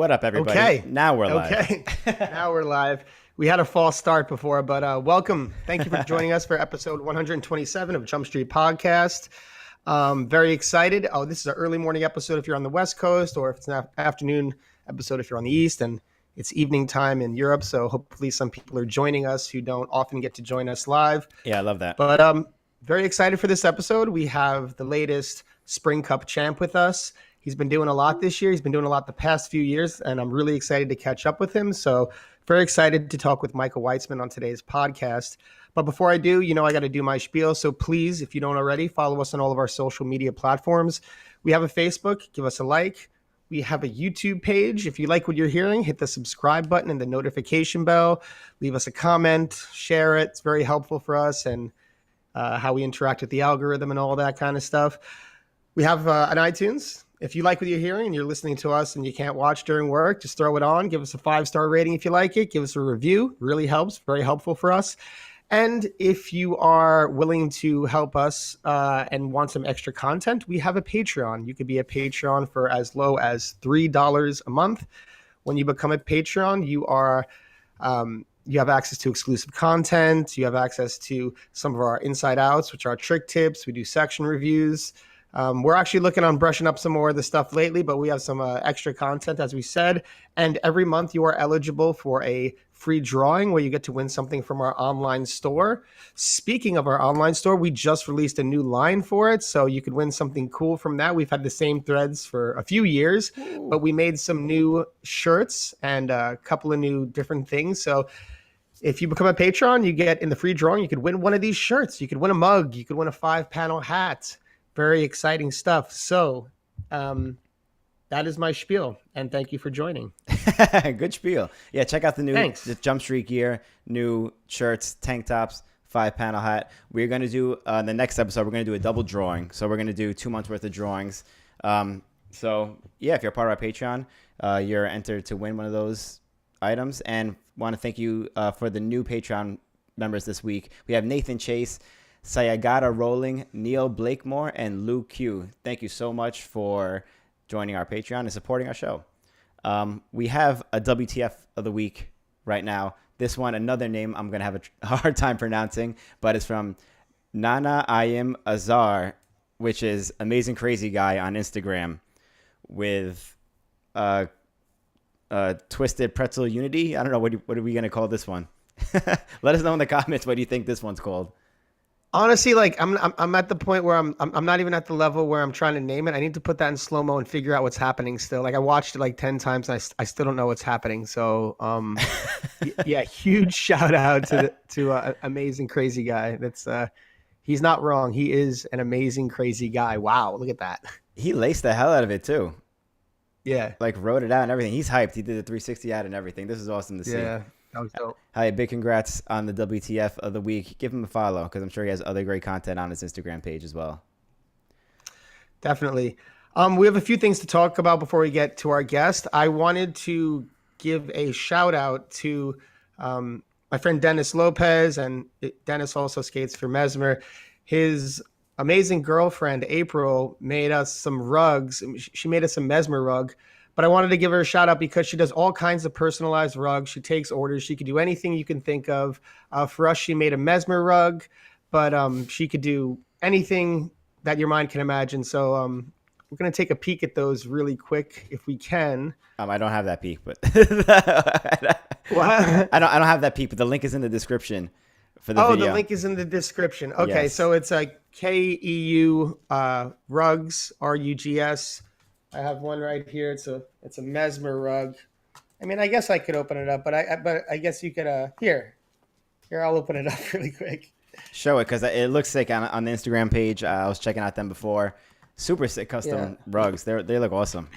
What up, everybody? Okay. Now we're live. Okay. Now we're live. We had a false start before, but welcome. Thank you for joining us for episode 127 of Jump Street Podcast. Very excited. Oh, this is an early morning episode if you're on the West Coast, or if it's an afternoon episode if you're on the East, and it's evening time in Europe. So hopefully some people are joining us who don't often get to join us live. Yeah, I love that. But very excited for this episode. We have the latest Spring Cup champ with us. He's been doing a lot this year. He's been doing a lot the past few years, and I'm really excited to catch up with him. So very excited to talk with Michael Witzemann on today's podcast. But before I do, I got to do my spiel. So please, if you don't already, follow us on all of our social media platforms. We have a Facebook. Give us a like. We have a YouTube page. If you like what you're hearing, hit the subscribe button and the notification bell. Leave us a comment. Share it. It's very helpful for us and how we interact with the algorithm and all that kind of stuff. We have an iTunes. If you like what you're hearing and you're listening to us and you can't watch during work, just throw it on. Give us a 5-star rating if you like it. Give us a review. Really helps. Very helpful for us. And if you are willing to help us and want some extra content, we have a Patreon. You could be a Patreon for as low as $3 a month. When you become a Patreon, you have access to exclusive content. You have access to some of our inside outs, which are trick tips. We do section reviews. We're actually looking on brushing up some more of the stuff lately, but we have some extra content, as we said. And every month you are eligible for a free drawing where you get to win something from our online store. Speaking of our online store, we just released a new line for it, so you could win something cool from that. We've had the same threads for a few years, but we made some new shirts and a couple of new different things. So if you become a Patreon, you get in the free drawing, you could win one of these shirts. You could win a mug. You could win a 5-panel hat. Very exciting stuff. So that is my spiel, and thank you for joining. Good spiel. Yeah, check out the new Thanks. Jump Street gear, new shirts, tank tops, 5-panel hat. We're going to do, the next episode, we're going to do a double drawing. So we're going to do 2 months worth of drawings. So yeah, if you're part of our Patreon, you're entered to win one of those items. And want to thank you for the new Patreon members this week. We have Nathan Chase, Sayagata Rolling, Neil Blakemore, and Lou Q. Thank you so much for joining our Patreon and supporting our show. We have a WTF of the week right now. This one, another name I'm going to have a hard time pronouncing, but it's from Nana Ayim Azar, which is Amazing Crazy Guy on Instagram with Twisted Pretzel Unity. I don't know, what are we going to call this one? Let us know in the comments what do you think this one's called. Honestly, like I'm at the point where I'm not even at the level where I'm trying to name it. I need to put that in slow-mo and figure out what's happening still. Like I watched it like 10 times and I still don't know what's happening. So yeah, huge shout out to Amazing Crazy Guy. That's he's not wrong. He is an amazing crazy guy. Wow, look at that. He laced the hell out of it too. Yeah. Like wrote it out and everything. He's hyped. He did a 360 ad and everything. This is awesome to see. Yeah. That was dope. Hi, big congrats on the WTF of the week. Give him a follow because I'm sure he has other great content on his Instagram page as well. Definitely. We have a few things to talk about before we get to our guest. I wanted to give a shout out to my friend Dennis Lopez, and Dennis also skates for Mesmer. His amazing girlfriend, April, made us some rugs. She made us a Mesmer rug. But I wanted to give her a shout out because she does all kinds of personalized rugs. She takes orders. She could do anything you can think of. For us, she made a Mesmer rug, but she could do anything that your mind can imagine. So we're going to take a peek at those really quick if we can. I don't have that peak, but What? I don't have that peak, but the link is in the description for the video. Oh, the link is in the description. Okay, Yes. So it's a KEU rugs, RUGS. I have one right here. It's a Mesmer rug. I mean, I guess I could open it up, but I guess you could. Here, I'll open it up really quick. Show it because it looks sick on the Instagram page. I was checking out them before. Super sick custom rugs. They look awesome.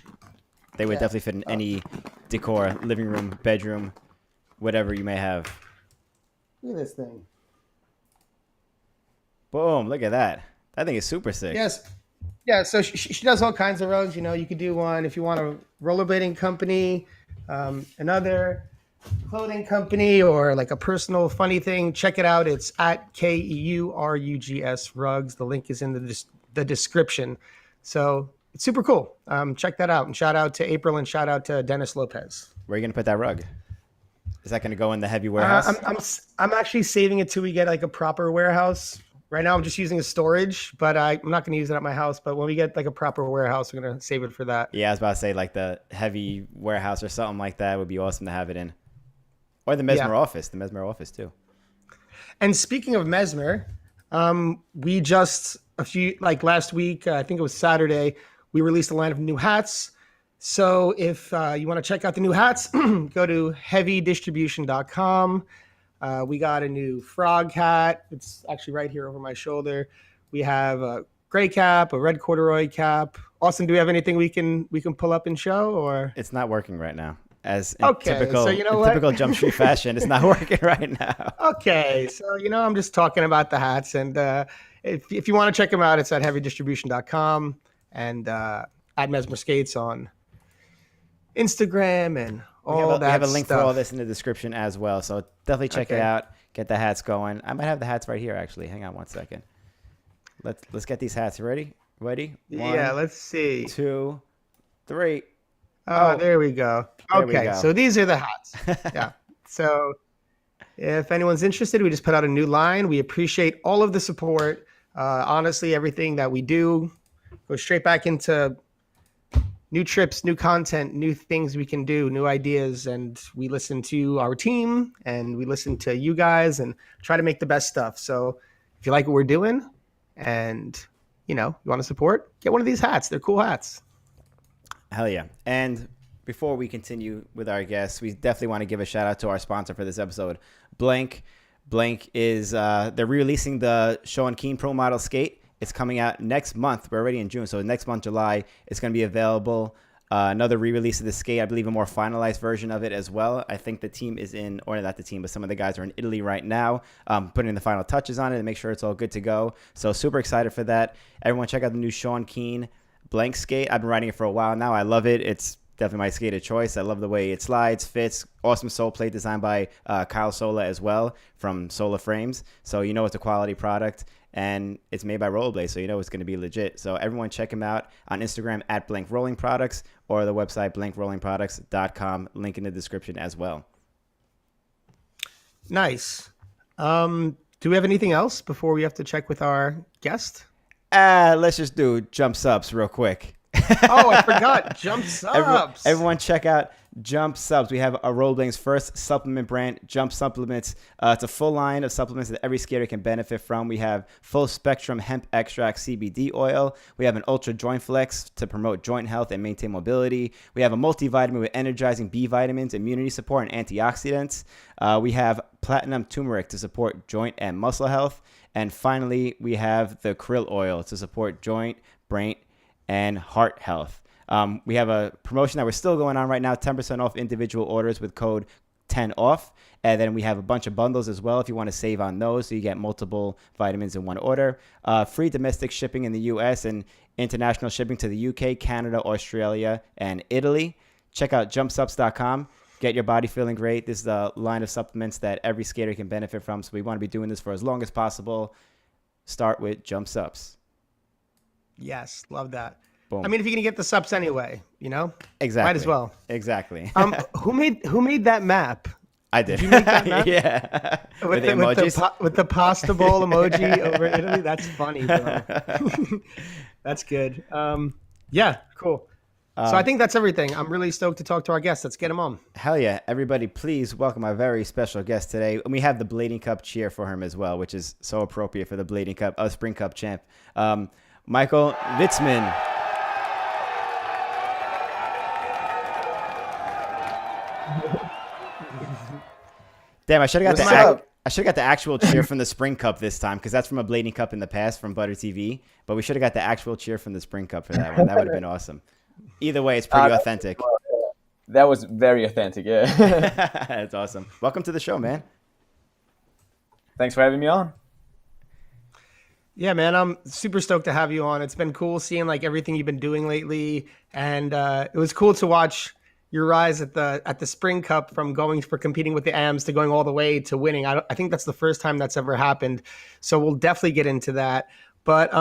They would definitely fit in any decor, living room, bedroom, whatever you may have. Look at this thing. Boom! Look at that. That thing is super sick. Yes. Yeah, so she does all kinds of rugs. You could do one if you want a rollerblading company, another clothing company, or like a personal funny thing. Check it out. It's at KEURUGS Rugs. The link is in the description. So it's super cool. Check that out. And shout out to April and shout out to Dennis Lopez. Where are you going to put that rug? Is that going to go in the heavy warehouse? I'm actually saving it till we get like a proper warehouse. Right now I'm just using a storage, but I'm not going to use it at my house. But when we get like a proper warehouse, we're going to save it for that. Yeah, I was about to say like the heavy warehouse or something like that would be awesome to have it in. Or the Mesmer office, too. And speaking of Mesmer, we just last week, I think it was Saturday, we released a line of new hats. So if you want to check out the new hats, go to heavydistribution.com. We got a new frog hat. It's actually right here over my shoulder. We have a gray cap, a red corduroy cap. Austin, do we have anything we can pull up and show? Or it's not working right now. As in okay, typical, so you know what? Typical Jump Street fashion, it's not working right now. Okay, so I'm just talking about the hats, and if you want to check them out, it's at heavydistribution.com and at Mesmer Skates on Instagram and all that. We have a link stuff. for all this in the description as well, so definitely check it out. Get the hats going. I might have the hats right here, actually. Hang on one second. Let's get these hats ready. Ready? Yeah, let's see. 2, 3. Oh, there we go. Okay, so these are the hats. Yeah. So if anyone's interested, we just put out a new line. We appreciate all of the support. Honestly, everything that we do goes straight back into new trips, new content, new things we can do, new ideas. And we listen to our team and we listen to you guys and try to make the best stuff. So if you like what we're doing and, you want to support, get one of these hats. They're cool hats. Hell yeah. And before we continue with our guests, we definitely want to give a shout out to our sponsor for this episode, Blank. Blank is, they're re-releasing the Sean Keen Pro Model Skate. It's coming out next month. We're already in June. So next month, July, it's going to be available. Another re-release of the skate, I believe a more finalized version of it as well. I think the team is in, or not the team, but some of the guys are in Italy right now, putting the final touches on it and make sure it's all good to go. So super excited for that. Everyone check out the new Sean Keen Blank skate. I've been riding it for a while now. I love it. It's definitely my skate of choice. I love the way it slides, fits. Awesome sole plate designed by Kyle Sola as well from Sola Frames. So it's a quality product. And it's made by Rollerblade, so it's going to be legit. So everyone check him out on Instagram at Blank Rolling Products or the website blankrollingproducts.com. Link in the description as well. Nice. Do we have anything else before we have to check with our guest? Let's just do jump subs real quick. Oh, I forgot. Jump subs. Everyone check out Jump Subs. We have a Rollerblading's first supplement brand, Jump Supplements. It's a full line of supplements that every skater can benefit from. We have full spectrum hemp extract CBD oil. We have an Ultra Joint Flex to promote joint health and maintain mobility. We have a multivitamin with energizing B vitamins, immunity support, and antioxidants. We have Platinum Turmeric to support joint and muscle health. And finally, we have the Krill Oil to support joint, brain, and heart health. We have a promotion that we're still going on right now, 10% off individual orders with code 10OFF. And then we have a bunch of bundles as well if you want to save on those, so you get multiple vitamins in one order. Free domestic shipping in the U.S. and international shipping to the U.K., Canada, Australia, and Italy. Check out jumpsups.com. Get your body feeling great. This is a line of supplements that every skater can benefit from, so we want to be doing this for as long as possible. Start with Jump Subs. Yes, love that. Boom. I mean, if you're gonna get the subs anyway, exactly, might as well. Exactly. Who made that map? I did. Did you make that map? Yeah. With the pasta bowl emoji over Italy. That's funny, bro. That's good. Yeah, cool. So I think that's everything. I'm really stoked to talk to our guest. Let's get him on. Hell yeah. Everybody, please welcome our very special guest today. And we have the Blading Cup cheer for him as well, which is so appropriate for the Blading Cup, Spring Cup champ. Michael Witzemann. Damn, I should have got the actual cheer from the Spring Cup this time, because that's from a Blading Cup in the past from Butter TV. But we should have got the actual cheer from the Spring Cup for that one. That would have been awesome. Either way, it's pretty authentic. That was very authentic, yeah. That's awesome. Welcome to the show, man. Thanks for having me on. Yeah, man, I'm super stoked to have you on. It's been cool seeing everything you've been doing lately, and it was cool to watch your rise at the Spring Cup from competing with the AMs to going all the way to winning. I think that's the first time that's ever happened. So we'll definitely get into that. But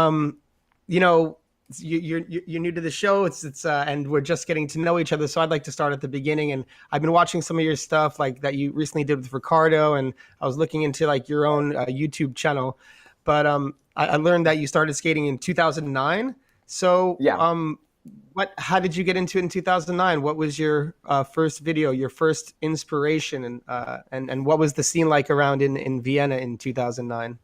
you're new to the show. And we're just getting to know each other. So I'd like to start at the beginning. And I've been watching some of your stuff like that you recently did with Ricardo, and I was looking into like your own YouTube channel. But I learned that you started skating in 2009. So Yeah. how did you get into it in 2009? What was your first video, your first inspiration, and what was the scene like around in Vienna in 2009?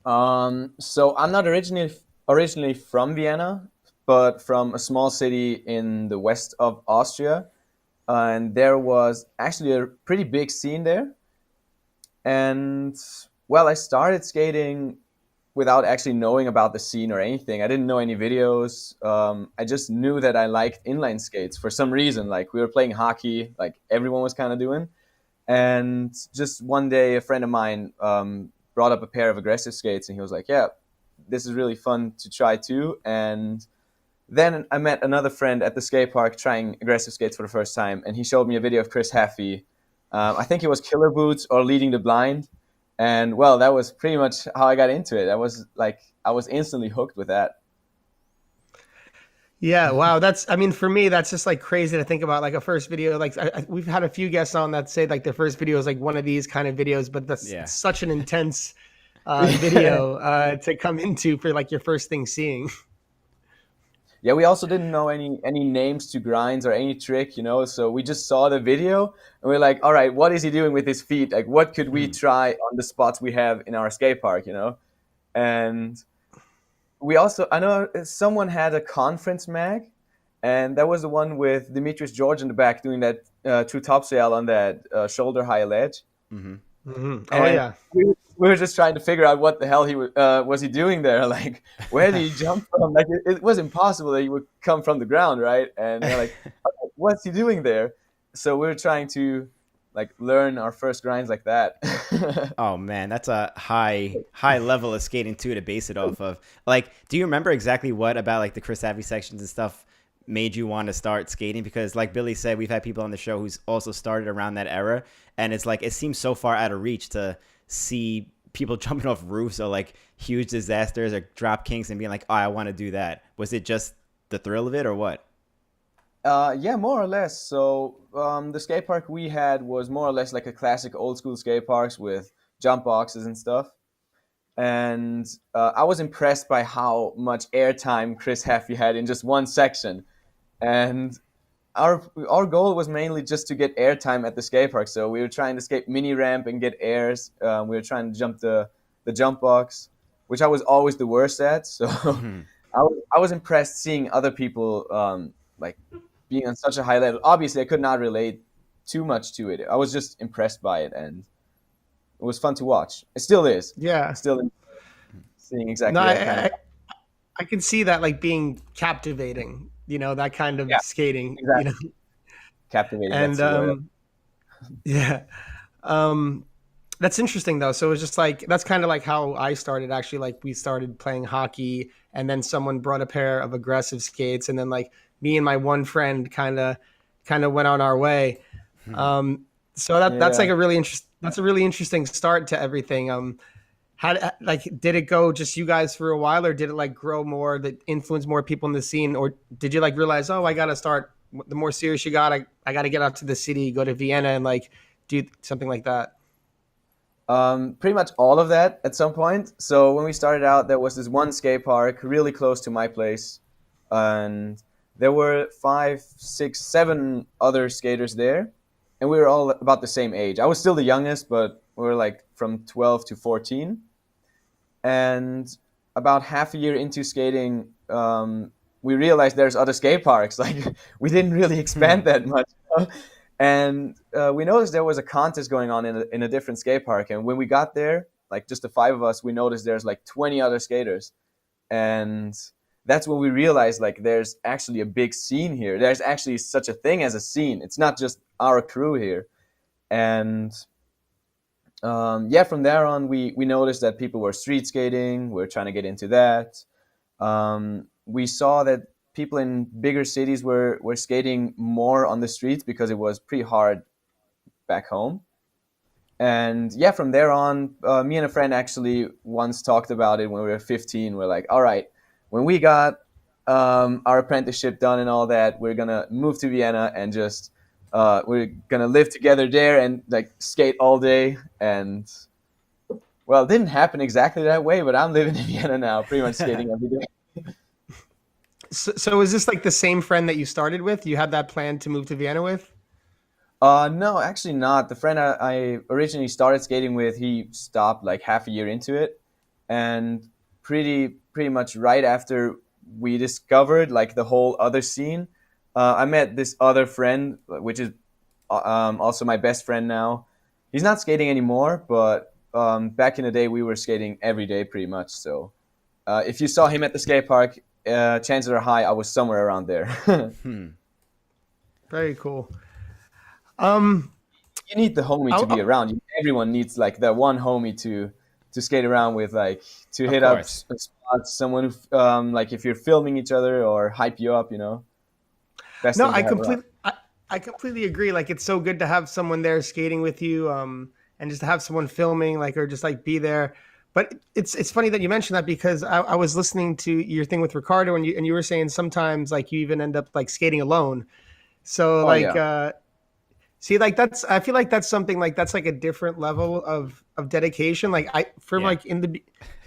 So I'm not originally from Vienna, but from a small city in the west of Austria, and there was actually a pretty big scene there. And well, I started skating without actually knowing about the scene or anything. I didn't know any videos. I just knew that I liked inline skates for some reason. Like we were playing hockey, like everyone was kind of doing. And just one day, a friend of mine brought up a pair of aggressive skates, and he was like, "Yeah, this is really fun to try too." And then I met another friend at the skate park trying aggressive skates for the first time, and he showed me a video of Chris Haffey. I think it was Killer Boots or Leading the Blind, and well, that was pretty much how I got into it. I was instantly hooked with that. Yeah, wow. I mean, for me, that's just like crazy to think about like a first video. Like we've had a few guests on that say like their first video is like one of these kind of videos, but that's Yeah. such an intense video to come into for like your first thing seeing. Yeah, we also didn't know any names to grinds or any trick, you know. So we just saw the video and we're like, all right, what is he doing with his feet? Like, what could we try on the spots we have in our skate park, you know? And we also, I know someone had a conference mag, and that was the one with Demetrius George in the back doing that true topsail on that shoulder high ledge. Mm-hmm. Mm-hmm. Oh And yeah. we were just trying to figure out what the hell was he doing there? Like, where did he jump from? Like, it was impossible that he would come from the ground, right? And they're like, okay, what's he doing there? So we were trying to like learn our first grinds like that. Oh man, that's a high level of skating too to base it off of. Like, do you remember exactly what about like the Chris Savvy sections and stuff made you want to start skating? Because like Billy said, we've had people on the show who's also started around that era, and it's like it seems so far out of reach to see people jumping off roofs or like huge disasters or drop kinks and being like, oh, I want to do that. Was it just the thrill of it or what? Yeah, more or less. So the skate park we had was more or less like a classic old school skate parks with jump boxes and stuff. And I was impressed by how much airtime Chris Heffy had in just one section. And our goal was mainly just to get airtime at the skate park. So we were trying to skate mini ramp and get airs. We were trying to jump the jump box, which I was always the worst at. So I was impressed seeing other people like being on such a high level. Obviously, I could not relate too much to it. I was just impressed by it, and it was fun to watch. It still is. Yeah. Still seeing No, exactly that kind of. I can see that like being captivating, that kind of Yeah, skating, exactly. Captivating. and That's the word. yeah. Um, that's interesting though. So it was just like that's kind of like how I started actually. Like we started playing hockey, and then someone brought a pair of aggressive skates, and then like me and my one friend kind of went on our way. So that's like Yeah. that's a really interesting start to everything. Like did it go just you guys for a while, or did it like grow more, that influence more people in the scene, or did you like realize, oh, I gotta start? The more serious you got, I got to get out to the city, go to Vienna, and like do something like that. Pretty much all of that at some point. So when we started out, there was this one skate park really close to my place, and there were 5, 6, 7 other skaters there, and we were all about the same age. I was still the youngest, but we were like from 12 to 14. And about half a year into skating, we realized there's other skate parks. Like we didn't really expand that much. And we noticed there was a contest going on in a different skate park. And when we got there, like just the 5 of us, we noticed there's like 20 other skaters. And that's when we realized like there's actually a big scene here. There's actually such a thing as a scene. It's not just our crew here. And yeah, from there on, we noticed that people were street skating. We are trying to get into that. We saw that people in bigger cities were skating more on the streets because it was pretty hard back home. And yeah, from there on, me and a friend actually once talked about it when we were 15. We're like, all right, when we got our apprenticeship done and all that, we're gonna move to Vienna and just we're gonna live together there and like skate all day. And well, it didn't happen exactly that way, but I'm living in Vienna now, pretty much skating every day. So is this like the same friend that you started with? You had that plan to move to Vienna with? No, actually not. The friend I originally started skating with, he stopped like half a year into it, and pretty much right after we discovered like the whole other scene, I met this other friend, which is also my best friend now. He's not skating anymore, but back in the day we were skating every day pretty much. So if you saw him at the skate park, chances are high I was somewhere around there. Very cool. Um, You need the homie to be I, around. Everyone needs like that one homie to skate around with, like to Of hit up course. spots. Someone who, like if you're filming each other or hype you up, best no, thing to have around. I completely agree. Like it's so good to have someone there skating with you, and just to have someone filming, like or just like be there. But it's funny that you mentioned that because I was listening to your thing with Ricardo and you were saying sometimes like you even end up like skating alone. So Oh like yeah, see, like that's I feel like that's something like that's like a different level of dedication. Like Yeah.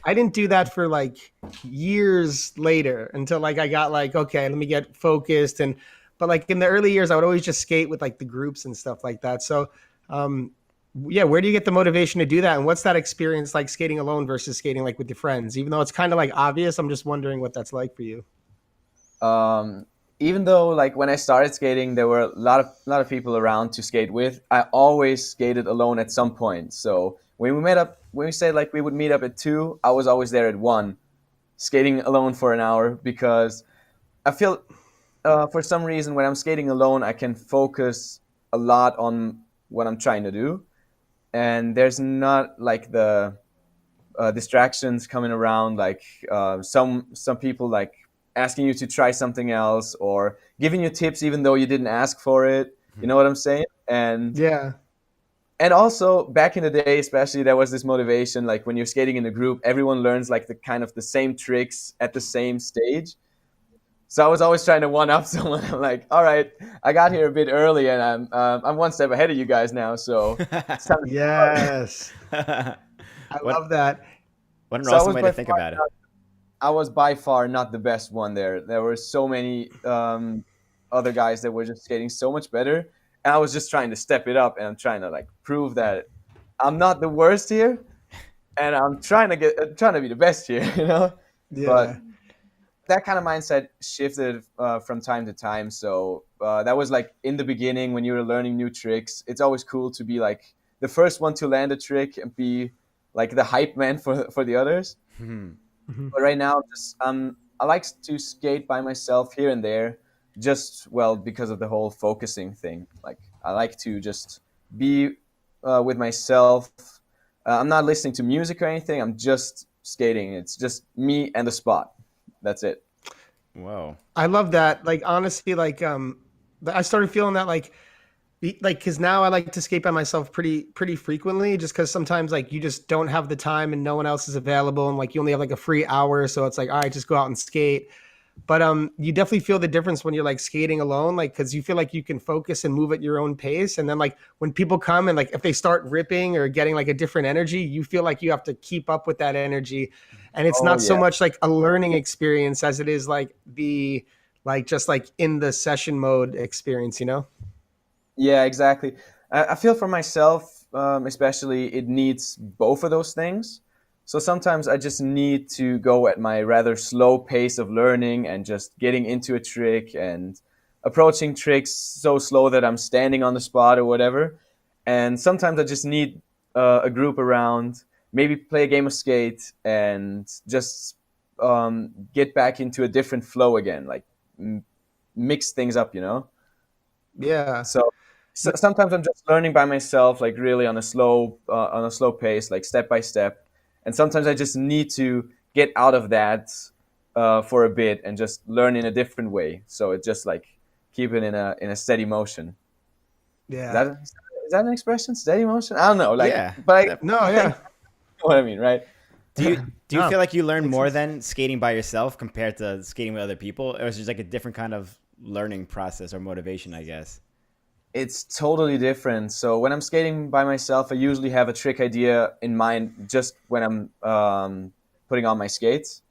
I didn't do that for like years later until like I got like okay, let me get focused and but like in the early years I would always just skate with like the groups and stuff like that. So um yeah, where do you get the motivation to do that and what's that experience like skating alone versus skating like with your friends? Even though it's kind of like obvious, I'm just wondering what that's like for you. um, even though like when I started skating, there were a lot of people around to skate with. I always skated alone at some point. So when we said like we would meet up at 2, I was always there at 1, skating alone for an hour because I feel for some reason when I'm skating alone, I can focus a lot on what I'm trying to do, and there's not like the distractions coming around, like some people like asking you to try something else or giving you tips even though you didn't ask for it. You know what I'm saying? Yeah. And also back in the day, especially, there was this motivation. Like when you're skating in a group, everyone learns like the kind of the same tricks at the same stage. So I was always trying to one up someone. I'm like, all right, I got here a bit early, and I'm one step ahead of you guys now. So it's time to start. Yes. I What love that. what an So awesome way to think about it. I was by far not the best one there. There were so many other guys that were just skating so much better, and I was just trying to step it up, and I'm trying to like prove that I'm not the worst here, and I'm trying to be the best here, But Yeah. that kind of mindset shifted from time to time. So that was like in the beginning when you were learning new tricks. It's always cool to be like the first one to land a trick and be like the hype man for the others. Hmm. Mhm. But right now, just I like to skate by myself here and there, just well because of the whole focusing thing. Like I like to just be with myself. I'm not listening to music or anything. I'm just skating. It's just me and the spot. That's it. Whoa. I love that. Like honestly, like I started feeling that like because now I like to skate by myself pretty frequently, just because sometimes like you just don't have the time and no one else is available, and like you only have like a free hour, so it's like all right, just go out and skate. But you definitely feel the difference when you're like skating alone, like because you feel like you can focus and move at your own pace, and then like when people come and like if they start ripping or getting like a different energy, you feel like you have to keep up with that energy, and it's Oh not so yeah, much like a learning experience as it is like the like just like in the session mode experience, you know? yeah, exactly. I feel for myself, especially, it needs both of those things. So sometimes I just need to go at my rather slow pace of learning and just getting into a trick and approaching tricks so slow that I'm standing on the spot or whatever. And sometimes I just need a group around, maybe play a game of skate and just get back into a different flow again, like mix things up. Yeah. So, sometimes I'm just learning by myself, like really on a slow pace, like step by step. And sometimes I just need to get out of that for a bit and just learn in a different way. So it just like keep it in a steady motion. Is Yeah. that is that an expression? Steady motion? I don't know. Like, Yeah. but That- No, I think yeah. you know what I mean, right? Do you Oh, feel like you learn makes more sense. than skating by yourself compared to skating with other people, or is it just like a different kind of learning process or motivation? I guess. It's totally different. So when I'm skating by myself, I usually have a trick idea in mind just when I'm putting on my skates.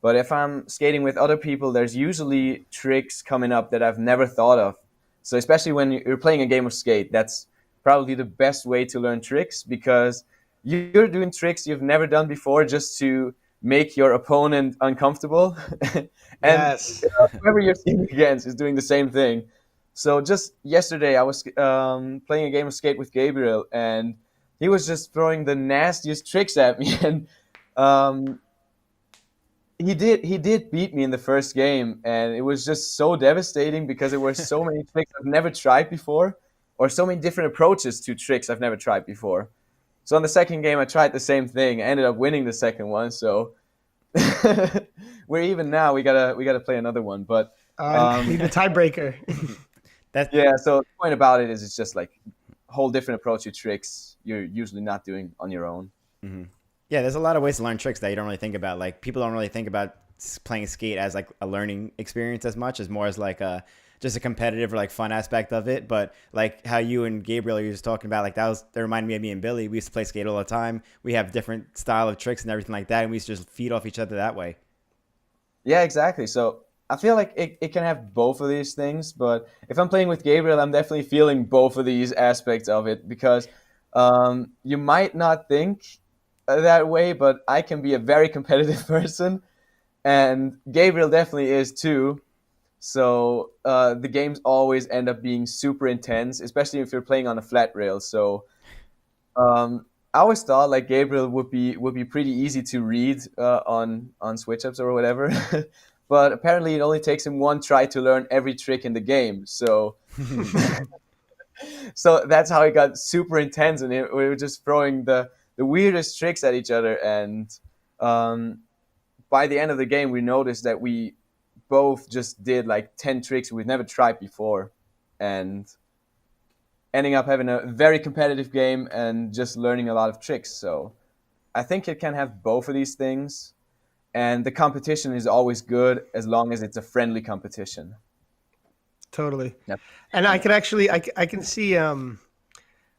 But if I'm skating with other people, there's usually tricks coming up that I've never thought of. So especially when you're playing a game of skate, that's probably the best way to learn tricks because you're doing tricks you've never done before just to make your opponent uncomfortable. And Yes. whoever you're skating against is doing the same thing. So just yesterday, I was playing a game of skate with Gabriel, and he was just throwing the nastiest tricks at me, and um, he did beat me in the first game, and it was just so devastating because there were so many tricks I've never tried before, or so many different approaches to tricks I've never tried before. So in the second game, I tried the same thing. I ended up winning the second one, so we're even now. We gotta play another one, but Need the tiebreaker. That yeah. So the point about it is, it's just like a whole different approach to tricks you're usually not doing on your own. Yeah, there's a lot of ways to learn tricks that you don't really think about. Like people don't really think about playing skate as like a learning experience as much as more as like a just a competitive or like fun aspect of it. But like how you and Gabriel were just talking about, like that reminded me of me and Billy. We used to play skate all the time. We have different style of tricks and everything like that, and we used to just feed off each other that way. Yeah, exactly. So I feel like it can have both of these things, but if I'm playing with Gabriel, I'm definitely feeling both of these aspects of it because you might not think that way, but I can be a very competitive person, and Gabriel definitely is too. So the games always end up being super intense, especially if you're playing on a flat rail. So I always thought like Gabriel would be pretty easy to read on switch ups or whatever, but apparently it only takes him one try to learn every trick in the game. So that's how it got super intense, and we were just throwing the weirdest tricks at each other. And um, by the end of the game, we noticed that we both just did like 10 tricks we'd never tried before, and ending up having a very competitive game and just learning a lot of tricks. So I think it can have both of these things, and the competition is always good as long as it's a friendly competition. Totally. Yep. And I could actually, I can see,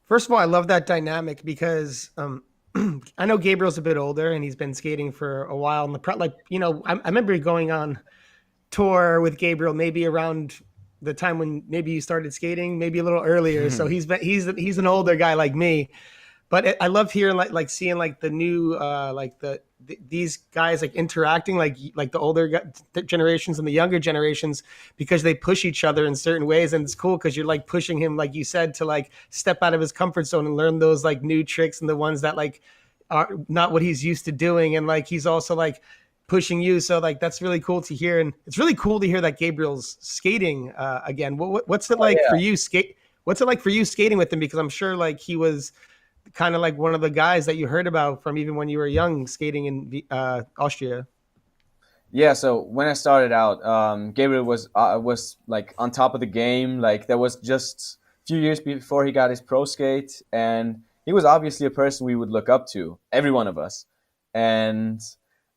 first of all, I love that dynamic because I know Gabriel's a bit older and he's been skating for a while. And I remember going on tour with Gabriel maybe around the time when maybe you started skating, maybe a little earlier. So he's an older guy like me. But I love hearing like seeing like the new these guys like interacting like the older generations and the younger generations because they push each other in certain ways, and it's cool because you're like pushing him, like you said, to like step out of his comfort zone and learn those like new tricks and the ones that like are not what he's used to doing, and like he's also like pushing you. So like that's really cool to hear, and it's really cool to hear that Gabriel's skating again. What's it like for you skate? What's it like for you skating with him? Because I'm sure like he was kind of like one of the guys that you heard about from even when you were young skating in Austria. Yeah, so when I started out, Gabriel was like on top of the game. Like that was just a few years before he got his pro skate, and he was obviously a person we would look up to, every one of us. And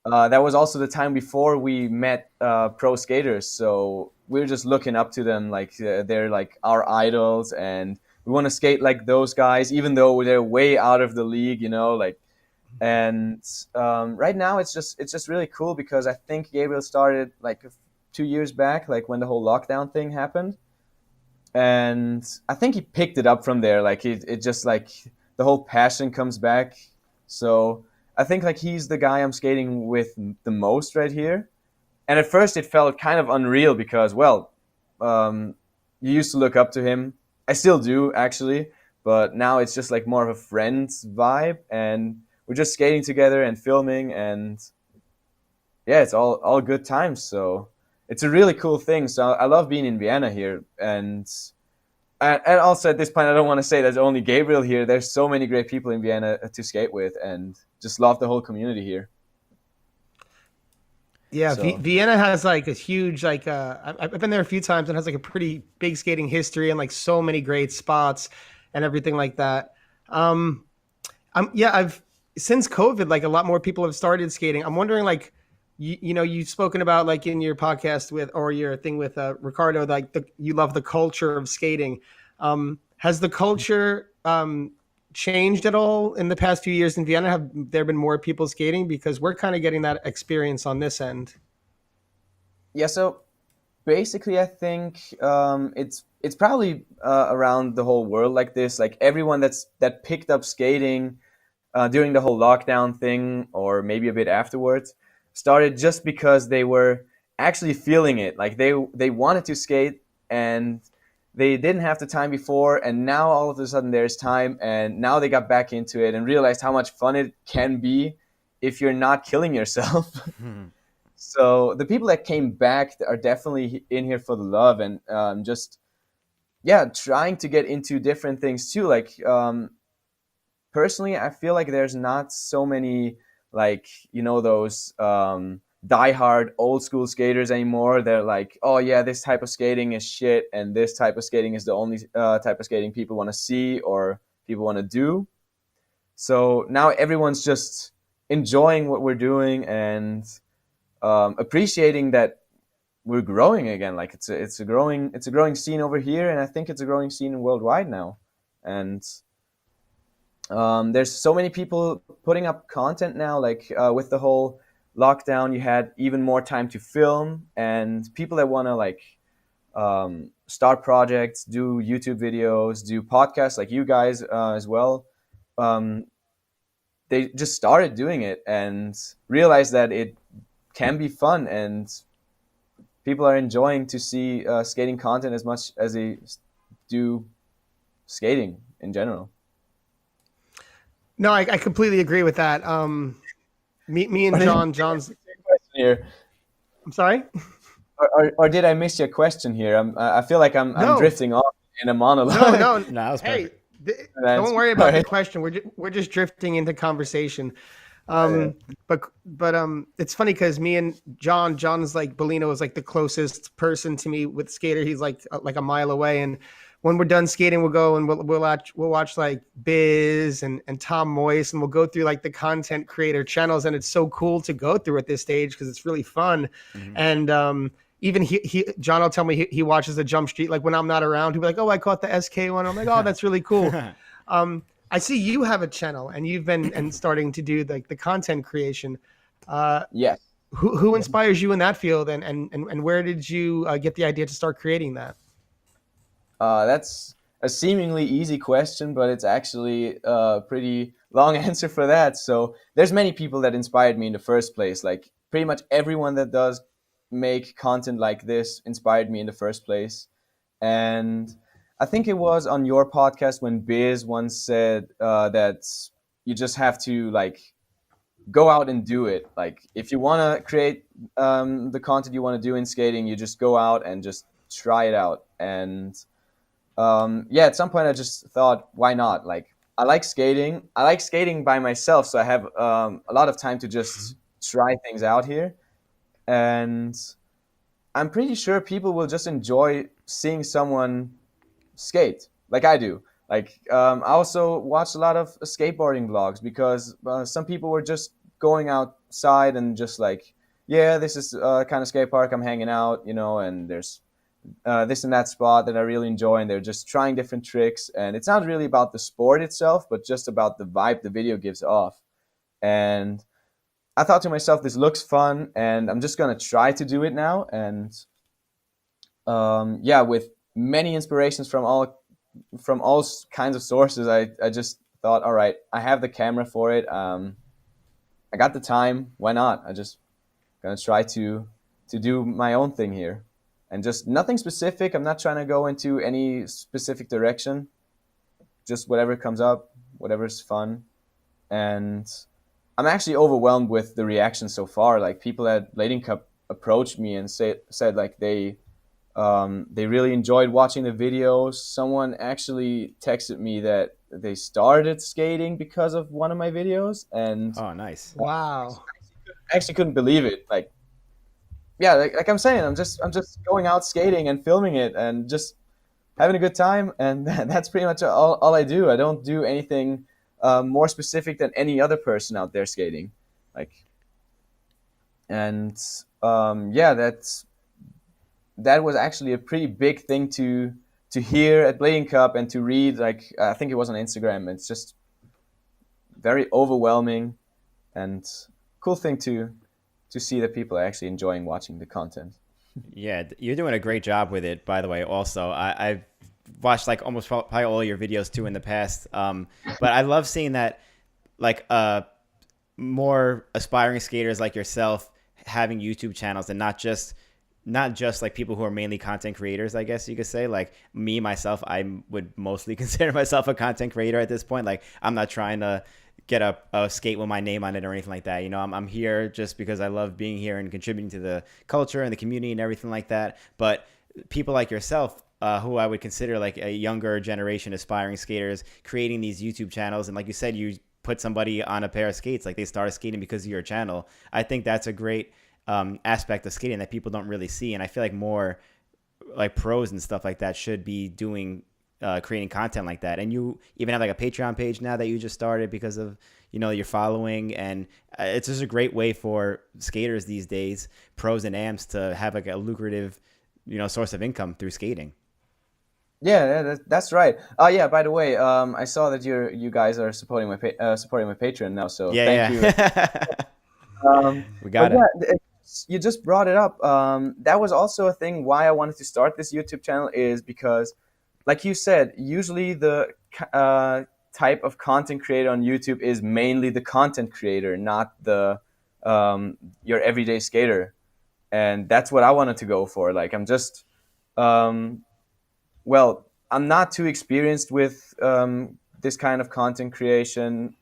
that was also the time before we met pro skaters, so we were just looking up to them, like they're like our idols, and we want to skate like those guys, even though they're way out of the league, like. And right now, it's just really cool because I think Gabriel started like 2 years back, like when the whole lockdown thing happened, and I think he picked it up from there. Like it just like the whole passion comes back. So I think like he's the guy I'm skating with the most right here. And at first, it felt kind of unreal because, well, you used to look up to him. I still do actually, but now it's just like more of a friend's vibe, and we're just skating together and filming, and yeah, it's all good times. So it's a really cool thing. So I love being in Vienna here, and also at this point, I don't want to say there's only Gabriel here. There's so many great people in Vienna to skate with, and just love the whole community here. Yeah, So Vienna has like a huge like I've been there a few times and has like a pretty big skating history and like so many great spots and everything like that. Yeah, since COVID, like a lot more people have started skating. I'm wondering, like, you've spoken about like in your podcast with or your thing with Ricardo, like you love the culture of skating. Has the culture changed at all in the past few years in Vienna? Have there been more people skating? Because we're kind of getting that experience on this end. Yeah, so basically, I think it's probably around the whole world like this. Like everyone that picked up skating during the whole lockdown thing, or maybe a bit afterwards, started just because they were actually feeling it. Like they wanted to skate and they didn't have the time before, and now all of a sudden there's time, and now they got back into it and realized how much fun it can be if you're not killing yourself. So the people that came back are definitely in here for the love and just yeah, trying to get into different things too. Like personally, I feel like there's not so many like those diehard old school skaters anymore. They're like, oh yeah, this type of skating is shit, and this type of skating is the only type of skating people want to see or people want to do. So now everyone's just enjoying what we're doing and appreciating that we're growing again. Like it's a growing scene over here, and I think it's a growing scene worldwide now. And there's so many people putting up content now. Like with the whole lockdown, you had even more time to film, and people that want to like start projects, do YouTube videos, do podcasts, like you guys as well. They just started doing it and realized that it can be fun, and people are enjoying to see skating content as much as they do skating in general. No, I completely agree with that. Me and John's. Here. I'm sorry. Or did I miss your question here? I feel like I'm drifting off in a monologue. No. No, Hey, don't worry about the question. We're just drifting into conversation. But it's funny because me and John's like Bellino is like the closest person to me with skater. He's like a mile away, and when we're done skating, we'll go and we'll watch like Biz and Tom Moyes, and we'll go through like the content creator channels, and it's so cool to go through at this stage because it's really fun. Mm-hmm. And even John will tell me he watches the Jump Street, like when I'm not around, he'll be like, oh, I caught the SK one. I'm like, oh, that's really cool. I see you have a channel and you've been starting to do like the content creation. Yes. Who inspires you in that field, and where did you get the idea to start creating that? That's a seemingly easy question, but it's actually a pretty long answer for that. So there's many people that inspired me in the first place. Like pretty much everyone that does make content like this inspired me in the first place. And I think it was on your podcast when Biz once said that you just have to like go out and do it. Like if you want to create the content you want to do in skating, you just go out and just try it out. And yeah, at some point I just thought, why not? Like I like skating. I like skating by myself, so I have a lot of time to just try things out here. And I'm pretty sure people will just enjoy seeing someone skate like I do. Like I also watched a lot of skateboarding vlogs because some people were just going outside and just like, yeah, this is kind of skate park I'm hanging out, and there's this and that spot that I really enjoy, and they're just trying different tricks, and it's not really about the sport itself, but just about the vibe the video gives off. And I thought to myself, this looks fun, and I'm just gonna try to do it now. And yeah, with many inspirations from all kinds of sources, I just thought, all right, I have the camera for it. I got the time. Why not? I just gonna try to do my own thing here, and just nothing specific. I'm not trying to go into any specific direction. Just whatever comes up, whatever's fun. And I'm actually overwhelmed with the reaction so far. Like people at Blading Cup approached me and said like they really enjoyed watching the videos. Someone actually texted me that they started skating because of one of my videos, and oh, nice! Wow! I actually couldn't believe it. Like, yeah, like I'm saying, I'm just going out skating and filming it and just having a good time, and that's pretty much all I do. I don't do anything more specific than any other person out there skating. Like, and yeah, that was actually a pretty big thing to hear at Blading Cup and to read. Like, I think it was on Instagram. It's just very overwhelming and cool thing to see that people are actually enjoying watching the content. Yeah, you're doing a great job with it, by the way. Also, I've watched like almost probably all your videos too in the past. But I love seeing that, like, more aspiring skaters like yourself having YouTube channels, and not just like people who are mainly content creators, I guess you could say. Like me, myself, I would mostly consider myself a content creator at this point. Like, I'm not trying to get a skate with my name on it or anything like that. You know, I'm here just because I love being here and contributing to the culture and the community and everything like that. But people like yourself, who I would consider like a younger generation aspiring skaters, creating these YouTube channels, and like you said, you put somebody on a pair of skates, like they started skating because of your channel. I think that's a great aspect of skating that people don't really see, and I feel like more like pros and stuff like that should be doing creating content like that. And you even have like a Patreon page now that you just started because of, you know, your following, and it's just a great way for skaters these days, pros and amps, to have like a lucrative, you know, source of income through skating. Yeah, that's right. Yeah, by the way, I saw that you guys are supporting my Patreon now, so thank you. Yeah. We got it. Yeah, you just brought it up. That was also a thing why I wanted to start this YouTube channel, is because, like you said, usually the type of content creator on YouTube is mainly the content creator, not the your everyday skater, and that's what I wanted to go for. Like, I'm just well, I'm not too experienced with this kind of content creation.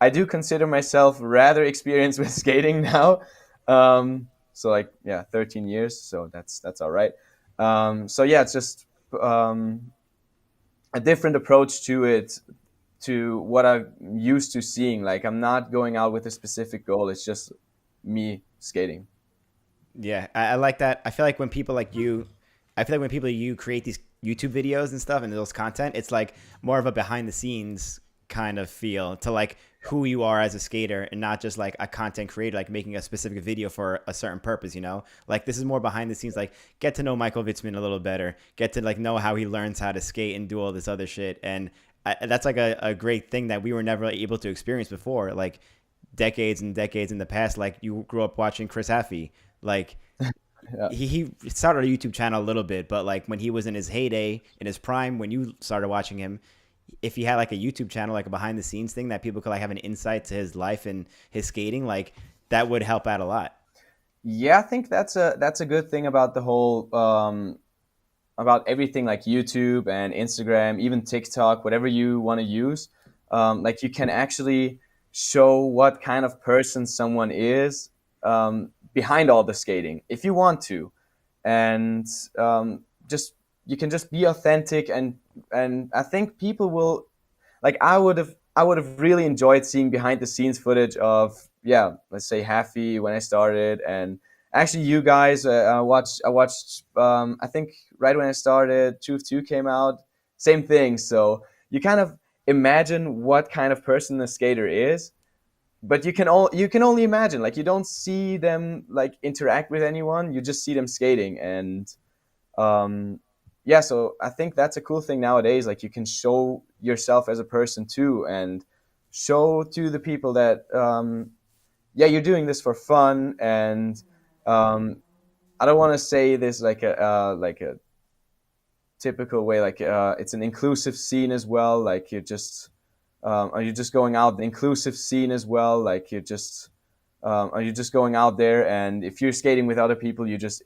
I do consider myself rather experienced with skating now. So like, yeah, 13 years. So that's all right. So yeah, it's just a different approach to it, to what I'm used to seeing. Like, I'm not going out with a specific goal. It's just me skating. Yeah, I like that. I feel like when people like you, create these YouTube videos and stuff and those content, it's like more of a behind the scenes kind of feel to like who you are as a skater, and not just like a content creator, like making a specific video for a certain purpose, you know? Like, this is more behind the scenes, like get to know Michael Witzemann a little better, get to like know how he learns how to skate and do all this other shit. And that's like a great thing that we were never able to experience before, like decades and decades in the past. Like, you grew up watching Chris Haffey, like Yeah. he started a YouTube channel a little bit, but like when he was in his heyday, in his prime, when you started watching him, if he had like a YouTube channel, like a behind the scenes thing that people could like have an insight to his life and his skating, like that would help out a lot. Yeah, I think that's a good thing about the whole about everything, like YouTube and Instagram, even TikTok, whatever you want to use. Like, you can actually show what kind of person someone is behind all the skating, if you want to, and just you can just be authentic, and I think people will, like, I would have really enjoyed seeing behind the scenes footage of, yeah, let's say Haffy when I started, and actually you guys. I watched I think right when I started, Truth 2 came out, same thing. So you kind of imagine what kind of person the skater is, but you can only imagine. Like, you don't see them like interact with anyone, you just see them skating. And yeah, so I think that's a cool thing nowadays. Like, you can show yourself as a person too, and show to the people that yeah, you're doing this for fun. And I don't want to say this like a typical way, like it's an inclusive scene as well. Like, you're just are you just going out the inclusive scene as well? Like, you're just are you just going out there, and if you're skating with other people, you just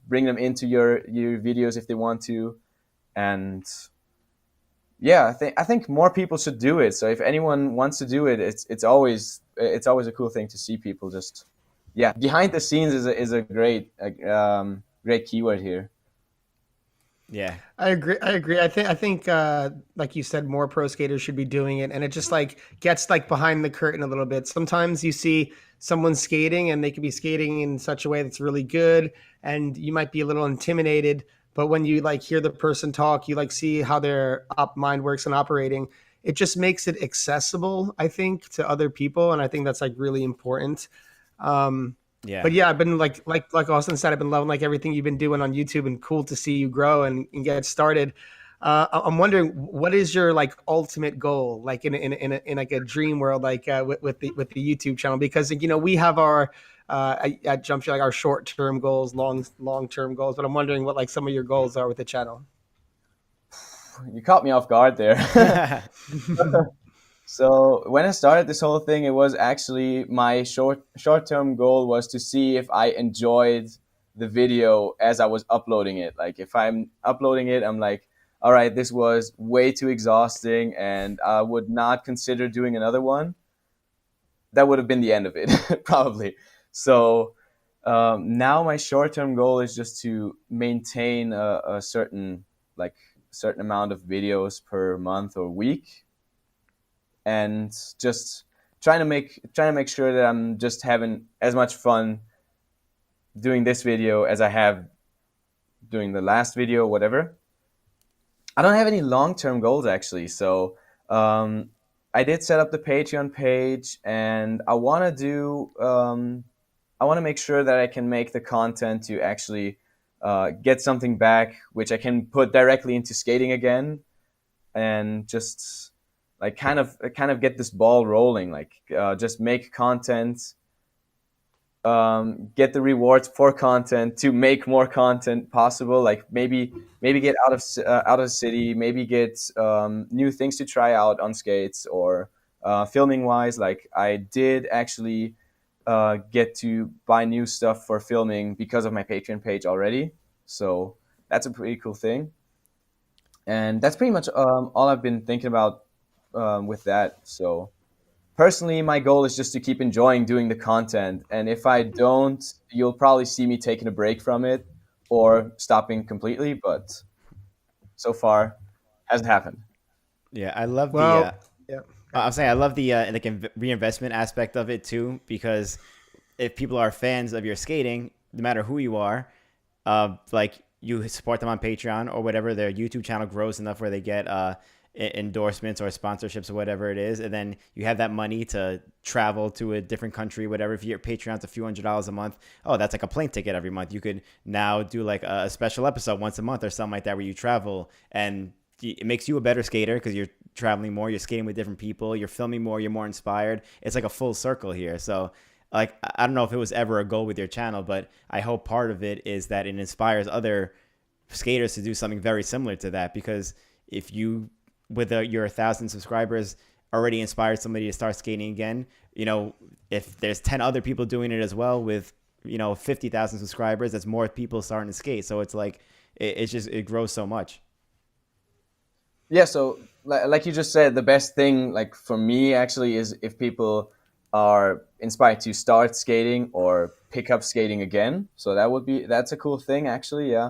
bring them into your videos if they want to. And yeah, I think more people should do it. So if anyone wants to do it, it's always a cool thing to see people just, yeah, behind the scenes is a great great keyword here. Yeah. I agree. I think like you said, more pro skaters should be doing it, and it just like gets like behind the curtain a little bit. Sometimes you see someone skating, and they could be skating in such a way that's really good, and you might be a little intimidated. But when you like hear the person talk, you like see how their mind works and operating. it just makes it accessible, I think, to other people, and I think that's like really important. Um, Yeah. but yeah, I've been like Austin said, I've been loving like everything you've been doing on YouTube, and cool to see you grow and get started. I'm wondering, what is your like ultimate goal, like in like a dream world, like with the YouTube channel? Because we have our at Jump Street, like our short term goals, long term goals. But I'm wondering what like some of your goals are with the channel. You caught me off guard there. So when I started this whole thing, it was actually my short term goal was to see if I enjoyed the video as I was uploading it. Like if I'm uploading it, I'm like, all right, this was way too exhausting, and I would not consider doing another one. That would have been the end of it, probably. So now my short term goal is just to maintain a certain amount of videos per month or week, and just trying to make sure that I'm just having as much fun doing this video as I have doing the last video, whatever. I don't have any long-term goals actually, so I did set up the Patreon page, and I want to make sure that I can make the content to actually get something back, which I can put directly into skating again, and just like kind of get this ball rolling, like just make content, get the rewards for content to make more content possible, like maybe get out of the city, maybe get new things to try out on skates, or filming wise, like I did actually get to buy new stuff for filming because of my Patreon page already, so that's a pretty cool thing. And that's pretty much all I've been thinking about with that. So personally, my goal is just to keep enjoying doing the content, and if I don't, you'll probably see me taking a break from it or stopping completely. But so far, hasn't happened. Yeah, I love Well, yeah. I'm saying I love the like reinvestment aspect of it too, because if people are fans of your skating, no matter who you are, like you support them on Patreon or whatever, their YouTube channel grows enough where they get endorsements or sponsorships or whatever it is, and then you have that money to travel to a different country, whatever. If your Patreon's a few $100s a month, oh, that's like a plane ticket every month. You could now do like a special episode once a month or something like that, where you travel, and it makes you a better skater because you're traveling more, you're skating with different people, you're filming more, you're more inspired. It's like a full circle here. So like, I don't know if it was ever a goal with your channel, but I hope part of it is that it inspires other skaters to do something very similar to that. Because if you, with your 1,000 subscribers, already inspired somebody to start skating again, if there's 10 other people doing it as well with 50,000 subscribers, that's more people starting to skate. So it's like it grows so much. Yeah, so like you just said, the best thing, like for me actually, is if people are inspired to start skating or pick up skating again. So that's a cool thing actually, yeah.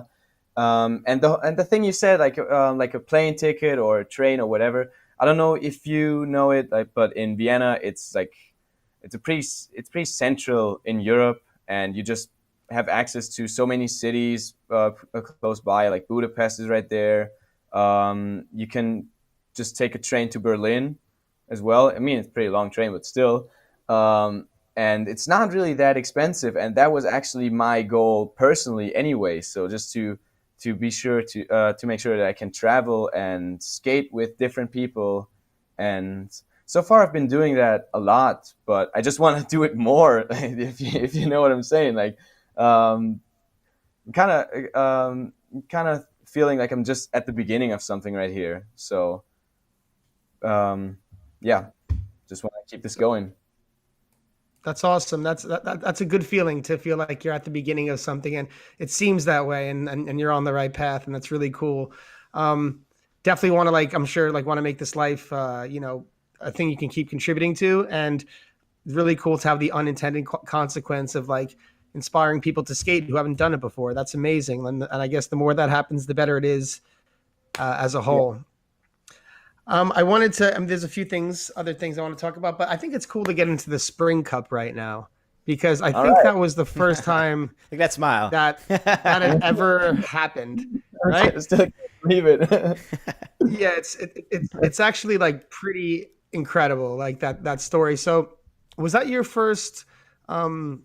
And the thing you said, like a plane ticket or a train or whatever. I don't know if you know it, like, but in Vienna, it's pretty central in Europe, and you just have access to so many cities close by. Like Budapest is right there. You can just take a train to Berlin as well. I mean, it's a pretty long train, but still. And it's not really that expensive. And that was actually my goal personally anyway. So just to be sure to make sure that I can travel and skate with different people. And so far I've been doing that a lot, but I just want to do it more, if you know what I'm saying. Like, kind of feeling like I'm just at the beginning of something right here. So, yeah, just want to keep this going. That's awesome. That's a good feeling, to feel like you're at the beginning of something, and it seems that way, and you're on the right path, and that's really cool. Definitely want to, like, I'm sure, like, want to make this life, a thing you can keep contributing to, and really cool to have the unintended consequence of like inspiring people to skate who haven't done it before. That's amazing, and I guess the more that happens, the better it is as a whole. Yeah. I wanted to, there's a few other things I want to talk about, but I think it's cool to get into the Spring Cup right now, because I think that was the first time like that smile that had ever happened, right? I still can't believe it. Yeah, it's actually like pretty incredible, like that story. So, was that your first? Um,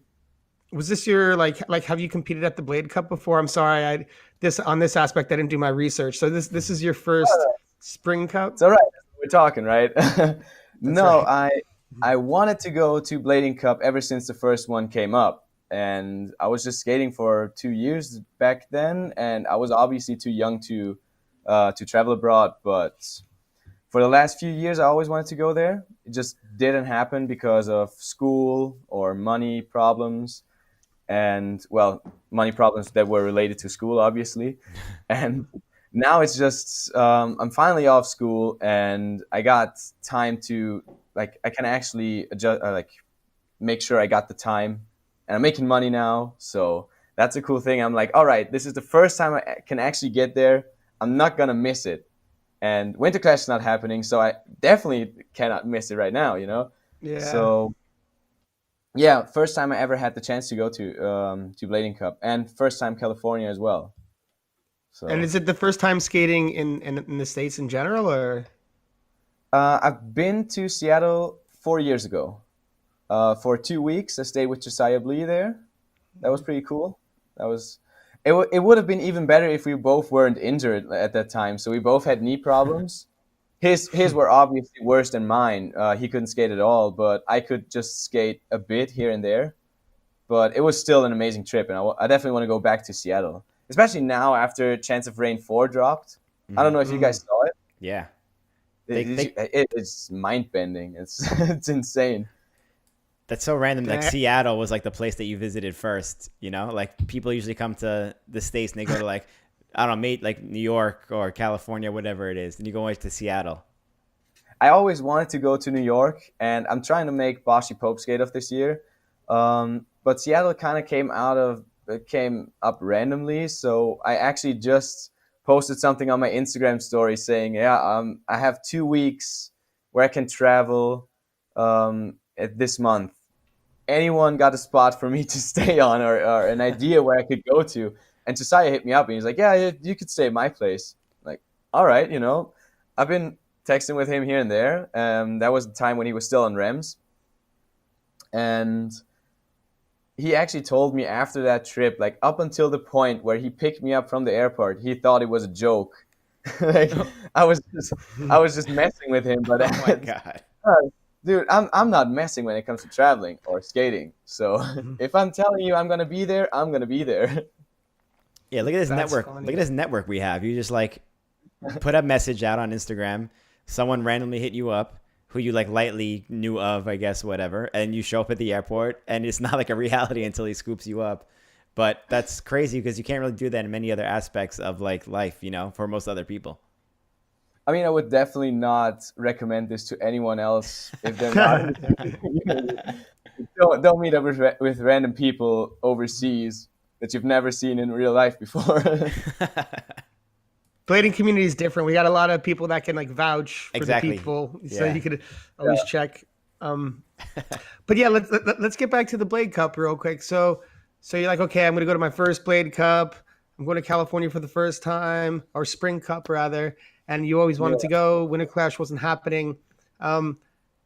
was this your like? Have you competed at the Blade Cup before? I'm sorry, I this on this aspect I didn't do my research. So this is your first Spring Cup. It's all right. We're talking, right? That's No, right. I wanted to go to Blading Cup ever since the first one came up, and I was just skating for 2 years back then, and I was obviously too young to travel abroad. But for the last few years, I always wanted to go there. It just didn't happen because of school or money problems, and well, money problems that were related to school, obviously, and now it's just I'm finally off school and I got time to like I can actually adjust like make sure I got the time and I'm making money now, so that's a cool thing. I'm like, all right, this is the first time I can actually get there. I'm not gonna miss it, and Winter Clash is not happening, so I definitely cannot miss it right now, you know. Yeah. So yeah, first time I ever had the chance to go to Blading Cup, and first time California as well. And So is it the first time skating in the States in general, or? I've been to Seattle 4 years ago. For 2 weeks, I stayed with Josiah Blee there. That was pretty cool. That was it would have been even better if we both weren't injured at that time. So we both had knee problems. His were obviously worse than mine. He couldn't skate at all, but I could just skate a bit here and there. But it was still an amazing trip, and I definitely want to go back to Seattle, especially now after Chance of Rain 4 dropped. I don't Hmm. know if you Mm. guys saw it. Yeah. They It's mind bending. It's it's insane. That's so random. Like Yeah. Seattle was like the place that you visited first, you know? Like people usually come to the States and they go to like, I don't know, mate, like New York or California, whatever it is. And you go away to Seattle. I always wanted to go to New York, and I'm trying to make Boshi Pope skate off this year. But Seattle kind of came up randomly, so I actually just posted something on my Instagram story saying, "Yeah, I have 2 weeks where I can travel at this month. Anyone got a spot for me to stay on, or an idea where I could go to?" And Josiah hit me up, and he's like, "Yeah, you could stay at my place." Like, all right, I've been texting with him here and there. That was the time when he was still on REMS, and he actually told me after that trip, like up until the point where he picked me up from the airport, he thought it was a joke. Like I was just I was just messing with him, but Oh my God. dude, I'm not messing when it comes to traveling or skating. So if I'm telling you I'm gonna be there, I'm gonna be there. Yeah, look at this That's network. Look funny. at this network we have. You just like put a message out on Instagram. Someone randomly hit you up who you like lightly knew of, I guess, whatever. And you show up at the airport and it's not like a reality until he scoops you up. But that's crazy because you can't really do that in many other aspects of like life, you know, for most other people. I mean, I would definitely not recommend this to anyone else if they're not in the community. Don't meet up with random people overseas that you've never seen in real life before. Blading community is different. We got a lot of people that can like vouch for the Exactly. people, so Yeah. you could always Yeah. check. Um, but yeah, let's get back to the Blade Cup real quick. So you're like, okay, I'm gonna go to my first Blade Cup. I'm going to California for the first time, or Spring Cup rather. And you always wanted to go. Winter Clash wasn't happening. Um,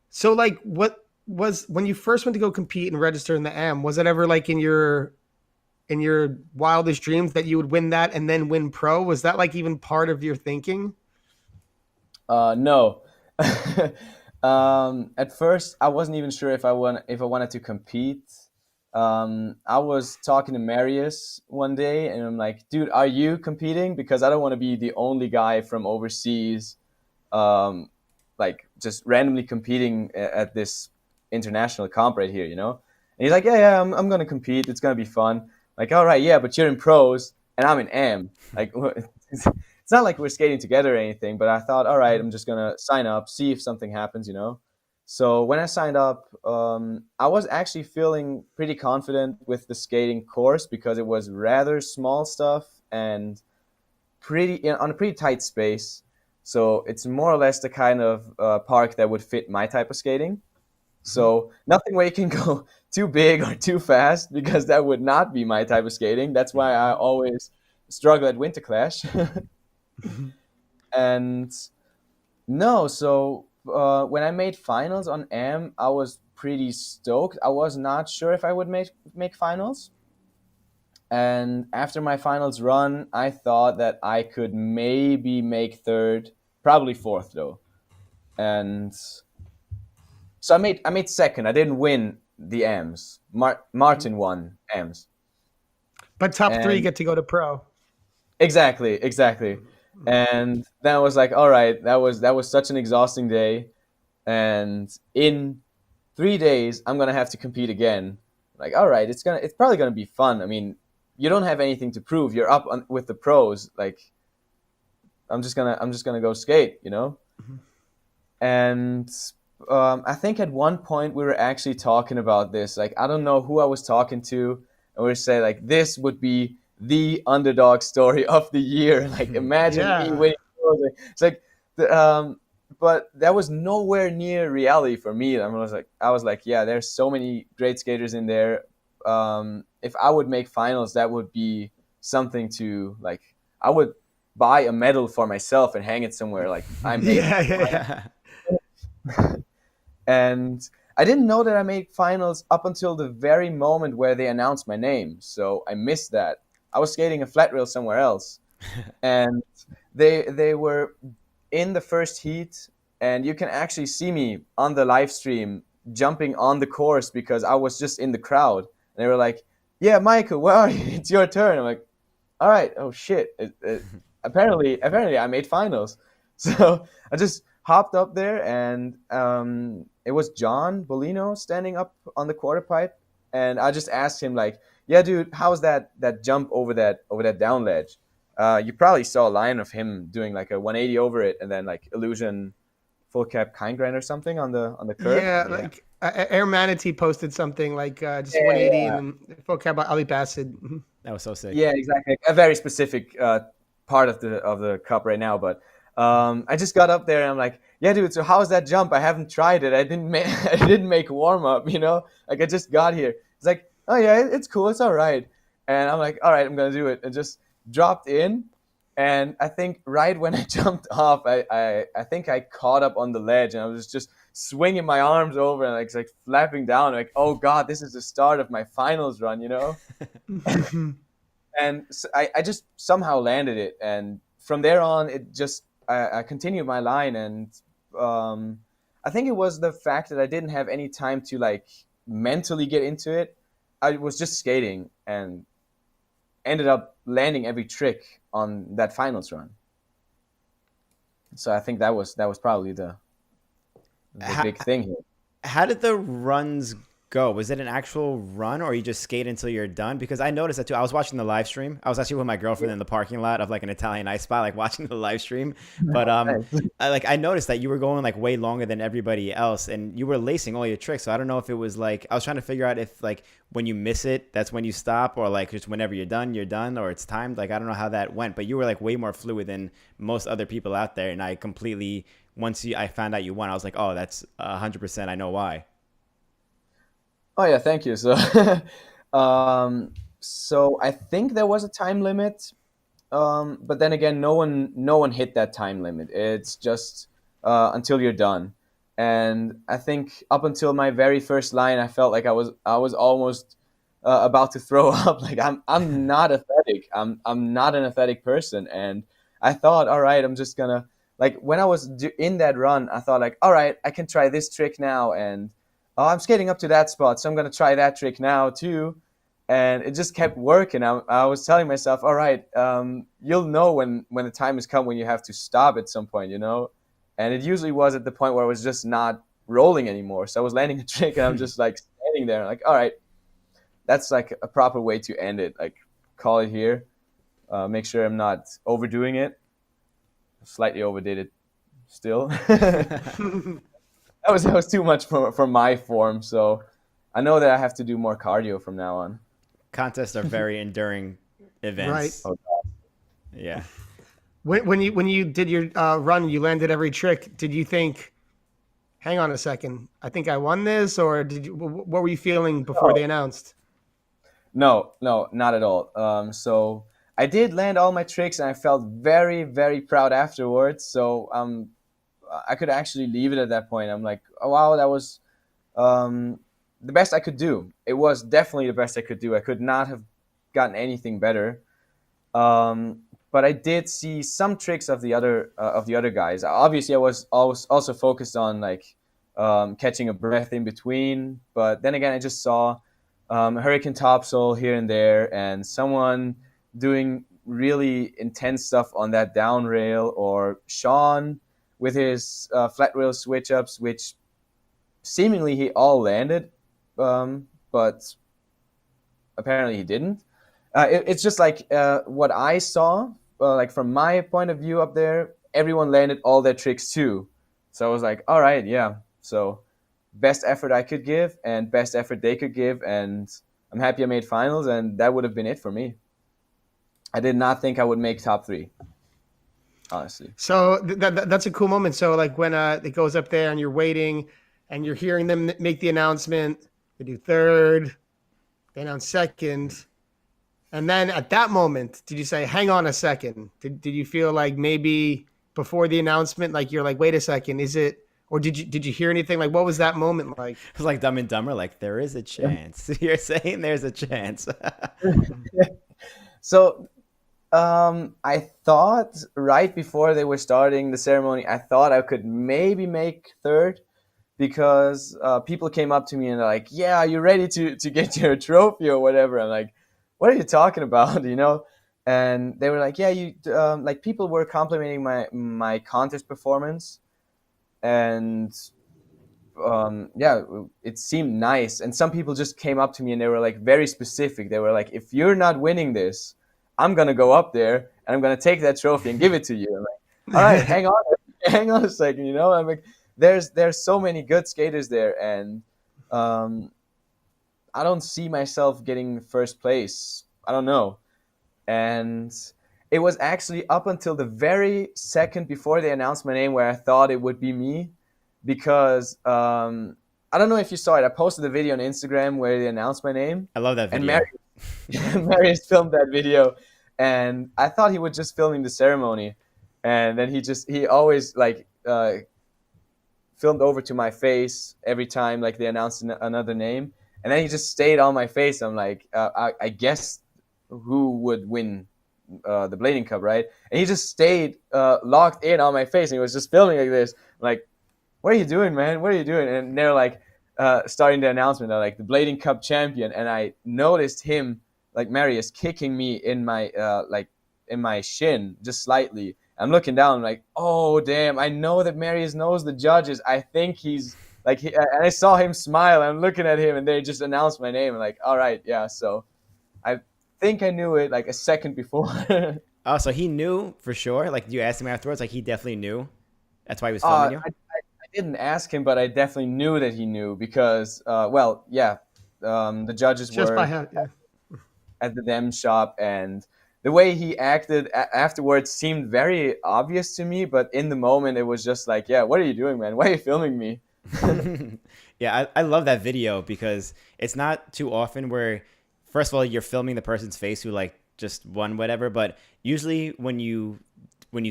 so like, what was when you first went to go compete and register in the M? Was it ever like in your wildest dreams that you would win that and then win pro? Was that like even part of your thinking? No. At first, I wasn't even sure if I wanted to compete. I was talking to Marius one day, and I'm like, "Dude, are you competing? Because I don't want to be the only guy from overseas, um, like just randomly competing at this international comp right here, you know?" And he's like, "Yeah, yeah, I'm gonna compete. It's gonna be fun." Like, all right, yeah, but you're in pros and I'm in M. Like, it's not like we're skating together or anything. But I thought, all right, I'm just gonna sign up, see if something happens, you know. So when I signed up, I was actually feeling pretty confident with the skating course because it was rather small stuff and on a pretty tight space. So it's more or less the kind of park that would fit my type of skating. So nothing where you can go too big or too fast because that would not be my type of skating. That's why I always struggle at Winter Clash. And no, so when I made finals on M, I was pretty stoked. I was not sure if I would make finals. And after my finals run, I thought that I could maybe make third, probably fourth though. And so I made second. I didn't win the M's. Martin won M's. But top three And get to go to pro. exactly. And then I was like, all right, that was such an exhausting day. And in 3 days, I'm gonna have to compete again. Like, all right, it's probably gonna be fun. I mean, you don't have anything to prove. You're up with the pros. Like, I'm just gonna go skate, you know. And I think at one point we were actually talking about this. Like, I don't know who I was talking to, and we were saying like this would be the underdog story of the year. Like, imagine me Yeah. winning. It's like but that was nowhere near reality for me. I was like, yeah, there's so many great skaters in there. If I would make finals, that would be something to like. I would buy a medal for myself and hang it somewhere. Like, I made Yeah. and I didn't know that I made finals up until the very moment where they announced my name. So I missed that. I was skating a flat rail somewhere else, and they were in the first heat, and you can actually see me on the live stream jumping on the course because I was just in the crowd. And they were like, "Yeah, Michael, where are you? It's your turn." I'm like, "All right, oh shit." Apparently, I made finals. So I just hopped up there, and it was John Bolino standing up on the quarter pipe, and I just asked him like, "Yeah, dude, how's that jump over that down ledge?" You probably saw a line of him doing like a 180 over it, and then like illusion full cap kind grind or something on the curve. Yeah, Yeah. like Air Manatee posted something like just Yeah, 180 yeah, and then full cab Ali Bassett. Mhm. That was so sick. yeah, exactly. A very specific part of the cup right now, but I just got up there and I'm like, yeah, dude. So how's that jump? I haven't tried it. I didn't make I didn't make warm up. Like I just got here. It's like, oh yeah, it's cool. It's all right. And I'm like, all right, I'm gonna do it. And just dropped in. And I think right when I jumped off, I think I caught up on the ledge and I was just swinging my arms over and like flapping down. Like, oh God, this is the start of my finals run. And so I just somehow landed it, and from there on it just I continued my line. And I think it was the fact that I didn't have any time to like mentally get into it. I was just skating and ended up landing every trick on that finals run. So I think that was probably the How, big thing here. how did the runs go? Was it an actual run, or you just skate until you're done? Because I noticed that too. I was watching the live stream. I was actually with my girlfriend in the parking lot of like an Italian ice spot, like watching the live stream. But I noticed that you were going like way longer than everybody else, and you were lacing all your tricks. So I don't know if it was like I was trying to figure out if like when you miss it, that's when you stop, or like just whenever you're done, or it's timed. Like I don't know how that went, but you were like way more fluid than most other people out there, and I completely I found out you won, I was like, oh, that's 100%. I know why. Oh yeah, thank you. So, so I think there was a time limit, but then again, no one hit that time limit. It's just until you're done. And I think up until my very first line, I felt like I was almost about to throw up. Like I'm not athletic. I'm not an athletic person, and I thought, all right, I'm just gonna like when I was in that run, I thought like, all right, I can try this trick now, and oh, I'm skating up to that spot, so I'm gonna try that trick now too. And it just kept working. I was telling myself, all right, you'll know when the time has come when you have to stop at some point. And it usually was at the point where I was just not rolling anymore. So I was landing a trick, and I'm just like standing there, like, all right, that's like a proper way to end it. Like, call it here. Make sure I'm not overdoing it. Slightly overdid it, still. That was too much for my form. So I know that I have to do more cardio from now on. Contests are very enduring events. Right. Yeah. When you did your run, you landed every trick. Did you think, hang on a second, I think I won this, or what were you feeling before they announced? No, not at all. So I did land all my tricks, and I felt very, very proud afterwards. So I could actually leave it at that point. I'm like, oh wow, that was um, the best I could do. It was definitely the best I could do. I could not have gotten anything better. But I did see some tricks of the other guys. Obviously, I was also focused on like catching a breath in between. But then again, I just saw Hurricane Topsail here and there, and someone doing really intense stuff on that down rail, or Sean with his flat rail switch ups, which seemingly he all landed, but apparently he didn't. It's just like what I saw, like from my point of view up there, everyone landed all their tricks too. So I was like, all right, yeah. So best effort I could give and best effort they could give, and I'm happy I made finals, and that would have been it for me. I did not think I would make top 3, honestly. So that's a cool moment. So like when it goes up there and you're waiting and you're hearing them make the announcement, they do third, they announce second. And then at that moment, did you say, hang on a second? Did you feel like maybe before the announcement, like you're like, wait a second, is it, or did you hear anything? Like, what was that moment like? It was like Dumb and Dumber, like there is a chance. You're saying there's a chance. So I thought right before they were starting the ceremony, I thought I could maybe make third, because people came up to me and they're like, yeah, are you ready to get your trophy or whatever? I'm like, what are you talking about? And they were like, yeah, you like, people were complimenting my contest performance, and yeah, it seemed nice. And some people just came up to me and they were like very specific. They were like, if you're not winning this, I'm gonna go up there and I'm gonna take that trophy and give it to you. I'm like, all right, hang on a second. I'm like, there's so many good skaters there, and I don't see myself getting first place. I don't know. And it was actually up until the very second before they announced my name where I thought it would be me, because I don't know if you saw it. I posted a video on Instagram where they announced my name. I love that video. And Marius filmed that video, and I thought he was just filming the ceremony, and then he always like filmed over to my face every time like they announced another name, and then he just stayed on my face. I'm like, I guess who would win the Blading Cup, right? And he just stayed locked in on my face, and he was just filming like this. I'm like, what are you doing, man? What are you doing? And they're like starting the announcement. They're like, the Blading Cup champion, and I noticed him, like Marius, kicking me in my shin just slightly. I'm looking down, I'm like, oh damn! I know that Marius knows the judges. I think he's like, and I saw him smile. I'm looking at him, and they just announced my name. I'm like, all right, yeah. So I think I knew it like a second before. Oh, so he knew for sure? Like, you asked him afterwards? Like, he definitely knew? That's why he was filming you? I didn't ask him, but I definitely knew that he knew, because, well, yeah, the judges Just were by how, yeah. at the Dem shop, and the way he acted afterwards seemed very obvious to me, but in the moment it was just like, yeah, what are you doing, man? Why are you filming me? Yeah, I love that video, because it's not too often where, first of all, you're filming the person's face who like just won whatever, but usually when you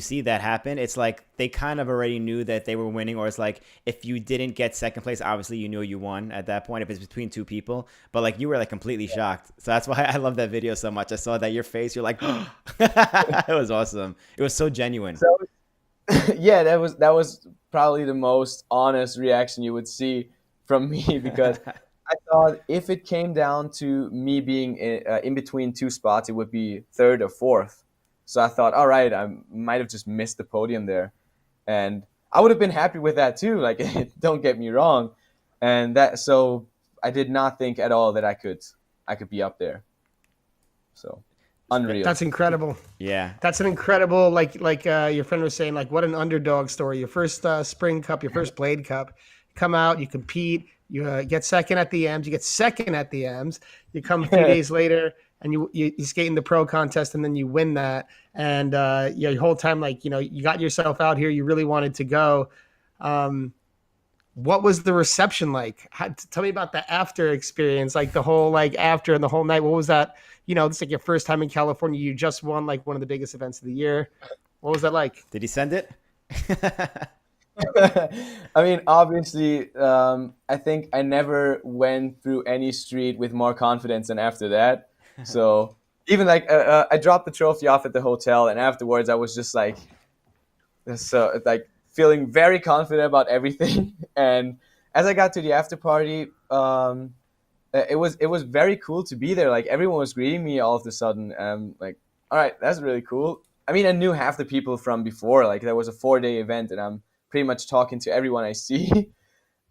see that happen, it's like they kind of already knew that they were winning, or it's like if you didn't get second place, obviously you knew you won at that point if it's between two people, but like you were like completely shocked. So that's why I love that video so much. I saw that your face, you're like, oh. It was awesome. It was so genuine. So, yeah, that was probably the most honest reaction you would see from me, because I thought if it came down to me being in between two spots, it would be third or fourth. So I thought, all right, I might have just missed the podium there, and I would have been happy with that too. Like, don't get me wrong, so I did not think at all that I could be up there. So unreal. That's incredible. Yeah, that's an incredible, like your friend was saying, like, what an underdog story. Your first Spring Cup, your first Blade Cup, come out, you compete, you get second at the M's, you get second at the M's, you come a few days later and you skate in the pro contest, and then you win that. And your whole time, like, you got yourself out here, you really wanted to go. what was the reception like? Tell me about the after experience, like the whole like after and the whole night. What was that? It's like your first time in California. You just won like one of the biggest events of the year. What was that like? Did he send it? I mean, obviously, I think I never went through any street with more confidence than after that. So even like I dropped the trophy off at the hotel, and afterwards I was just like feeling very confident about everything. And as I got to the after party, it was very cool to be there. Like everyone was greeting me all of a sudden. Like, all right, that's really cool. I mean, I knew half the people from before. Like, there was a 4-day event, and I'm pretty much talking to everyone I see.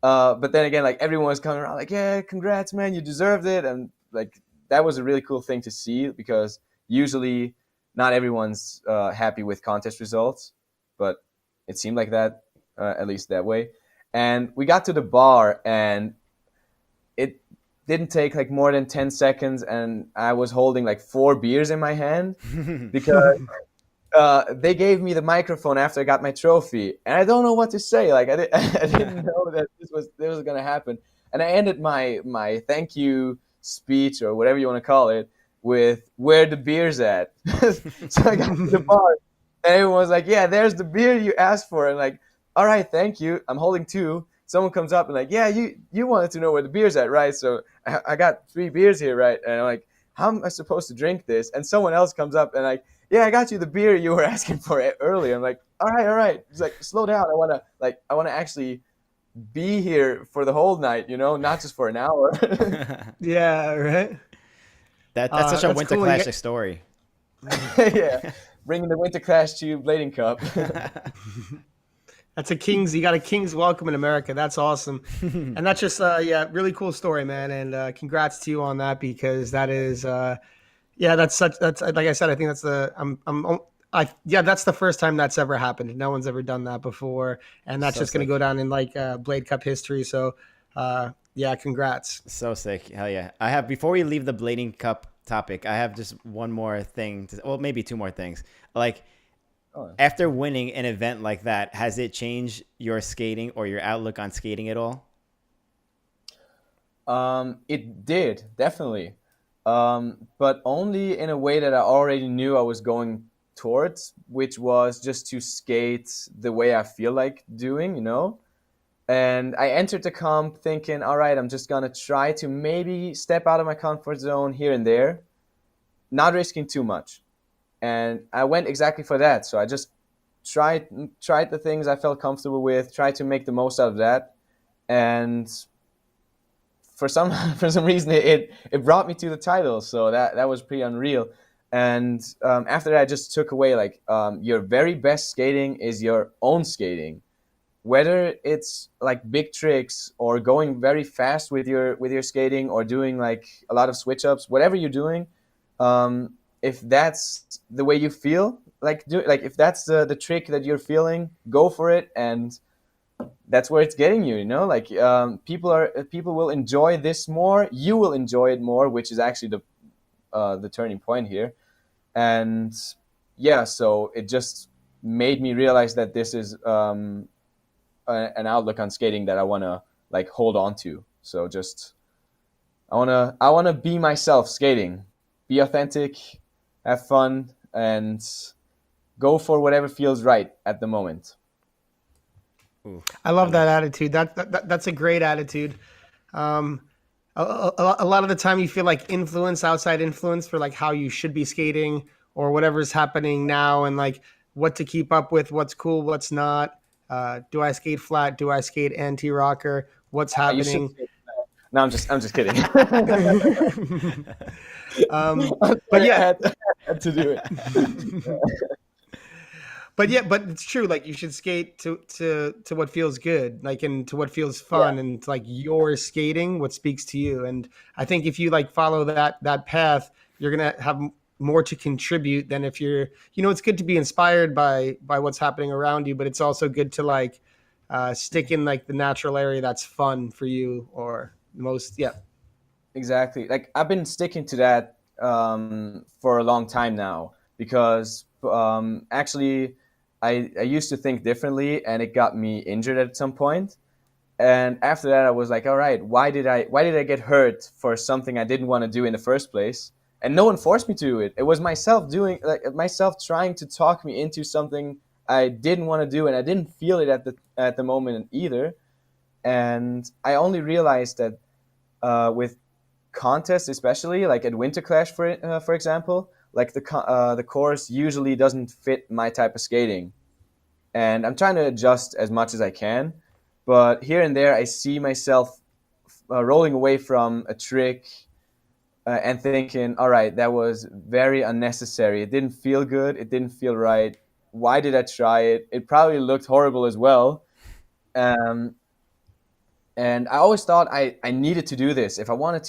But then again, like everyone was coming around, like, yeah, congrats, man, you deserved it, and like that was a really cool thing to see because usually not everyone's happy with contest results, but it seemed like that, at least that way. And we got to the bar, and it didn't take like more than 10 seconds, and I was holding like 4 beers in my hand because they gave me the microphone after I got my trophy, and I don't know what to say. Like I didn't know that this was gonna happen, and I ended my thank you speech or whatever you want to call it with "Where the beer's at." So I got to the bar, and everyone was like, "Yeah, there's the beer you asked for," and like, "All right, thank you." I'm holding two. Someone comes up and like, "Yeah, you wanted to know where the beer's at, right? So I got 3 beers here, right?" And I'm like, "How am I supposed to drink this?" And someone else comes up and like, "Yeah, I got you the beer you were asking for it earlier." I'm like, all right. He's like, slow down. I wanna actually be here for the whole night, not just for an hour. Yeah, right. That's such a That's Winter cool. Classic story. Yeah, bringing the Winter Clash to Blading Cup. That's a king's. You got a king's welcome in America. That's awesome, and that's just yeah, really cool story, man. And congrats to you on that because that is yeah, that's like I said. I think that's yeah, that's the first time that's ever happened. No one's ever done that before, and that's So just gonna sick. go down in like Blade Cup history. So yeah, congrats. So sick. Hell yeah. I have, before we leave the Blading Cup topic, I have just one more thing well, maybe two more things. Like, Oh. after winning an event like that, has it changed your skating or your outlook on skating at all? It did, definitely. But only in a way that I already knew I was going towards, which was just to skate the way I feel like doing. And I entered the comp thinking, all right, I'm just gonna try to maybe step out of my comfort zone here and there, not risking too much. And I went exactly for that. So I just tried the things I felt comfortable with, tried to make the most out of that, and for some for some reason it brought me to the title. So that was pretty unreal. And after that, I just took away like your very best skating is your own skating, whether it's like big tricks or going very fast with your skating or doing like a lot of switch ups, whatever you're doing. If that's the way you feel, like if that's the trick that you're feeling, go for it, and that's where it's getting you. Like people will enjoy this more, you will enjoy it more, which is actually the turning point here. And yeah, so it just made me realize that this is an outlook on skating that I want to like hold on to. So just I want to be myself skating, be authentic, have fun, and go for whatever feels right at the moment. Ooh, I I love like. that attitude. That's a great attitude. Um, a lot of the time, you feel like outside influence for like how you should be skating or whatever's happening now, and like what to keep up with, what's cool, what's not. Do I skate flat? Do I skate anti rocker? What's You should. happening? No, I'm just kidding. I'm But sorry, I yeah, had to do it. but yeah, but it's true. Like you should skate to what feels good, like and to what feels Yeah, fun, and to, like your skating, what speaks to you. And I think if you like follow that path, you're gonna have more to contribute than if you're. It's good to be inspired by what's happening around you, but it's also good to like stick in like the natural area that's fun for you or most. Yeah, exactly. Like I've been sticking to that for a long time now because actually I used to think differently and it got me injured at some point. And after that, I was like, all right, why did I get hurt for something I didn't want to do in the first place? And no one forced me to do it. It was myself myself trying to talk me into something I didn't want to do, and I didn't feel it at the moment either. And I only realized that with contests, especially like at Winter Clash, for example, like the course usually doesn't fit my type of skating, and I'm trying to adjust as much as I can. But here and there, I see myself rolling away from a trick and thinking, all right, that was very unnecessary. It didn't feel good. It didn't feel right. Why did I try it? It probably looked horrible as well. Um, and I always thought I needed to do this if I wanted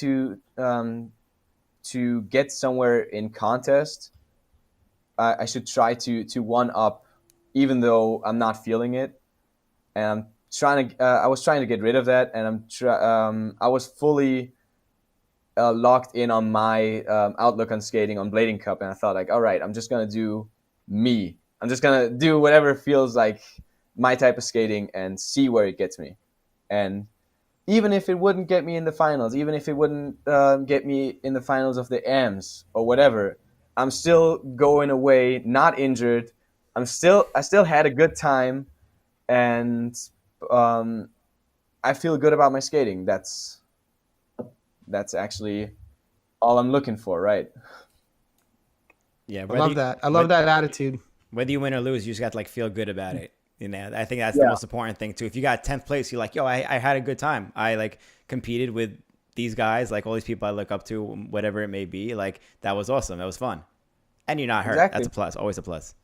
to get somewhere in contest. I should try to one up, even though I'm not feeling it. And I was trying to get rid of that, and I was fully locked in on my outlook on skating on Blading Cup, and I thought like, all right, I'm just gonna do me. I'm just gonna do whatever feels like my type of skating and see where it gets me. And even if it wouldn't get me in the finals, even if it wouldn't get me in the finals of the AMs or whatever, I'm still going away not injured. I still had a good time, and um, I feel good about my skating. That's actually all I'm looking for, right? Yeah, I love that. I love that attitude. whether you win or lose, you just got to like feel good about it. You know, I think that's the Yeah, most important thing too. If you got 10th place, you're like, yo, I had a good time. I like competed with these guys, like all these people I look up to, whatever it may be. Like that was awesome. That was fun. And you're not hurt. That's exactly, a plus. Always a plus.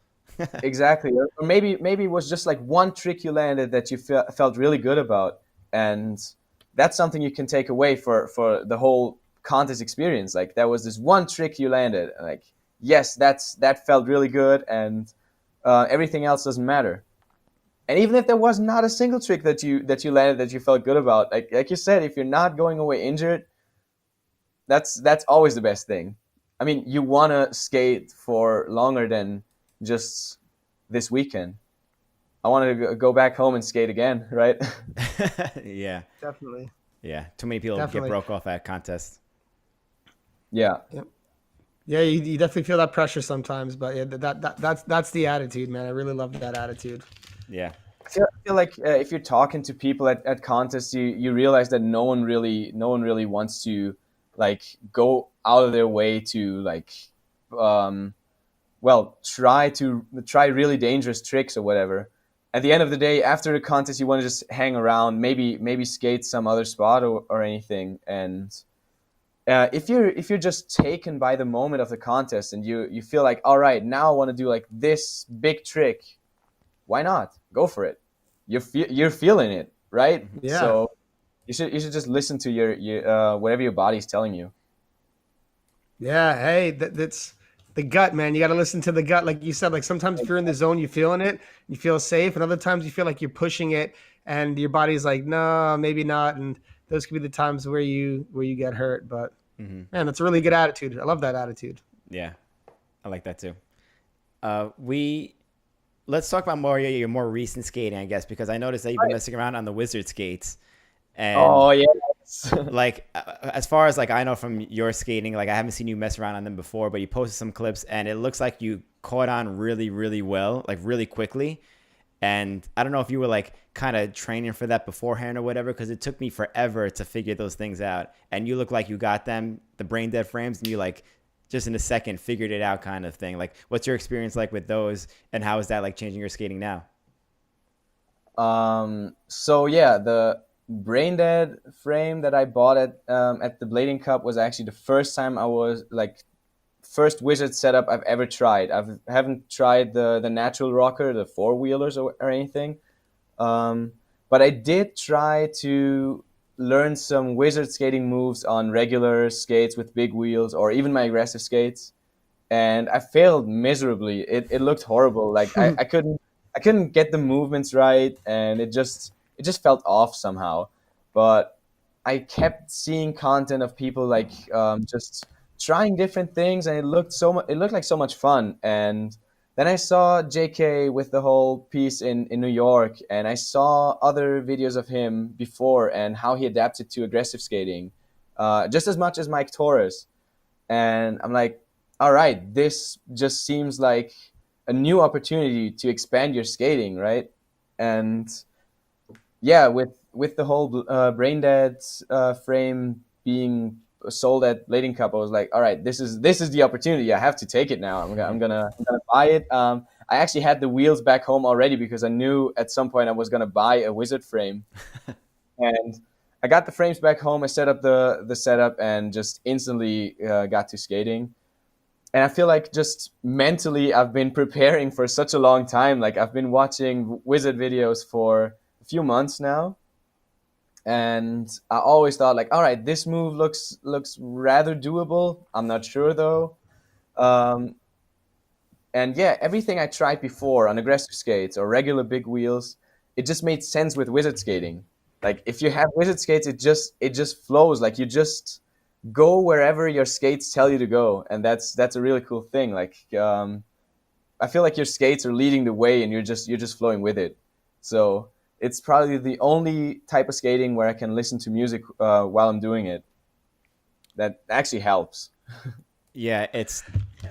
exactly. Or maybe it was just like one trick you landed that you felt really good about, and that's something you can take away for the whole contest experience. Like there was this one trick you landed, like yes, that felt really good, and everything else doesn't matter. And even if there was not a single trick that you landed that you felt good about, like you said, if you're not going away injured, that's always the best thing. I mean, you want to skate for longer than just this weekend. I want to go back home and skate again, right? Yeah. Definitely. Yeah. Too many people get Definitely. broke off at contests. Yeah, Yep. Yeah, you definitely feel that pressure sometimes, but yeah, that's the attitude, man. I really love that attitude. Yeah. I feel like if you're talking to people at contests, you realize that no one really wants to like go out of their way to like um, well try really dangerous tricks or whatever. At the end of the day, after the contest, you want to just hang around, maybe skate some other spot or anything. And if you're just taken by the moment of the contest and you feel like, all right, now I want to do like this big trick, why not go for it? You're feeling it, right? Yeah. So you should just listen to your whatever your body's telling you. Yeah. Hey, that's the gut, man. You got to listen to the gut. Like you said, like sometimes if you're in the zone, you're feeling it, you feel safe. And other times you feel like you're pushing it and your body's like, no, maybe not. And those could be the times where you get hurt. But Hmm. man, that's a really good attitude. I love that attitude. Yeah. I like that too. We let's talk about more your more recent skating, I guess, because I noticed that you've been Right. messing around on the wizard skates, and Oh yes. like as far as like I know from your skating, like I haven't seen you mess around on them before, but you posted some clips, and it looks like you caught on really, really well, like really quickly. And I don't know if you were like kind of training for that beforehand or whatever, because it took me forever to figure those things out. And you look like you got them, the brain dead frames, and you like just in a second figured it out kind of thing. Like, what's your experience like with those, and how is that like changing your skating now? So yeah, the brain dead frame that I bought at the Blading Cup was actually the first time I was like first wizard setup I've ever tried. Haven't tried the natural rocker, the four wheelers or anything. Um, but I did try to learn some wizard skating moves on regular skates with big wheels or even my aggressive skates, and I failed miserably. It looked horrible. Like I couldn't get the movements right, and it just felt off somehow. But I kept seeing content of people like just trying different things, and it looked like so much fun. And then I saw JK with the whole piece in New York, and I saw other videos of him before and how he adapted to aggressive skating, just as much as Mike Torres. And I'm like, all right, this just seems like a new opportunity to expand your skating, right? And yeah, with the whole Brain Dead frame being sold at Blading Cup, I was like, all right, this is the opportunity. I have to take it now. I'm gonna buy it. I actually had the wheels back home already because I knew at some point I was gonna buy a Wizard frame, and I got the frames back home. I set up the setup and just instantly got to skating. And I feel like just mentally, I've been preparing for such a long time. Like I've been watching Wizard videos for a few months now, and I always thought like, all right, this move looks rather doable. I'm not sure though. Um, and yeah, everything I tried before on aggressive skates or regular big wheels, it just made sense with wizard skating. Like if you have wizard skates, it just flows. Like you just go wherever your skates tell you to go, and that's a really cool thing. Like I feel like your skates are leading the way, and you're just flowing with it. So it's probably the only type of skating where I can listen to music while I'm doing it. That actually helps. Yeah, it's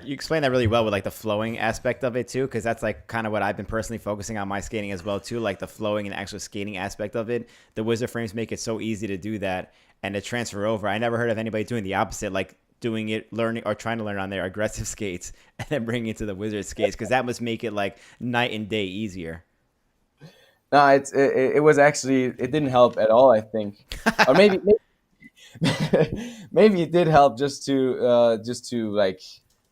you explain that really well with like the flowing aspect of it too, because that's like kind of what I've been personally focusing on my skating as well too, like the flowing and actual skating aspect of it. The wizard frames make it so easy to do that and to transfer over. I never heard of anybody doing the opposite, like doing it, learning or trying to learn on their aggressive skates and then bringing it to the wizard skates, because that must make it like night and day easier. No, it was actually it didn't help at all. I think, or maybe it did help just to like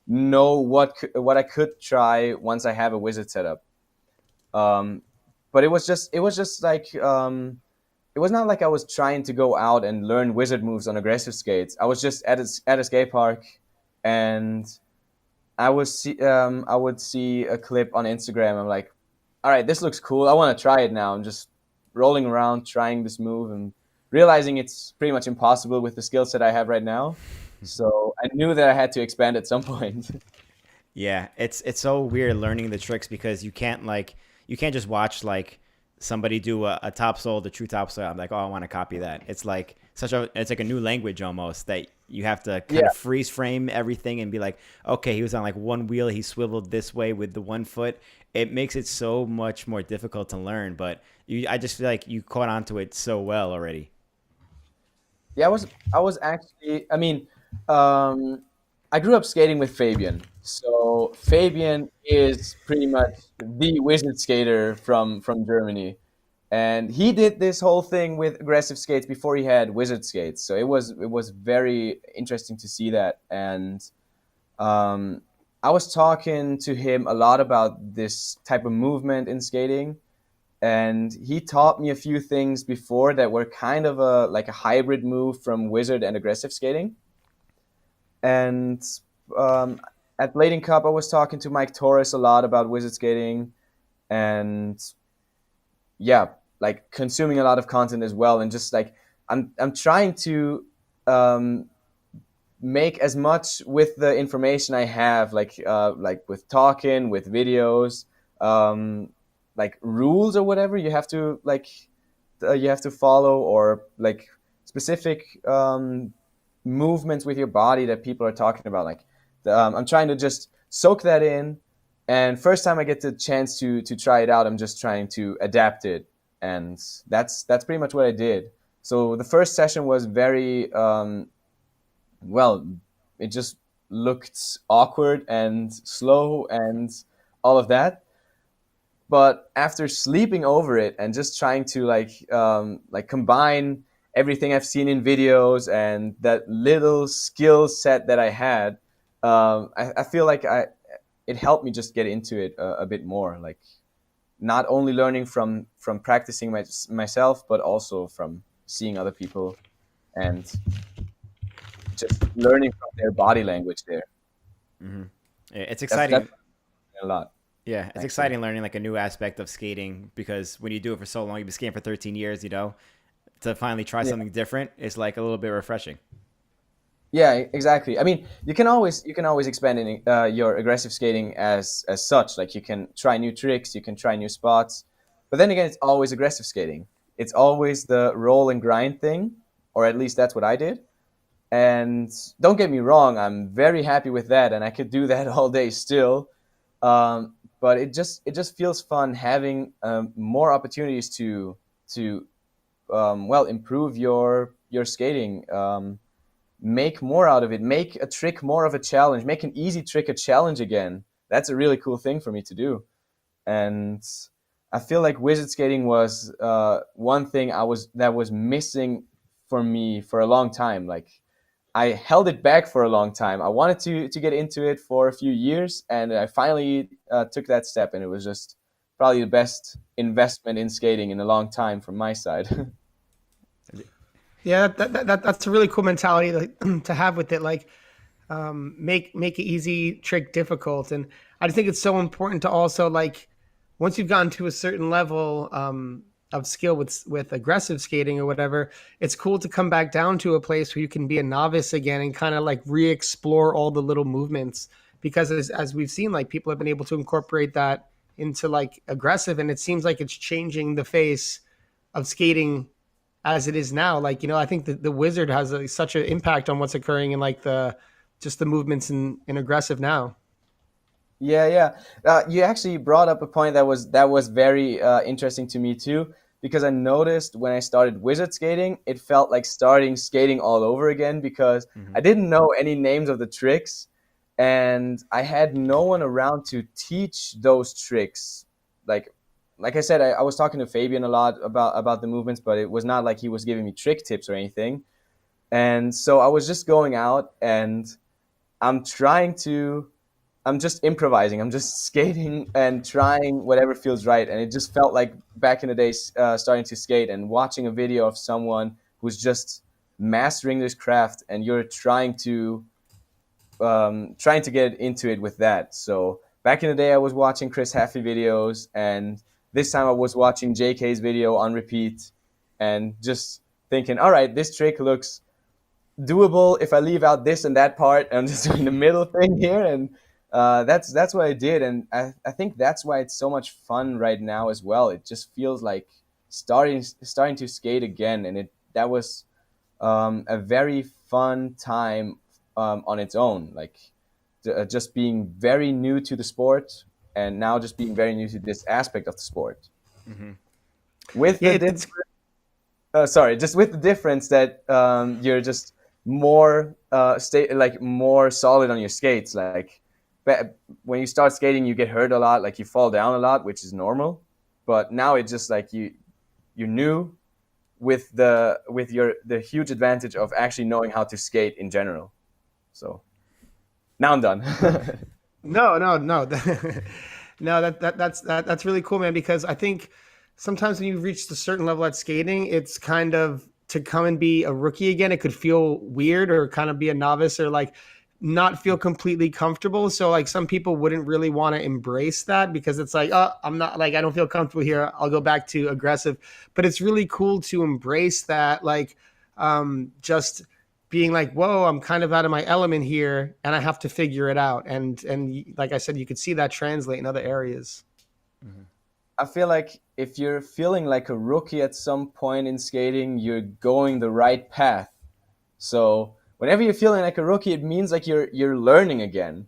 know what I could try once I have a wizard setup. Um, but it was just like it was not like I was trying to go out and learn wizard moves on aggressive skates. I was just at a skate park, and I would see a clip on Instagram. I'm like, all right, this looks cool. I want to try it now. I'm just rolling around trying this move and realizing it's pretty much impossible with the skill set I have right now. So I knew that I had to expand at some point. Yeah, it's so weird learning the tricks because you can't just watch like somebody do a top soul, the true top soul. I'm like, oh, I want to copy that. It's like a new language almost that you have to kind Yeah, of freeze frame everything and be like, okay, he was on like one wheel, he swiveled this way with the one foot. It makes it so much more difficult to learn, but I just feel like you caught on to it so well already. yeah. I was actually. I mean, um, I grew up skating with Fabian. So Fabian is pretty much the wizard skater from Germany, and he did this whole thing with aggressive skates before he had wizard skates. So it was very interesting to see that, and um, I was talking to him a lot about this type of movement in skating, and he taught me a few things before that were kind of a like a hybrid move from wizard and aggressive skating. And um, at Blading Cup, I was talking to Mike Torres a lot about wizard skating, and yeah, like consuming a lot of content as well, and just like I'm trying to um, make as much with the information I have, like with talking, with videos, um, like rules or whatever you have to follow, or like specific movements with your body that people are talking about. Like I'm trying to just soak that in, and first time I get the chance to try it out, I'm just trying to adapt it, and that's pretty much what I did. So the first session was very well, it just looked awkward and slow and all of that. But after sleeping over it and just trying to like combine everything I've seen in videos and that little skill set that I had, I feel like I it helped me just get into it a bit more. Like not only learning from practicing myself, but also from seeing other people and just learning from their body language there. Hmm. It's That's exciting. a lot Yeah, it's actually. exciting learning like a new aspect of skating because when you do it for so long, you've been skating for 13 years, to finally try Yeah, something different is like a little bit refreshing. Yeah, exactly. I mean, you can always expand your aggressive skating as such. Like you can try new tricks, you can try new spots, but then again, it's always aggressive skating. It's always the roll and grind thing, or at least that's what I did. And don't get me wrong, I'm very happy with that, and I could do that all day still. But it just feels fun having more opportunities to well improve your skating. Make more out of it. Make a trick more of a challenge. Make an easy trick a challenge again. That's a really cool thing for me to do. And I feel like wizard skating was one thing that was missing for me for a long time. Like I held it back for a long time. I wanted to get into it for a few years, and I finally took that step, and it was just probably the best investment in skating in a long time from my side. Yeah, that's a really cool mentality to have with it. Like, make an easy trick difficult, and I think it's so important to also like once you've gotten to a certain level of skill with aggressive skating or whatever, it's cool to come back down to a place where you can be a novice again and kind of like re-explore all the little movements because as we've seen, like people have been able to incorporate that into like aggressive, and it seems like it's changing the face of skating as it is now. Like, I think the wizard has such an impact on what's occurring in like the just the movements in aggressive now. Yeah, yeah. You actually brought up a point that was very interesting to me too, because I noticed when I started wizard skating, it felt like starting skating all over again because Hmm. I didn't know any names of the tricks, and I had no one around to teach those tricks. Like, like I said, I was talking to Fabian a lot about the movements, but it was not like he was giving me trick tips or anything. And so I was just going out and I'm trying to I'm just improvising. I'm just skating and trying whatever feels right. And it just felt like back in the days, starting to skate and watching a video of someone who's just mastering this craft, and you're trying to get into it with that. So back in the day, I was watching Chris Haffey videos, and this time I was watching JK's video on repeat, and just thinking, all right, this trick looks doable if I leave out this and that part. I'm just doing the middle thing here, and that's what I did, and I think that's why it's so much fun right now as well. It just feels like starting to skate again, and it that was a very fun time on its own. Like just being very new to the sport, and now just being very new to this aspect of the sport. Hmm. With Yeah, the it's sorry, just with the difference that you're just more like more solid on your skates. Like when you start skating, you get hurt a lot, like you fall down a lot, which is normal. But now it's just like you're new with the huge advantage of actually knowing how to skate in general. So now I'm done. no. No, that's really cool, man, because I think sometimes when you've reached a certain level at skating, it's kind of to come and be a rookie again, it could feel weird or kind of be a novice or like not feel completely comfortable. So like some people wouldn't really want to embrace that because it's like, oh, I'm not like I don't feel comfortable here. I'll go back to aggressive. But it's really cool to embrace that, like just being like, whoa, I'm kind of out of my element here and I have to figure it out. And like I said, you could see that translate in other areas. Hmm. I feel like if you're feeling like a rookie at some point in skating, you're going the right path. So whenever you're feeling like a rookie, it means like you're learning again.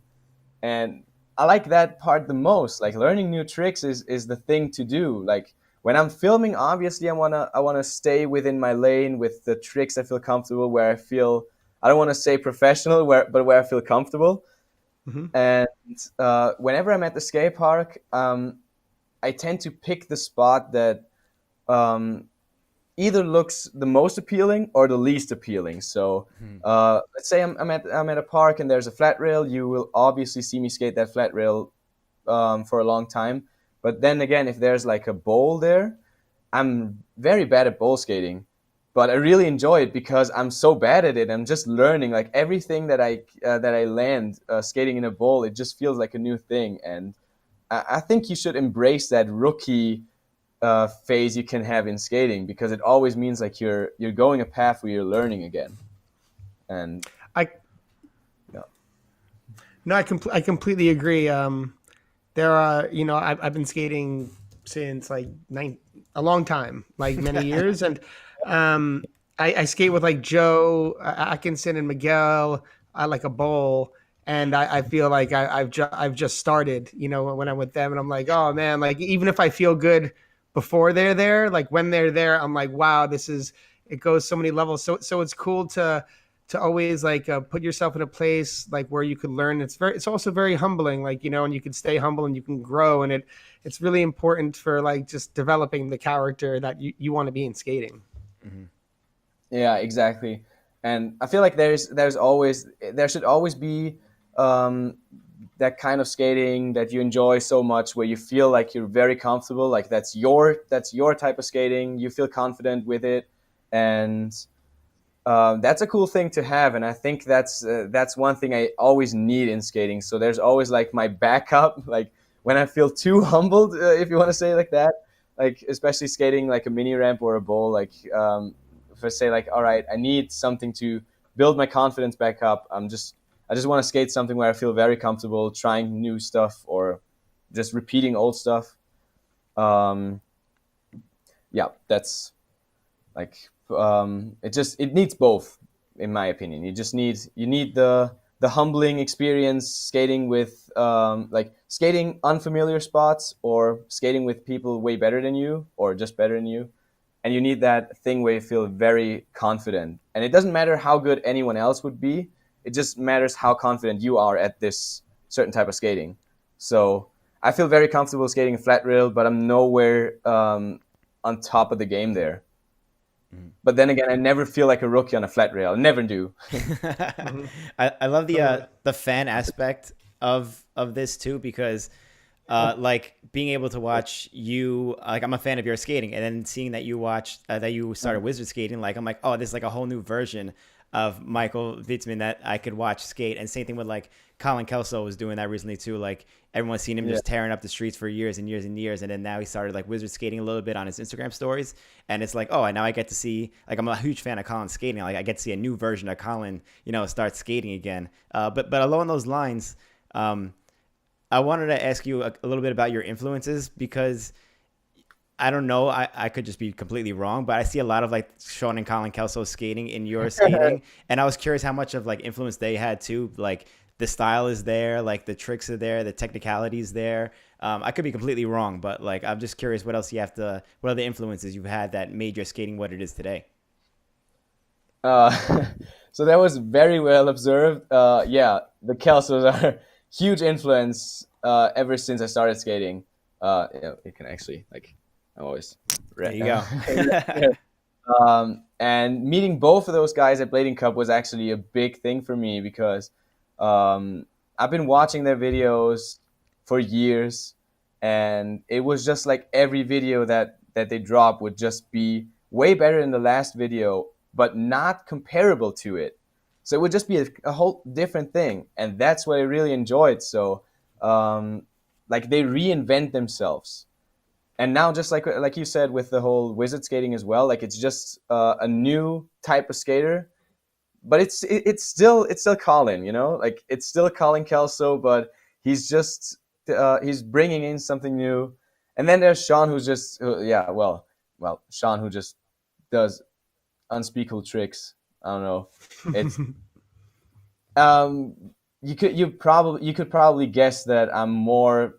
And I like that part the most. Like learning new tricks is the thing to do. Like when I'm filming, obviously I wanna stay within my lane with the tricks I feel comfortable, where I don't want to say professional, but where I feel comfortable. Mm-hmm. And whenever I'm at the skate park, I tend to pick the spot that um, either looks the most appealing or the least appealing. So let's say I'm at a park and there's a flat rail. You will obviously see me skate that flat rail for a long time. But then again, if there's like a bowl there, I'm very bad at bowl skating. But I really enjoy it because I'm so bad at it. I'm just learning. Like everything that I land skating in a bowl, it just feels like a new thing. And I think you should embrace that rookie phase you can have in skating, because it always means like you're going a path where you're learning again. And I Yeah. no, I completely agree. There are, I've been skating since like a long time, like many years, and um, I skate with like Joe Atkinson and Miguel. I like a bowl, and I feel like I've just started, when I'm with them, and I'm like, oh man, like even if I feel good before they're there, like when they're there, I'm like, wow, it goes so many levels. So it's cool to always like put yourself in a place like where you could learn. It's also very humbling, like, and you can stay humble and you can grow, and it's really important for like just developing the character that you want to be in skating. Yeah, exactly. And I feel like there should always be um, that kind of skating that you enjoy so much, where you feel like you're very comfortable, like that's your type of skating. You feel confident with it, and that's a cool thing to have. And I think that's one thing I always need in skating. So there's always like my backup, like when I feel too humbled, if you want to say it like that, like especially skating like a mini ramp or a bowl, like if I say like, all right, I need something to build my confidence back up. I just want to skate something where I feel very comfortable trying new stuff or just repeating old stuff. Um, yeah, that's like it needs both, in my opinion. You need the humbling experience skating with like skating unfamiliar spots or skating with people way better than you or just better than you, and you need that thing where you feel very confident. And it doesn't matter how good anyone else would be, it just matters how confident you are at this certain type of skating. So I feel very comfortable skating flat rail, but I'm nowhere on top of the game there. But then again, I never feel like a rookie on a flat rail. I never do. Mhm. I love Totally. the fan aspect of this too, because like being able to watch you, like I'm a fan of your skating, and then seeing that you watched that you started wizard skating, like I'm like, oh, this is like a whole new version of Michael Witzemann that I could watch skate. And same thing with like Colin Kelso was doing that recently too. Like everyone's seen him Yeah. just tearing up the streets for years and years and years, and then now he started like wizard skating a little bit on his Instagram stories, and it's like, oh, now I get to see, like I'm a huge fan of Colin skating, like I get to see a new version of Colin, start skating again. But along those lines, I wanted to ask you a little bit about your influences, because I don't know. I could just be completely wrong, but I see a lot of like Sean and Colin Kelso skating in your skating, and I was curious how much of like influence they had too. Like the style is there, like the tricks are there, the technicality is there. I could be completely wrong, but like I'm just curious what else what are the influences you've had that made your skating what it is today? Uh, so that was very well observed. Yeah, the Kelsos are huge influence ever since I started skating. Yeah, you can actually like I always There you go. and meeting both of those guys at Blading Cup was actually a big thing for me because I've been watching their videos for years, and it was just like every video that they drop would just be way better than the last video, but not comparable to it. So it would just be a whole different thing, and that's what I really enjoyed. So, like they reinvent themselves, and now just like you said with the whole wizard skating as well, like it's just a new type of skater, but it's still Colin, like it's still Colin Kelso, but he's just he's bringing in something new. And then there's Sean, who's just yeah, well, Sean, who just does unspeakable tricks. I don't know. It's um, you could probably guess that I'm more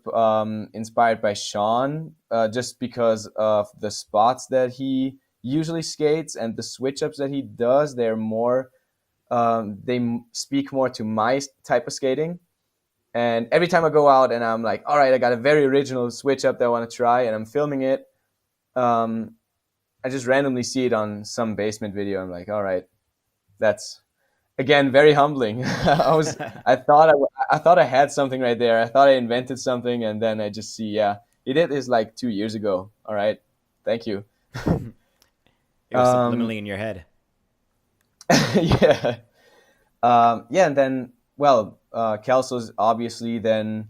inspired by Sean, just because of the spots that he usually skates and the switch ups that he does. They're more speak more to my type of skating. And every time I go out and I'm like, all right, I got a very original switch up that I want to try, and I'm filming it, um, I just randomly see it on some basement video. I'm like, all right, that's again very humbling. I thought I had something right there. I thought I invented something, and then I just see, yeah, he did this like 2 years ago. All right, thank you. It was Um, subliminally in your head. yeah. Yeah, and then Kelso's obviously then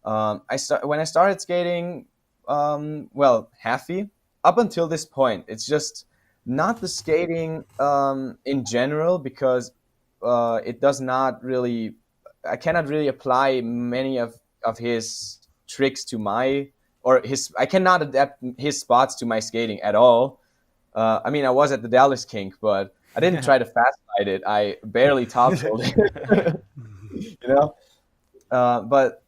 when I started skating, Happy up until this point, it's just not the skating in general, because it does not really. I cannot really apply many of his tricks to I cannot adapt his spots to my skating at all. I mean, I was at the Dallas Kink, but I didn't try to fast slide it. I barely topsoiled it. You know, but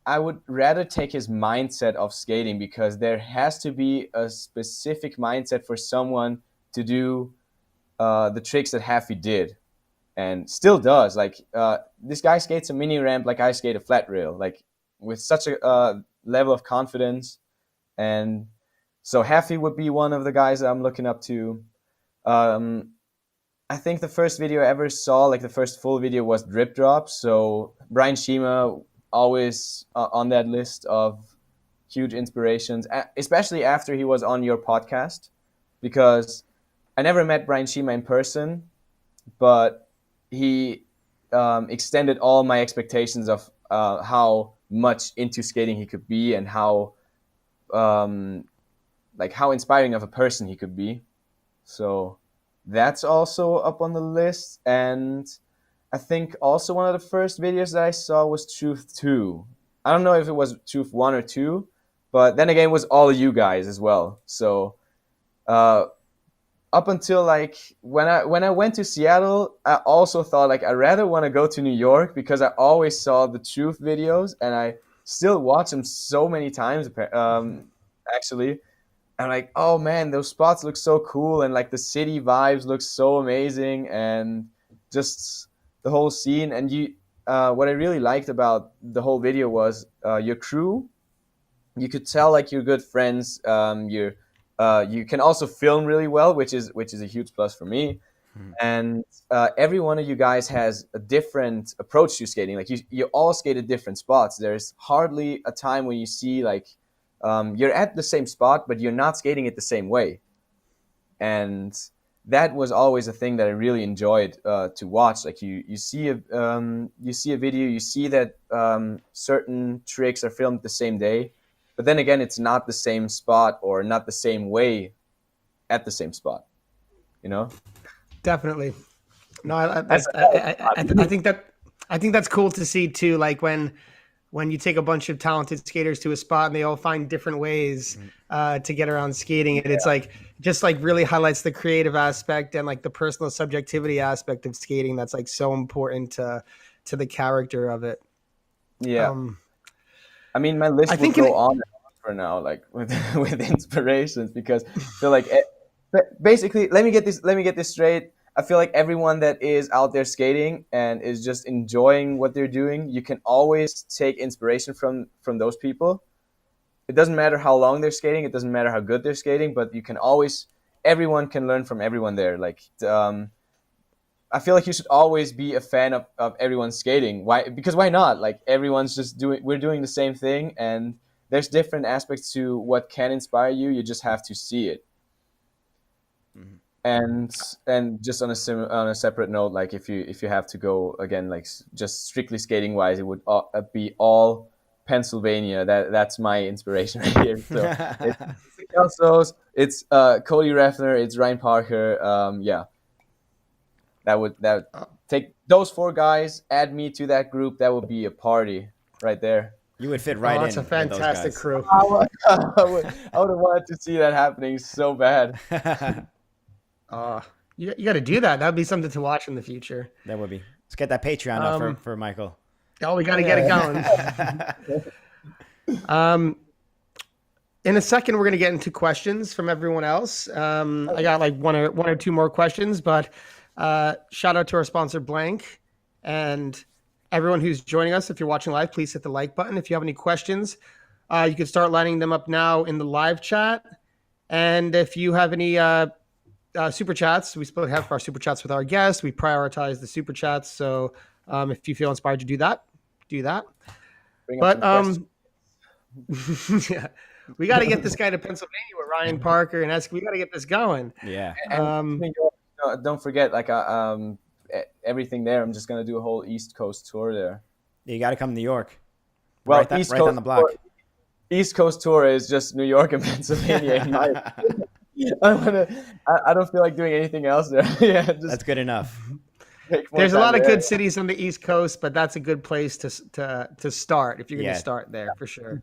I would rather take his mindset of skating, because there has to be a specific mindset for someone to do the tricks that Haffy did and still does. Like this guy skates a mini ramp like I skate a flat rail, like with such a level of confidence. And so Haffy would be one of the guys that I'm looking up to. I think the first video I ever saw, like the first full video, was Drip Drop. So Brian Shima, always on that list of huge inspirations, especially after he was on your podcast, because I never met Brian Shima in person, but he extended all my expectations of how much into skating he could be, and how how inspiring of a person he could be. So that's also up on the list. And I think also one of the first videos that I saw was Truth 2. I don't know if it was Truth 1 or 2, but then again, it was all of you guys as well. So up until like when I went to Seattle, I also thought like I rather want to go to New York, because I always saw the Truth videos, and I still watch them so many times actually. I'm like, oh man, those spots look so cool, and like the city vibes look so amazing, and just the whole scene. And you, what I really liked about the whole video was your crew. You could tell like you're good friends. You can also film really well, which is a huge plus for me. And every one of you guys has a different approach to skating. Like you all skate at different spots. There's hardly a time when you see like you're at the same spot, but you're not skating it the same way. And that was always a thing that I really enjoyed to watch. Like you see a video, you see that certain tricks are filmed the same day, but then again, it's not the same spot or not the same way at the same spot. You know? Definitely. No, I think that's cool to see too. Like when you take a bunch of talented skaters to a spot and they all find different ways to get around skating, and it's like just like really highlights the creative aspect and like the personal subjectivity aspect of skating. That's like so important to the character of it. Yeah. I mean, my list would go on and on for now, like with inspirations, because I feel like basically, let me get this straight. I feel like everyone that is out there skating and is just enjoying what they're doing, you can always take inspiration from those people. It doesn't matter how long they're skating, it doesn't matter how good they're skating, but everyone can learn from everyone there. Like, I feel like you should always be a fan of everyone's skating. Why? Because why not? Like, everyone's we're doing the same thing, and there's different aspects to what can inspire you. You just have to see it. Mm-hmm. And just on a separate note, like if you have to go again, like just strictly skating wise, it would be all Pennsylvania. That's my inspiration right here. So it's Kelsos, it's Cody Reffner, it's Ryan Parker. Yeah, that would take those 4 guys, add me to that group. That would be a party right there. You would fit right in. That's a fantastic crew. I would have wanted to see that happening so bad. You got to do that. That would be something to watch in the future. That would be. Let's get that Patreon up for Michael. Oh, we got to get it going. In a second, we're going to get into questions from everyone else. I got like one or two more questions, but shout out to our sponsor, Blank, and everyone who's joining us. If you're watching live, please hit the like button. If you have any questions, you can start lining them up now in the live chat. And if you have any super chats, we split half of our super chats with our guests. We prioritize the super chats. So if you feel inspired to do that, do that. But yeah, we got to get this guy to Pennsylvania with Ryan Parker and we got to get this going. Yeah. Don't forget, like everything there. I'm just gonna do a whole East Coast tour there. You got to come to New York. Well, right on the block. East Coast tour is just New York and Pennsylvania. I don't feel like doing anything else there. Yeah, that's good enough. take more There's a time lot of there. good cities on the East Coast, but that's a good place to start if you're going Yeah. to start there for sure.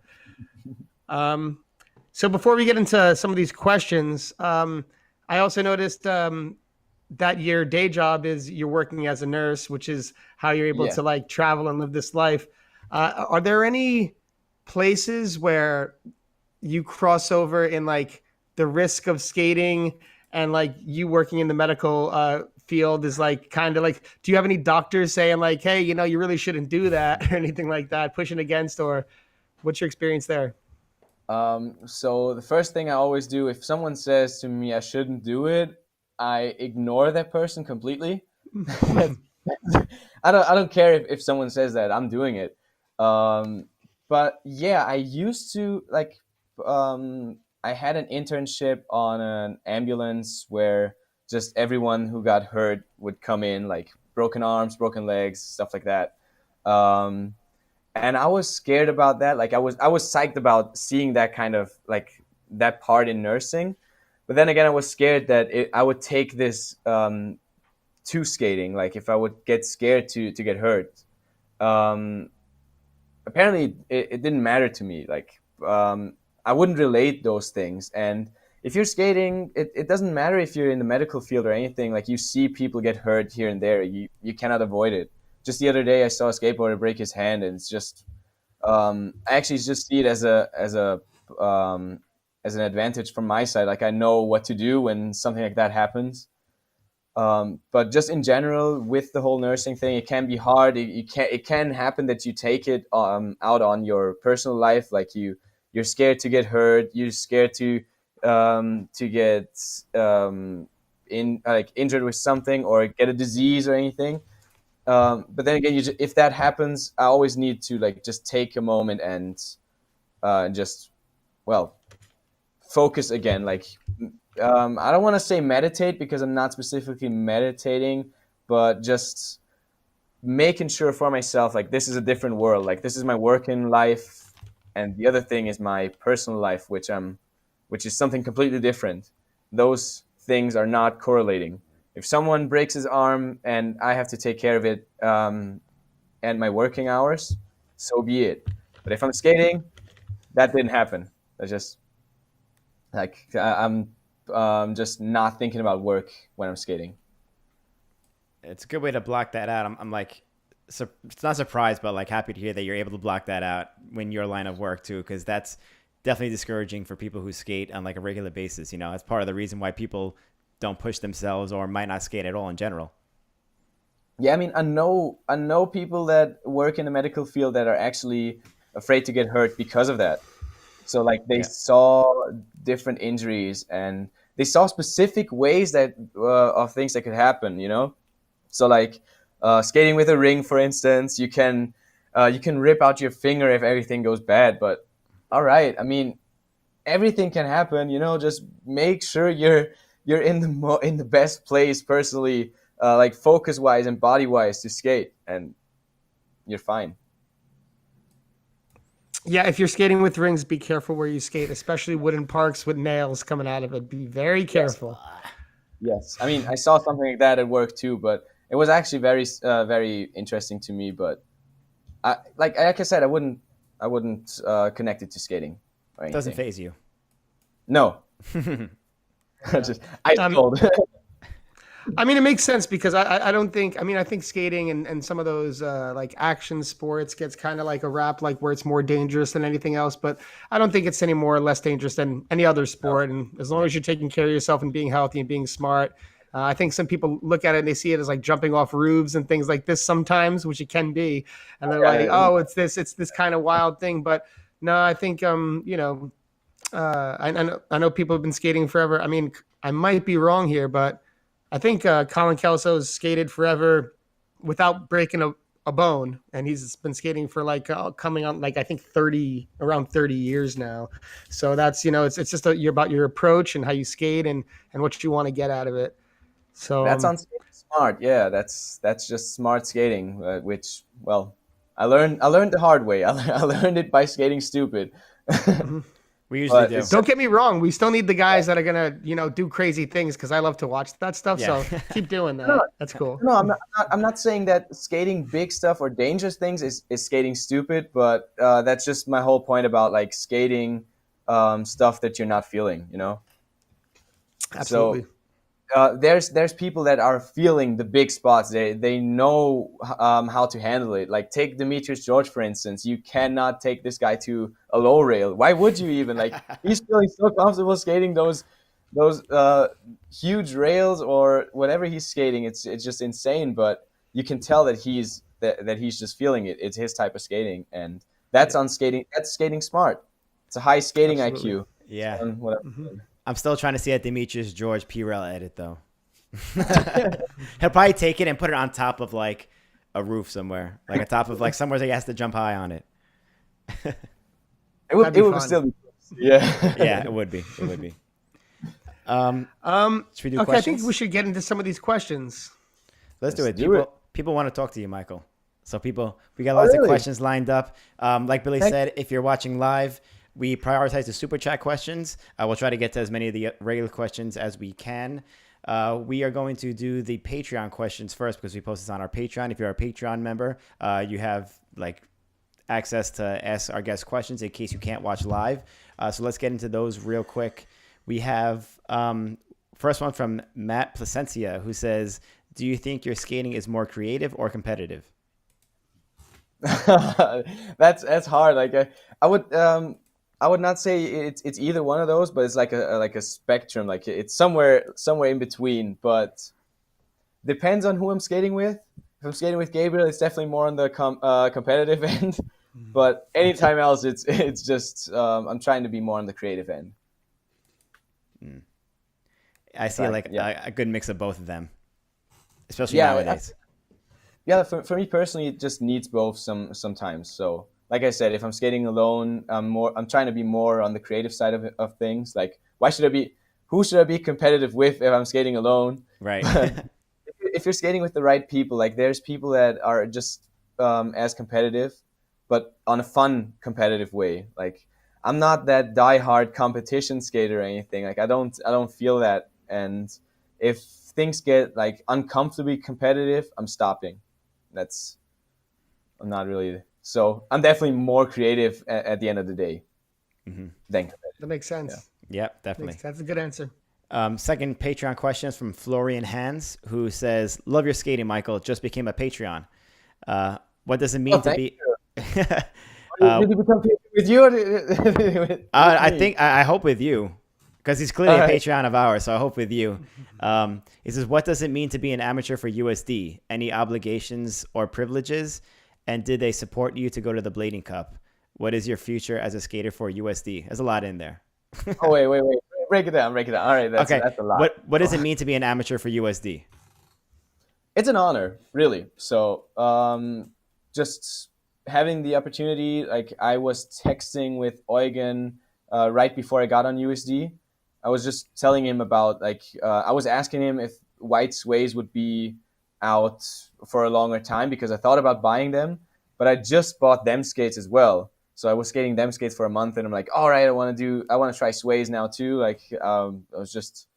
So before we get into some of these questions, I also noticed that your day job is you're working as a nurse, which is how you're able Yeah. to like travel and live this life. Are there any places where you cross over in like the risk of skating and like you working in the medical field is like kind of like, do you have any doctors saying like, hey, you know, you really shouldn't do that or anything like that, pushing against, or what's your experience there? So the first thing I always do if someone says to me I shouldn't do it, I ignore that person completely. That's, I don't care if someone says that I'm doing it. Um, but yeah, I used to like I had an internship on an ambulance where just everyone who got hurt would come in, like broken arms, broken legs, stuff like that. Um, and I was scared about that. Like I was psyched about seeing that kind of like that part in nursing, but then again I was scared that I would take this to skating. Like if I would get scared to get hurt. Um, Apparently it didn't matter to me. Like I wouldn't relate those things. And if you're skating, it doesn't matter if you're in the medical field or anything. Like you see people get hurt here and there. You cannot avoid it. Just the other day, I saw a skateboarder break his hand, and it's just I actually just see it as an advantage from my side. Like I know what to do when something like that happens. But just in general, with the whole nursing thing, it can be hard. It can happen that you take it out on your personal life. Like you're scared to get hurt. You're scared to get injured with something or get a disease or anything. But then again, if that happens, I always need to like just take a moment and just well focus again. Like I don't want to say meditate because I'm not specifically meditating, but just making sure for myself like this is a different world. Like this is my working life, and the other thing is my personal life, which is something completely different. Those things are not correlating. If someone breaks his arm and I have to take care of it and my working hours, so be it. But if I'm skating, that didn't happen. That's just like I'm just not thinking about work when I'm skating. It's a good way to block that out. I'm like, it's not surprised, but like happy to hear that you're able to block that out when your line of work too, because that's definitely discouraging for people who skate on like a regular basis. You know, that's part of the reason why people don't push themselves or might not skate at all in general. Yeah, I mean, I know people that work in the medical field that are actually afraid to get hurt because of that. So like they Yeah. saw different injuries and they saw specific ways that of things that could happen. So like skating with a ring, for instance, you can rip out your finger if everything goes bad. But all right, I mean, everything can happen. Just make sure you're in the best place personally, like focus wise and body wise to skate, and you're fine. Yeah, if you're skating with rings, be careful where you skate, especially wooden parks with nails coming out of it. Be very Yes. careful. Yes, I mean I saw something like that at work too, but it was actually very interesting to me. But like I said, I wouldn't connect it to skating or Doesn't anything. phase you. No, just ice Um, cold. I mean, it makes sense because I don't think, I mean, I think skating and some of those like action sports gets kind of like a rap, like where it's more dangerous than anything else. But I don't think it's any more or less dangerous than any other No. sport. And as long Yeah. as you're taking care of yourself and being healthy and being smart, I think some people look at it and they see it as like jumping off roofs and things like this sometimes, which it can be. And they're like, Yeah, oh, it's this kind of wild thing. But no, I think, I know people have been skating forever. I mean, I might be wrong here, but I think Colin Kelso's skated forever without breaking a bone, and he's been skating for like coming on like I think around 30 years now. So that's it's just you're about your approach and how you skate and what you want to get out of it. So that sounds smart. Yeah, that's just smart skating, which well, I learned the hard way. I learned it by skating stupid. mhm. We usually But do. it's- Don't get me wrong. We still need the guys that are gonna, do crazy things because I love to watch that stuff. Yeah. So keep doing that. That's cool. No, I'm not saying that skating big stuff or dangerous things is skating stupid, but that's just my whole point about like skating stuff that you're not feeling, you know? Absolutely. So there's people that are feeling the big spots. They know how to handle it. Like take Demetrius George for instance. You cannot take this guy to a low rail. Why would you even? Like he's feeling so comfortable skating those huge rails or whatever he's skating. It's just insane. But you can tell that he's just feeling it. It's his type of skating, and that's on skating. That's skating smart. It's a high skating Absolutely. IQ. Yeah. Whatever. I'm still trying to see a Demetrius George P-Rail edit though. He'll probably take it and put it on top of like a roof somewhere, like on top of like somewhere that he has to jump high on it. It That'd be would fun. still be yeah. Yeah, it would be. It would be. Should we do Okay, questions? I think we should get into some of these questions. Let's do it. do it. People want to talk to you, Michael. So we got lots of really? questions lined up. Like Billy said, if you're watching live, we prioritize the super chat questions. We'll try to get to as many of the regular questions as we can. We are going to do the Patreon questions first because we post this on our Patreon. If you're a Patreon member, you have like access to ask our guests questions in case you can't watch live. So let's get into those real quick. We have first one from Matt Placencia, who says, do you think your skating is more creative or competitive? That's hard. Like I would not say it's either one of those, but it's like a spectrum. Like it's somewhere in between. But depends on who I'm skating with. If I'm skating with Gabriel, it's definitely more on the competitive end. But anytime else, it's just I'm trying to be more on the creative end. I see like Yeah. a good mix of both of them, especially nowadays. Yeah, for me personally, it just needs both sometimes. So, like I said, if I'm skating alone, I'm trying to be more on the creative side of things. Like, who should I be competitive with if I'm skating alone? Right. If you're skating with the right people, like there's people that are just as competitive, but on a fun competitive way. Like I'm not that diehard competition skater or anything. Like I don't feel that. And if things get like uncomfortably competitive, I'm stopping. I'm not really. So I'm definitely more creative at the end of the day than competitive. That makes sense. Yep, definitely. That's a good answer. Second Patreon question is from Florian Hans, who says, love your skating, Michael. Just became a Patreon. What does it mean to be... Did he become Patreon with you? Or with I me? think, I hope with you, because he's clearly a All right. Patreon of ours, so I hope with you. He says, what does it mean to be an amateur for USD? Any obligations or privileges? And did they support you to go to the Blading Cup? What is your future as a skater for USD? There's a lot in there. Oh, wait. Break it down. All right, that's a lot. What does it mean to be an amateur for USD? It's an honor, really. So just having the opportunity, like I was texting with Eugen right before I got on USD. I was just telling him about I was asking him if white sways would be out for a longer time because I thought about buying them, but I just bought them skates as well. So I was skating them skates for a month, and I'm like, all right, I want to try sways now too. Like I was just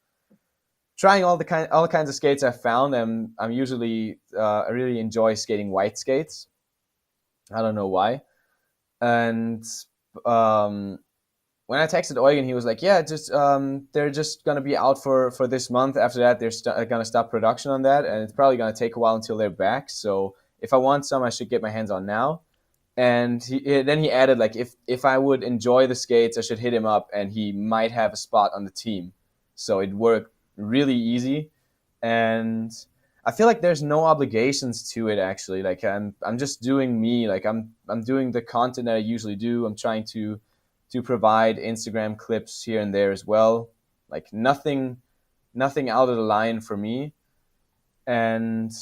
trying all the kinds of skates I found, and I really enjoy skating white skates. I don't know why. And when I texted Eugen, he was like, yeah, just they're just gonna be out for this month. After that, they're gonna stop production on that, and it's probably gonna take a while until they're back. So if I want some, I should get my hands on now. And then he added, like, if I would enjoy the skates, I should hit him up, and he might have a spot on the team. So it worked really easy, and I feel like there's no obligations to it actually. Like I'm just doing me. Like I'm doing the content that I usually do. I'm trying to provide Instagram clips here and there as well. Like nothing out of the line for me. And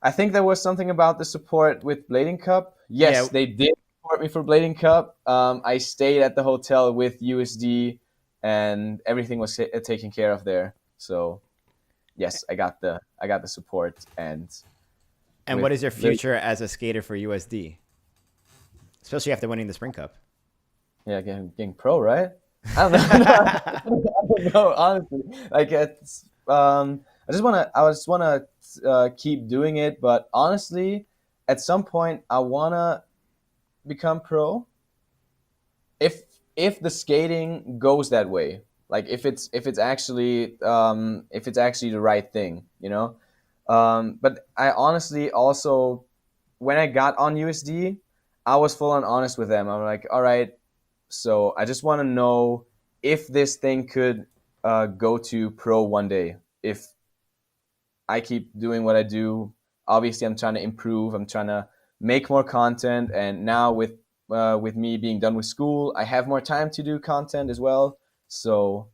I think there was something about the support with Blading Cup. Yes, they did support me for Blading Cup. I stayed at the hotel with USD, and everything was taken care of there. So, yes, I got the support. And what is your future as a skater for USD, especially after winning the Spring Cup? Yeah, getting pro, right? I don't know. I don't know, honestly. Like it's I just wanna keep doing it, but honestly, at some point I wanna become pro if the skating goes that way. Like if it's actually the right thing, you know. But I honestly also, when I got on USD, I was full on honest with them. I'm like, all right, so I just want to know if this thing could go to pro one day. If I keep doing what I do, obviously I'm trying to improve. I'm trying to make more content, and now with me being done with school, I have more time to do content as well. So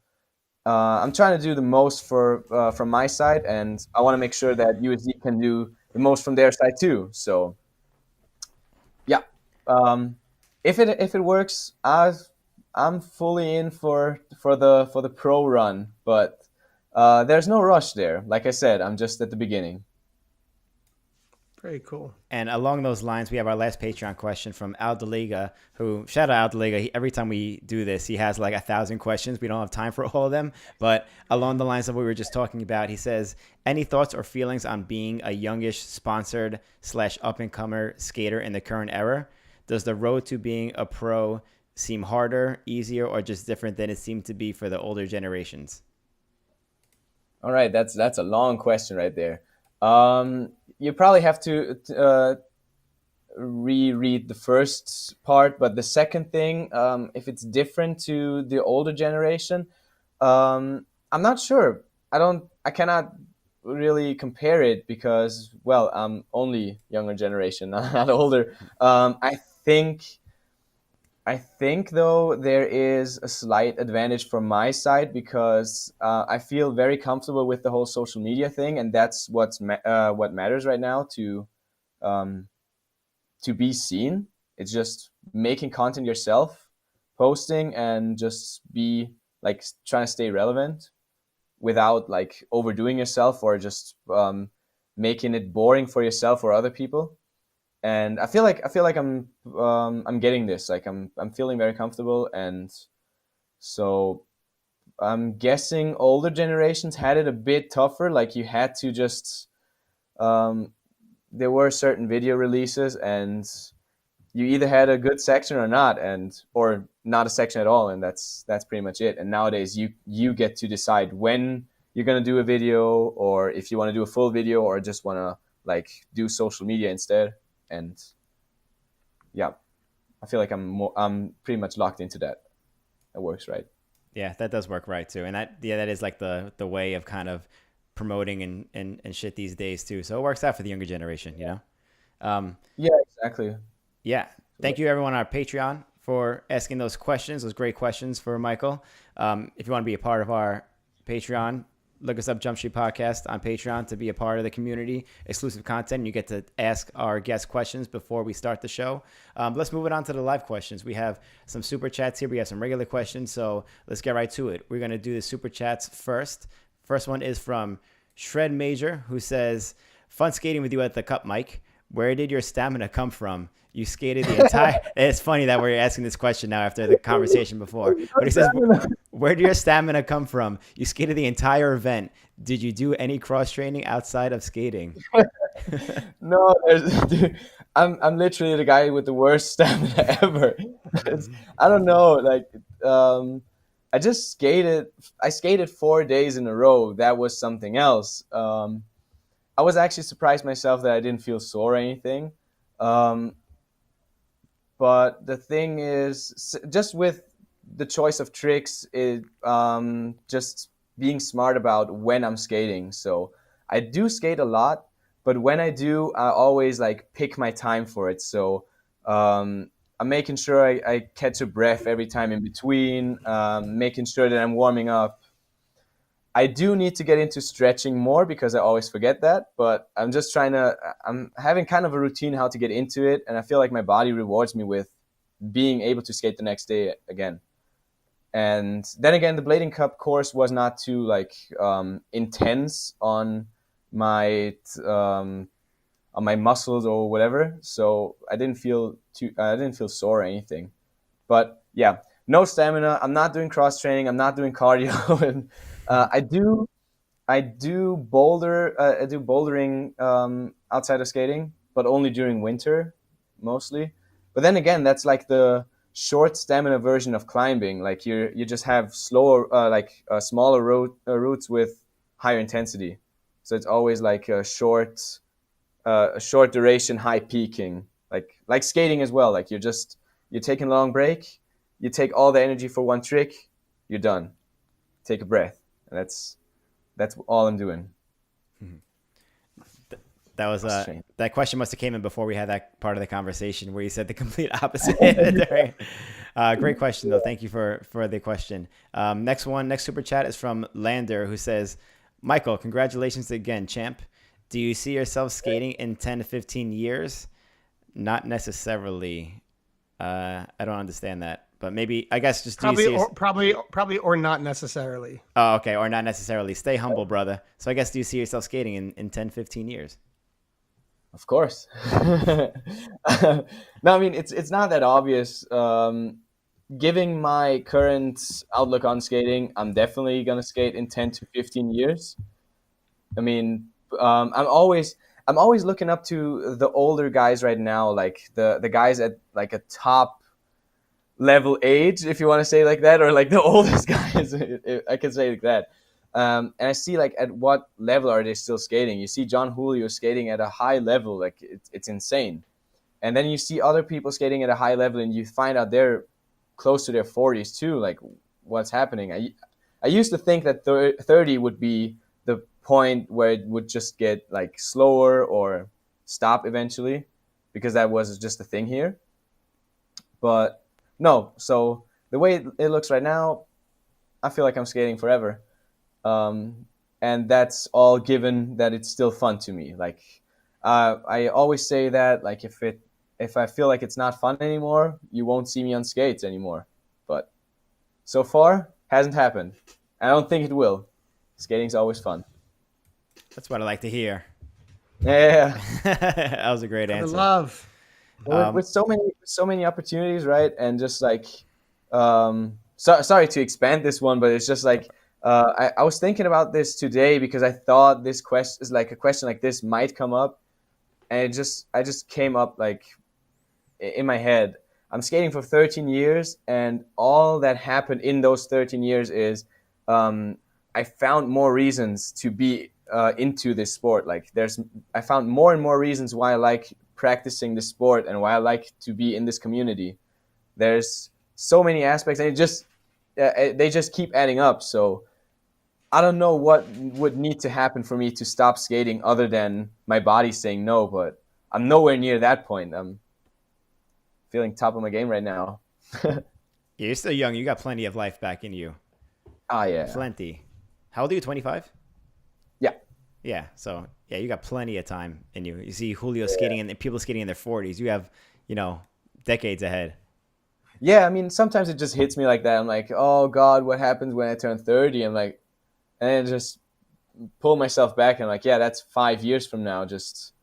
I'm trying to do the most for from my side, and I want to make sure that USD can do the most from their side too. So yeah, um, if it works, I'm fully in for the pro run, but there's no rush there. Like I said, I'm just at the beginning. Very cool. And along those lines, we have our last Patreon question from Al Deliga, who, shout out Al Deliga. Every time we do this, he has like 1,000 questions. We don't have time for all of them. But along the lines of what we were just talking about, he says, any thoughts or feelings on being a youngish sponsored / up-and-comer skater in the current era? Does the road to being a pro seem harder, easier, or just different than it seemed to be for the older generations? All right, that's a long question right there. You probably have to reread the first part, but the second thing, if it's different to the older generation, I'm not sure. I cannot really compare it because, well, I'm only younger generation, not older. Think I think though there is a slight advantage from my side because I feel very comfortable with the whole social media thing, and that's what matters right now um, to be seen. It's just making content yourself, posting, and just be like trying to stay relevant without like overdoing yourself or just making it boring for yourself or other people. And I feel like I'm getting this. Like I'm feeling very comfortable, and so I'm guessing older generations had it a bit tougher. Like you had to just um, there were certain video releases, and you either had a good section or not, and or not a section at all, and that's pretty much it. And nowadays you get to decide when you're gonna do a video, or if you want to do a full video, or just want to like do social media instead. And yeah, I feel like I'm pretty much locked into that. That works, right? Yeah, that does work right too. And that is like the way of kind of promoting and shit these days too. So it works out for the younger generation, you know? Yeah, exactly. Yeah. Thank you everyone on our Patreon for asking those questions, those great questions for Michael. If you want to be a part of our Patreon, look us up Jump Street Podcast on Patreon to be a part of the community, exclusive content. You get to ask our guest questions before we start the show. Let's move it on to the live questions. We have some super chats here. We have some regular questions. So let's get right to it. We're going to do the super chats first. First one is from Shred Major, who says, fun skating with you at the cup, Mike. Where did your stamina come from? You skated the entire... It's funny that we're asking this question now after the conversation before. But he says, where did your stamina come from? You skated the entire event. Did you do any cross-training outside of skating? No, dude, I'm literally the guy with the worst stamina ever. I don't know, like I just skated. I skated 4 days in a row. That was something else. I was actually surprised myself that I didn't feel sore or anything. Um, but the thing is, just with the choice of tricks, it just being smart about when I'm skating. So I do skate a lot, but when I do, I always like pick my time for it. So I'm making sure I catch a breath every time in between, making sure that I'm warming up. I do need to get into stretching more because I always forget that, but I'm having kind of a routine how to get into it, and I feel like my body rewards me with being able to skate the next day again. And then again, the Blading Cup course was not too like intense my um, on my muscles or whatever, so I didn't feel sore or anything. But yeah, no stamina. I'm not doing cross training. I'm not doing cardio. And I do boulder. I do bouldering outside of skating, but only during winter, mostly. But then again, that's like the short stamina version of climbing. Like you just have slower, smaller routes with higher intensity. So it's always like a short duration, high peaking. Like skating as well. Like you're taking a long break. You take all the energy for one trick. You're done. Take a breath, and that's all I'm doing. That was Strange. that question must have came in before we had that part of the conversation where you said the complete opposite. Great question though. Thank you for the question. Next super chat is from Lander, who says, Michael, congratulations again, champ. Do you see yourself skating in 10 to 15 years? Not necessarily. I don't understand that, but maybe, I guess, just probably or not necessarily. Oh, okay, or not necessarily. Stay humble, brother. So I guess, do you see yourself skating in 10, 15 years? Of course. No, I mean it's not that obvious. Giving my current outlook on skating, I'm definitely gonna skate in 10 to 15 years. I mean, I'm always looking up to the older guys right now, like the guys at like a top level age, if you want to say it like that, or like the oldest guys, if I can say it like that. And I see like at what level are they still skating. You see John Julio skating at a high level, like it's insane. And then you see other people skating at a high level, and you find out they're close to their 40s too. Like, what's happening? I used to think that 30 would be the point where it would just get like slower or stop eventually, because that was just the thing here. But no, so the way it looks right now, I feel like I'm skating forever. And that's all given that it's still fun to me. Like, I always say that, like, if I feel like it's not fun anymore, you won't see me on skates anymore. But so far, hasn't happened. I don't think it will. Skating's always fun. That's what I like to hear. Yeah. That was a great answer. Love. With so many opportunities, right? And just like, sorry to expand this one, but it's just like, I was thinking about this today because I thought this question is like a question like this might come up, and I just came up like in my head. I'm skating for 13 years, and all that happened in those 13 years is I found more reasons to be into this sport. Like, I found more and more reasons why I like practicing this sport and why I like to be in this community. There's so many aspects, and they just keep adding up. So I don't know what would need to happen for me to stop skating other than my body saying no, but I'm nowhere near that point. I'm feeling top of my game right now. Yeah, you're still young. You got plenty of life back in you. Ah, yeah. Plenty. How old are you, 25? Yeah. Yeah, so, yeah, you got plenty of time in you. You see Julio skating and people skating in their 40s. You have, decades ahead. Yeah, I mean, sometimes it just hits me like that. I'm like, oh, God, what happens when I turn 30? I'm like, and then just pull myself back and I'm like, yeah, that's 5 years from now. Just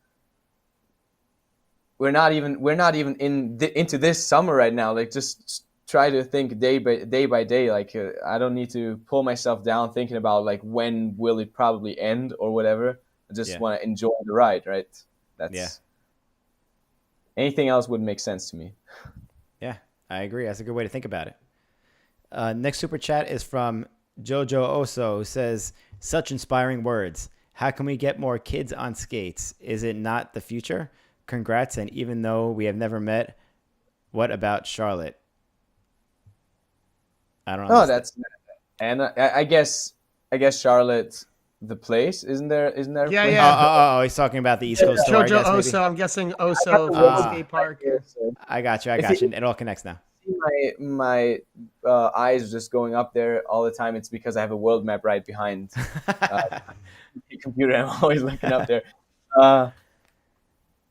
we're not even into this summer right now. Like, just try to think day by day. Like, I don't need to pull myself down thinking about like when will it probably end or whatever. I just want to enjoy the ride, right? Anything else wouldn't make sense to me. Yeah, I agree. That's a good way to think about it. Next super chat is from Jojo Oso, who says, such inspiring words. How can we get more kids on skates? Is it not the future? Congrats, and even though we have never met, what about Charlotte? I don't know. Oh, and I guess Charlotte, the place, isn't there? Isn't there? Yeah, a place? yeah. Oh, he's talking about the East Coast store. Jojo I guess, Oso. I'm guessing Oso from Ah. the skate park. I got you. It all connects now. My eyes are just going up there all the time. It's because I have a world map right behind the computer. I'm always looking up there.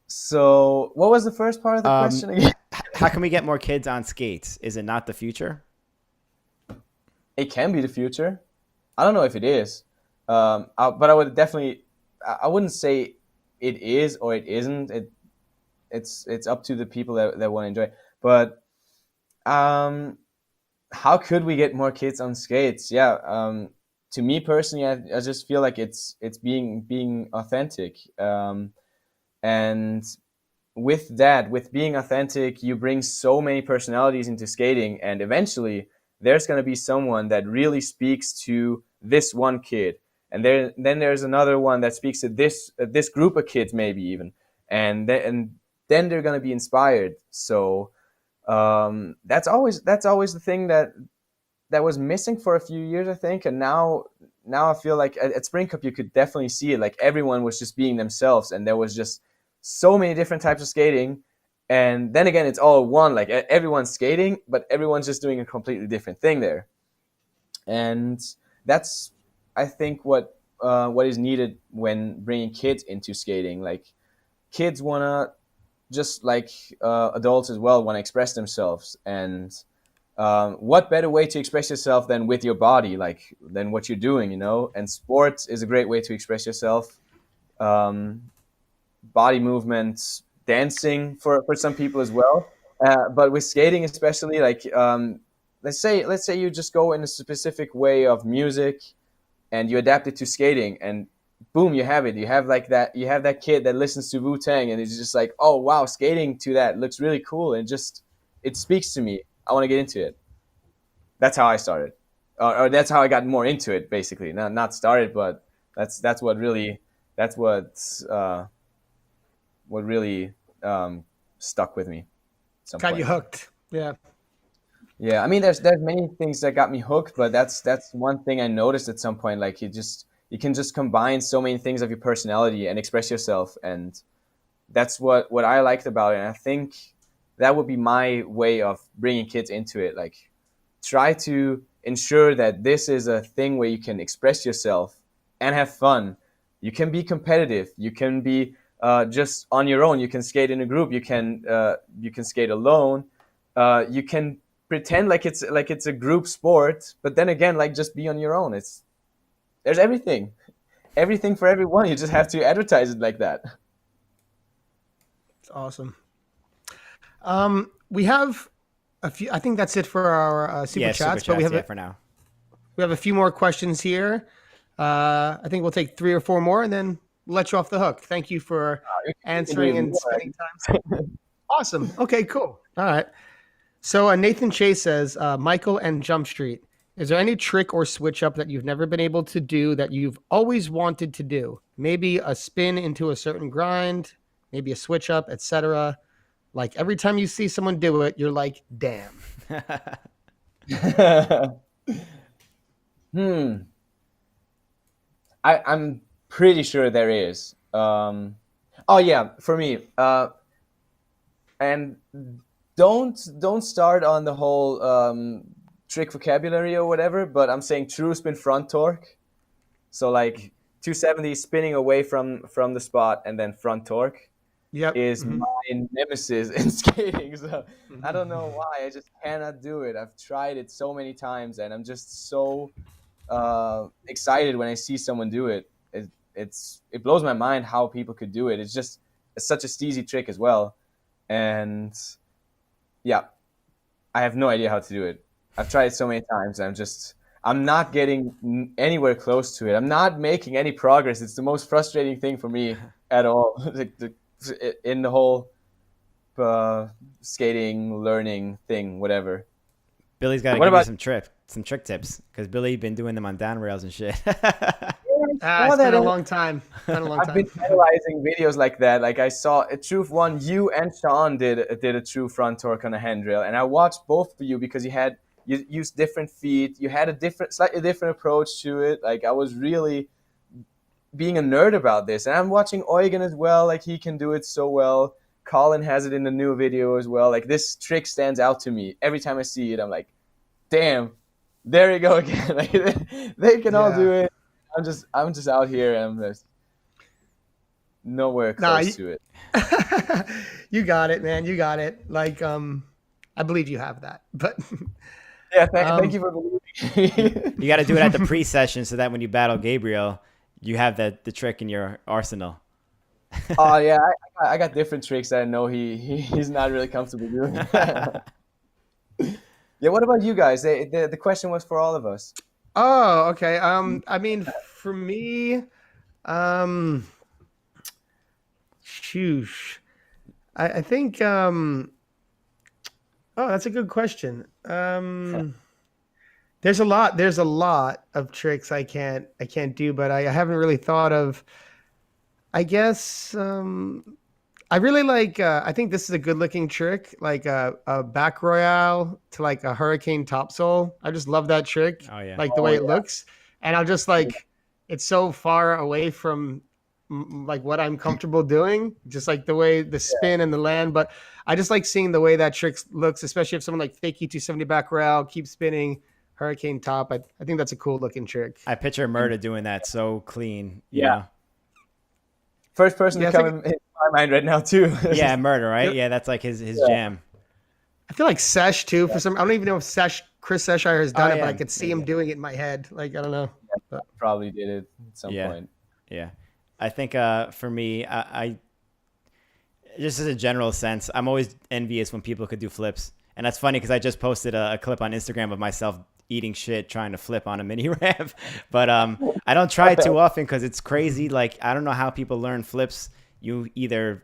So what was the first part of the question again? How can we get more kids on skates? Is it not the future? It can be the future. I don't know if it is, but I would definitely. I wouldn't say it is or it isn't. It's up to the people that want to enjoy it. But how could we get more kids on skates? Yeah, to me personally, I just feel like it's being authentic, and with being authentic, you bring so many personalities into skating, and eventually there's going to be someone that really speaks to this one kid, and then there's another one that speaks to this group of kids, maybe even, and then they're going to be inspired. So that's always the thing that was missing for a few years, I think, and now I feel like at Spring Cup you could definitely see it. Like everyone was just being themselves, and there was just so many different types of skating. And then again, it's all one. Like everyone's skating, but everyone's just doing a completely different thing there. And that's, I think, what is needed when bringing kids into skating. Like kids wanna, just like adults as well, wanna express themselves. And what better way to express yourself than with your body, like than what you're doing, you know? And sports is a great way to express yourself. Um, Body movements, dancing for some people as well. But with skating, especially, like let's say you just go in a specific way of music and you adapt it to skating, and boom, you have it. You have like that. You have that kid that listens to Wu Tang, and it's just like, oh wow, skating to that looks really cool, and just it speaks to me. I want to get into it. That's how I started, or that's how I got more into it. Basically, not started, but that's what really that's what really stuck with me at some Got point. you hooked. Yeah. Yeah, I mean, there's many things that got me hooked, but that's one thing I noticed at some point. Like you can just combine so many things of your personality and express yourself, and that's what I liked about it. And I think that would be my way of bringing kids into it. Like try to ensure that this is a thing where you can express yourself and have fun. You can be competitive. You can be just on your own. You can skate in a group. You can skate alone. You can pretend like it's a group sport, but then again, like just be on your own. There's everything for everyone. You just have to advertise it like that. It's awesome. We have a few. I think that's it for our super Yeah, chats. super But we chats, have yeah, for now. we have a few more questions here. I think we'll take 3 or 4 more, and then let you off the hook. Thank you for answering and spending time. Awesome. Okay, cool. All right. So Nathan Chase says, Michael and Jump Street, is there any trick or switch up that you've never been able to do that you've always wanted to do? Maybe a spin into a certain grind, maybe a switch up, etc. Like every time you see someone do it, you're like, damn. I'm pretty sure there is. Oh yeah, for me. And don't start on the whole trick vocabulary or whatever. But I'm saying true spin front torque. So like 270 spinning away from the spot and then front torque Yep. is Mhm. my nemesis in skating. So I don't know Mhm. why. I just cannot do it. I've tried it so many times, and I'm just so excited when I see someone do it. It blows my mind how people could do it. It's such a steezy trick as well, and yeah, I have no idea how to do it. I've tried it so many times. I'm not getting anywhere close to it. I'm not making any progress. It's the most frustrating thing for me at all. In the whole skating learning thing, whatever. Billy's got to What give you about some trick tips because Billy been doing them on down rails and shit. It's been a long time. I've been analyzing videos like that. Like I saw a Truth one. You and Sean did a true front torque on a handrail, and I watched both of you because you used different feet. You had slightly different approach to it. Like I was really being a nerd about this, and I'm watching Eugen as well. Like he can do it so well. Colin has it in the new video as well. Like this trick stands out to me every time I see it. I'm like, damn, there you go again. Like they can all do it. I'm just out here and I'm just nowhere close to it. You got it, man. You got it. Like, I believe you have that. But yeah, thank you for believing me. You got to do it at the pre-session so that when you battle Gabriel, you have the trick in your arsenal. Oh yeah, I got different tricks that I know he's not really comfortable doing. Yeah, what about you guys? The question was for all of us. Oh, okay. I mean, for me, um, shoosh. I think oh, that's a good question. There's a lot of tricks I can't do, but I haven't really thought of. I guess I really like. I think this is a good looking trick, like a back royale to like a hurricane topsoul. I just love that trick, Oh yeah. like the Oh way it yeah. looks, and I'll just like it's so far away from like what I'm comfortable doing, just like the way the spin and the land. But I just like seeing the way that trick looks, especially if someone like fakey 270 back royale keeps spinning hurricane top. I think that's a cool looking trick. I picture Murda doing that so clean, you Yeah. know. First person to Yeah, I come think in my mind right now too. Yeah, Murda, right? yeah, Yeah, that's like his Yeah. jam. I feel like Sesh too. For some, I don't even know if Chris Seshire has Oh done it, but I yeah, could see yeah, him yeah. doing it in my head. Like I don't know. But Probably did it at some Yeah, point. yeah. I think for me, I just as a general sense, I'm always envious when people could do flips. And that's funny because I just posted a clip on Instagram of myself eating shit trying to flip on a mini ramp. But I don't try it too often because it's crazy. Like, I don't know how people learn flips. You're either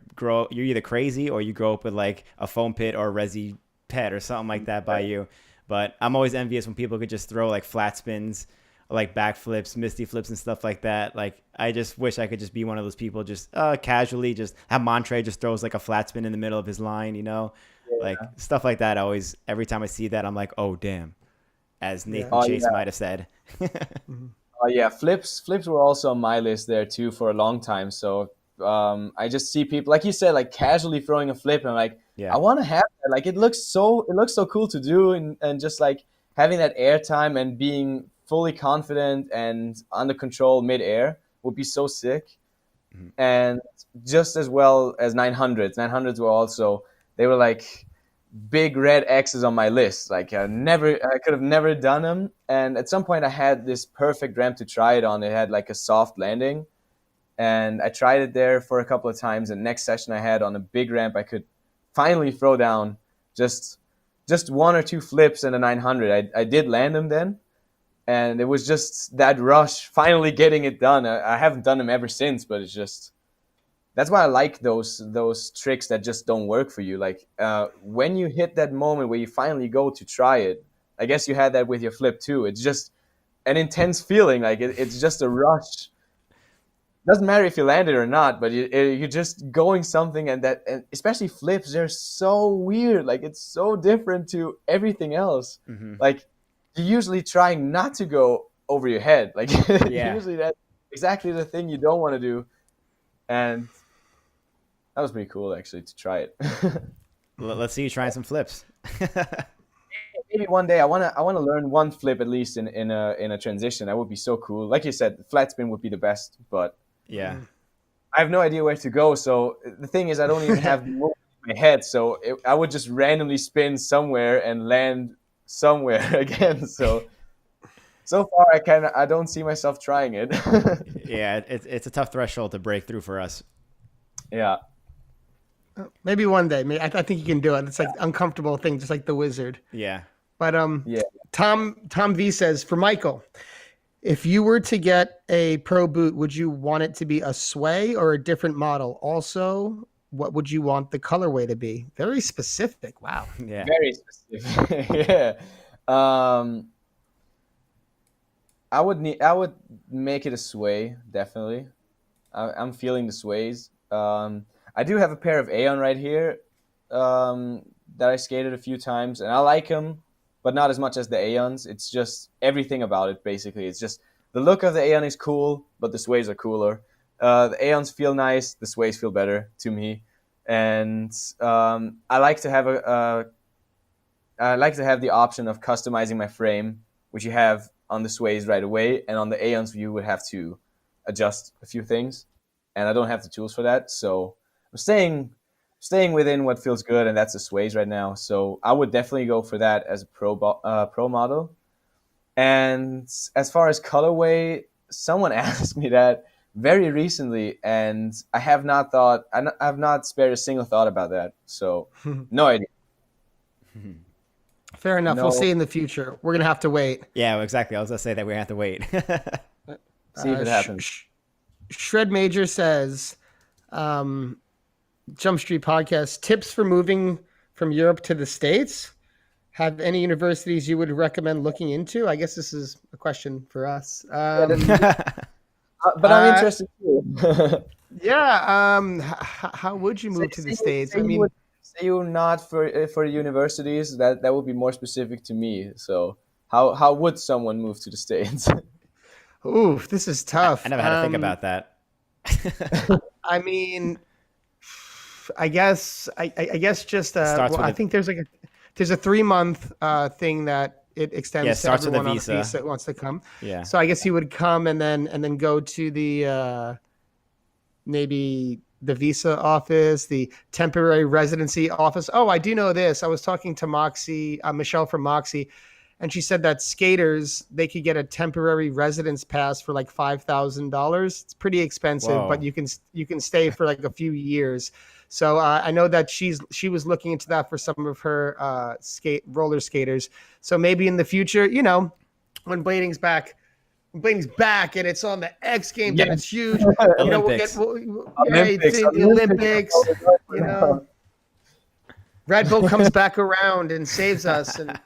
crazy or you grow up with like a foam pit or a resi pet or something like that by you. But I'm always envious when people could just throw like flat spins, like backflips, misty flips, and stuff like that. Like, I just wish I could just be one of those people, just casually, just have Montre just throws like a flat spin in the middle of his line, you know, like stuff like that. Always, every time I see that, I'm like, oh damn, as yeah. Nathan Oh Chase yeah. might have said. Mhm. Oh yeah. Flips were also on my list there too for a long time. So I just see people like you said, like casually throwing a flip, and I'm like, I Yeah. want to have that. Like it looks so cool to do, and just like having that air time and being fully confident and under control mid-air would be so sick. Mhm. And just as well as 900s. 900s were also, they were like big red X's on my list. Like I could have never done them. And at some point, I had this perfect ramp to try it on. It had like a soft landing, and I tried it there for a couple of times. And next session I had on a big ramp, I could finally throw down just just one or two flips in a 900. I did land them then, and it was just that rush finally getting it done. I haven't done them ever since, but it's just that's why I like those tricks that just don't work for you. Like when you hit that moment where you finally go to try it, I guess you had that with your flip too. It's just an intense feeling. Like it's just a rush. Doesn't matter if you land it or not, but you're just going something, and especially flips, they're so weird. Like it's so different to everything else. Hmm. Like you're usually trying not to go over your head. Like Yeah. usually that's exactly the thing you don't want to do, and that was pretty cool actually to try it. Let's see you trying some flips. Maybe one day I wanna learn one flip at least in a transition. That would be so cool. Like you said, flat spin would be the best, but Yeah. I have no idea where to go. So the thing is, I don't even have the movement in my head. So I would just randomly spin somewhere and land somewhere again. So far, I don't see myself trying it. Yeah. It's a tough threshold to break through for us. Yeah. Maybe one day. I think you can do it. It's like uncomfortable thing, just like the wizard. Yeah. But Yeah. Tom V says for Michael, if you were to get a pro boot, would you want it to be a sway or a different model? Also, what would you want the colorway to be? Very specific. Wow. Yeah. Very specific. Yeah. Um, I would make it a sway, definitely. I'm feeling the sways. I do have a pair of Aeon right here that I skated a few times, and I like them, but not as much as the Aeons. It's just everything about it, basically. It's just the look of the Aeon is cool, but the sways are cooler. The Aeons feel nice, the sways feel better to me, and I like to have the option of customizing my frame, which you have on the sways right away, and on the Aeons you would have to adjust a few things, and I don't have the tools for that. So I'm staying within what feels good, and that's the sways right now. So I would definitely go for that as a pro model. And as far as colorway, someone asked me that very recently, and I have not spared a single thought about that. So no idea. Fair enough. We'll No, see in the future. We're gonna have to wait. Yeah, well, exactly. I was gonna say that we have to wait. see if it happens. Shred Major says, um, Jump Street Podcast, tips for moving from Europe to the States. Have any universities you would recommend looking into? I guess this is a question for us. But I'm interested too. Yeah. How would you move to the States? I mean, Say you not for universities. That would be more specific to me. So how would someone move to the States? ooh, this is tough. I never had to think about that. I mean, I guess just Starts with I a- think there's a 3-month thing that it extends Yeah, to starts with a everyone on a visa. visa that wants to come. Yeah. So I guess he would come and then go to the maybe the visa office, the temporary residency office. Oh, I do know this. I was talking to Moxie, Michelle from Moxie, and she said that skaters, they could get a temporary residence pass for like $5,000. It's pretty expensive, Whoa. but you can stay for like a few years. So I know that she was looking into that for some of her roller skaters. So maybe in the future, when blading's back and it's on the X Games and it's huge. Olympics. The Olympics. Red Bull comes back around and saves us, and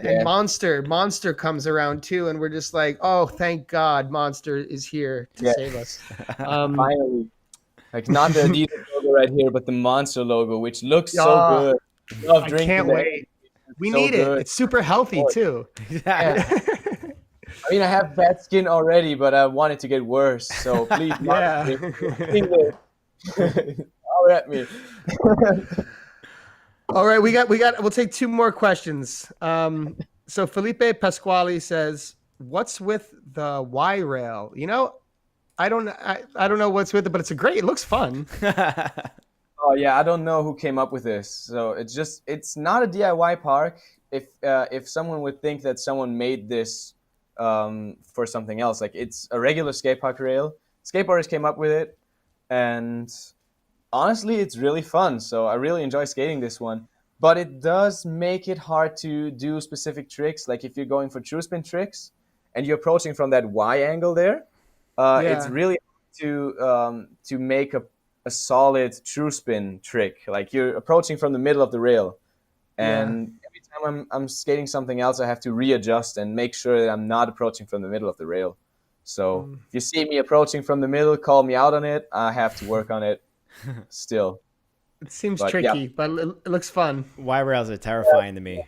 Yeah. Monster comes around too, and we're just like, oh, thank God, Monster is here to Yeah. save us. Finally, like not the Adidas logo right here, but the Monster logo, which looks so Oh, good. Love I drinking can't that. wait. We so need good. it. It's super healthy too. Yeah. I mean, I have bad skin already, but I want it to get worse. So please, Yeah. Monster, holler at me. All right, we'll take 2 more questions. So Felipe Pasquale says, what's with the Y rail? I don't know what's with it, but it looks fun. Oh yeah, I don't know who came up with this. So it's not a DIY park. If someone would think that someone made this for something else, like it's a regular skate park rail. Skateboarders came up with it, and honestly, it's really fun. So I really enjoy skating this one. But it does make it hard to do specific tricks. Like if you're going for true spin tricks and you're approaching from that Y angle there, it's Yeah. really hard to make a solid true spin trick. Like you're approaching from the middle of the rail, and every time I'm skating something else, I have to readjust and make sure that I'm not approaching from the middle of the rail. So if you see me approaching from the middle, call me out on it. I have to work on it still. It seems But, tricky, yeah. but it looks fun. Y rails are terrifying to me.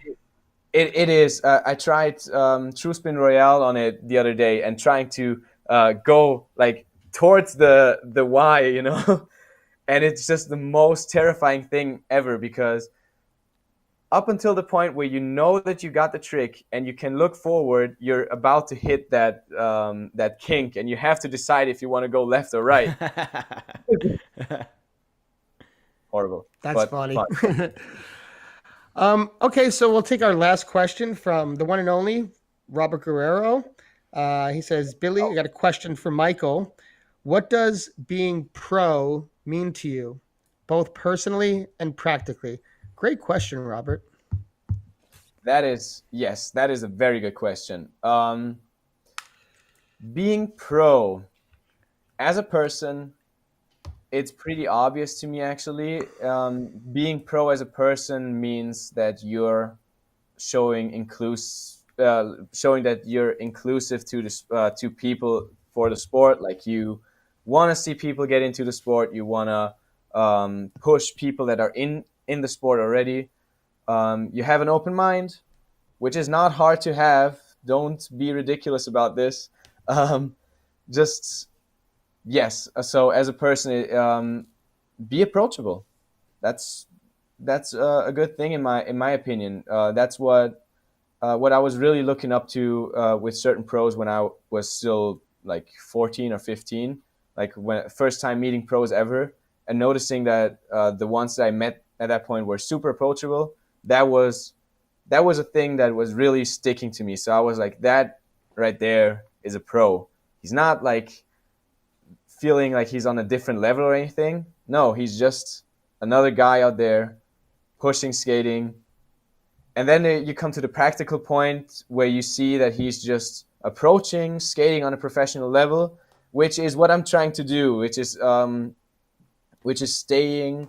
It is. I tried True Spin Royale on it the other day and trying to go like towards the Y, and it's just the most terrifying thing ever because up until the point where you know that you got the trick and you can look forward, you're about to hit that kink, and you have to decide if you want to go left or right. Horrible. That's but funny. fun. Okay, so we'll take our last question from the one and only Robert Guerrero. He says, Billy, I got a question for Michael. What does being pro mean to you, both personally and practically? Great question, Robert. That is a very good question. Being pro as a person, it's pretty obvious to me actually. Being pro as a person means that you're showing that you're inclusive to to people for the sport. Like you want to see people get into the sport. You want to push people that are in the sport already. You have an open mind, which is not hard to have. Don't be ridiculous about this. Just yes. So as a person, be approachable. That's a good thing in my opinion. That's what I was really looking up to with certain pros when I was still like 14 or 15, like when first time meeting pros ever, and noticing that the ones that I met at that point were super approachable. That was a thing that was really sticking to me. So I was like, that right there is a pro. He's not like feeling like he's on a different level or anything. No, he's just another guy out there pushing skating, And then you come to the practical point where you see that he's just approaching skating on a professional level, which is what I'm trying to do, which is staying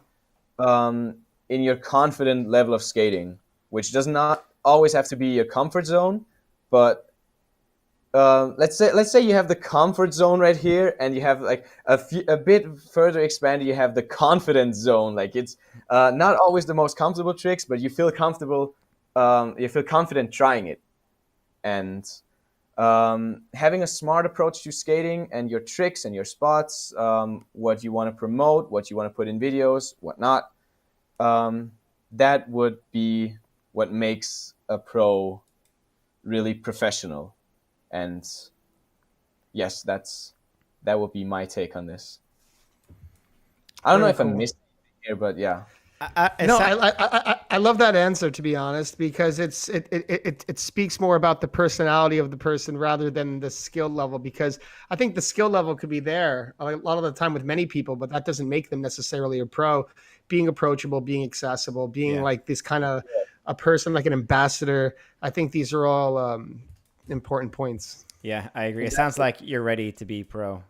in your confident level of skating, which does not always have to be your comfort zone, but let's say you have the comfort zone right here, and you have like a bit further expanded. You have the confidence zone. Like it's not always the most comfortable tricks, but you feel comfortable. You feel confident trying it, and having a smart approach to skating and your tricks and your spots, what you want to promote, what you want to put in videos, whatnot. That would be what makes a pro really professional. And yes, that would be my take on this. I don't know Very if cool. I'm missing anything here, but yeah. No, I love that answer, to be honest, because it speaks more about the personality of the person rather than the skill level. Because I think the skill level could be there a lot of the time with many people, but that doesn't make them necessarily a pro. Being approachable, being accessible, being Yeah. like this kind of a person, like an ambassador. I think these are all important points. Yeah, I agree. It sounds like you're ready to be pro.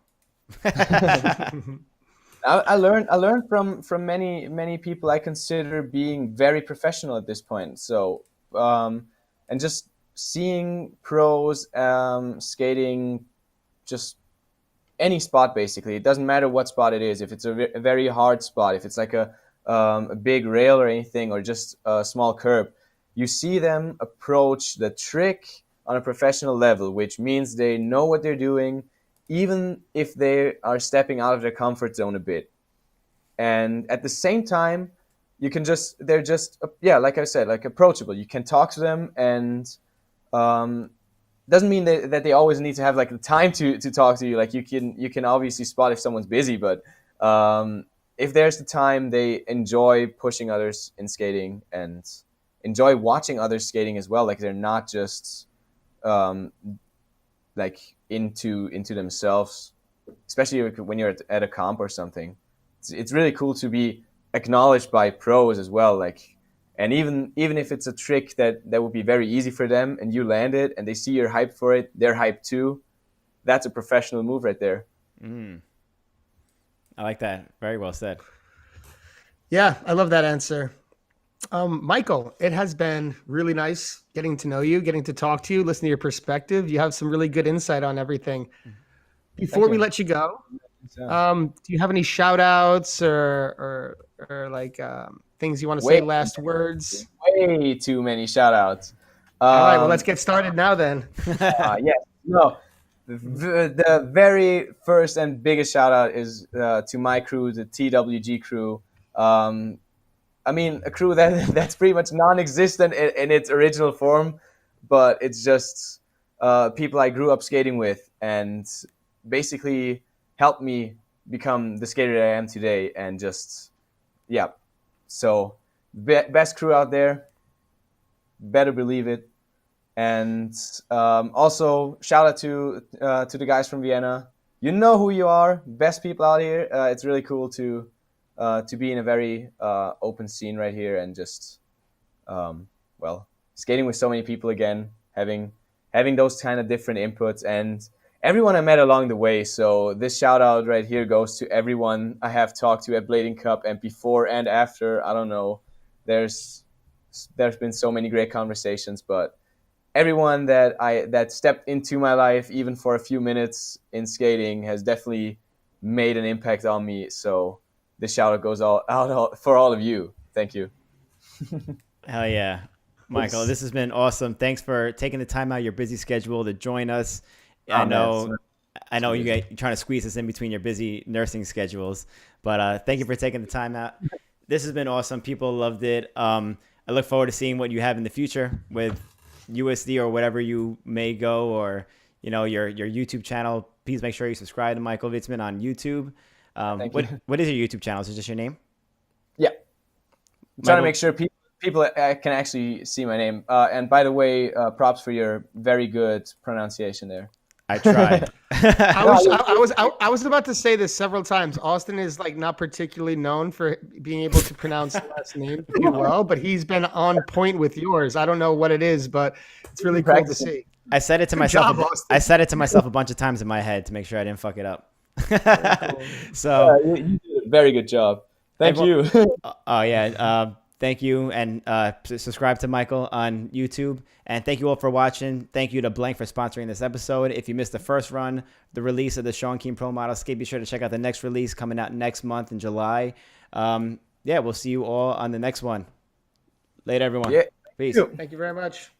I learned from many people I consider being very professional at this point. So and just seeing pros skating just any spot basically. It doesn't matter what spot it is. If it's a very hard spot, if it's like a big rail or anything, or just a small curb, you see them approach the trick on a professional level, which means they know what they're doing, even if they are stepping out of their comfort zone a bit. And at the same time, they're just yeah, like I said, like approachable. You can talk to them, and um, doesn't mean that they always need to have like the time to talk to you. Like you can obviously spot if someone's busy, but if there's the time, they enjoy pushing others in skating and enjoy watching others skating as well. Like they're not just um, like into themselves, especially when you're at a comp or something. It's really cool to be acknowledged by pros as well. Like, and even if it's a trick that would be very easy for them, and you land it, and they see you're hyped for it, they're hyped too. That's a professional move right there. I like that. Very well said. Yeah, I love that answer. Michael, it has been really nice getting to know you, getting to talk to you, listen to your perspective. You have some really good insight on everything. Before we you. let you go, do you have any shout outs or like things you want to say, last words? Way too many shout outs. All right, well, let's get started now then. Yes. No. The very first and biggest shout out is to my crew, the TWG crew. I mean, a crew that's pretty much non-existent in its original form, but it's just people I grew up skating with, and basically helped me become the skater that I am today. And just, yeah, so best crew out there, better believe it. And also shout out to the guys from Vienna. You know who you are, best people out here. It's really cool to be in a very open scene right here, and just well, skating with so many people again, having those kind of different inputs, and everyone I met along the way. So this shout out right here goes to everyone I have talked to at Blading Cup, and before and after. I don't know, there's been so many great conversations, but everyone that stepped into my life, even for a few minutes in skating, has definitely made an impact on me. So this shout out goes out for all of you. Thank you. Hell yeah. Michael, this has been awesome. Thanks for taking the time out of your busy schedule to join us. I know you guys are trying to squeeze this in between your busy nursing schedules, but thank you for taking the time out. This has been awesome. People loved it. I look forward to seeing what you have in the future with USD or whatever you may go, or your YouTube channel. Please make sure you subscribe to Michael Witzemann on YouTube. What is your YouTube channel? Is it just your name? Yeah, I'm trying to make sure people can actually see my name. And by the way, props for your very good pronunciation there. I tried. I was about to say this several times. Austin is like not particularly known for being able to pronounce the last name too well, but he's been on point with yours. I don't know what it is, but it's really cool to see. I said it to Good myself. job, Austin. I said it to myself a bunch of times in my head to make sure I didn't fuck it up. Cool. So You did a very good job. Thank you. oh yeah. Thank you, and subscribe to Michael on YouTube. And thank you all for watching. Thank you to Blank for sponsoring this episode. If you missed the first run, the release of the Sean Keen Pro Model Skate, be sure to check out the next release coming out next month in July. Yeah, we'll see you all on the next one. Later, everyone. Yeah. Peace. Thank you very much.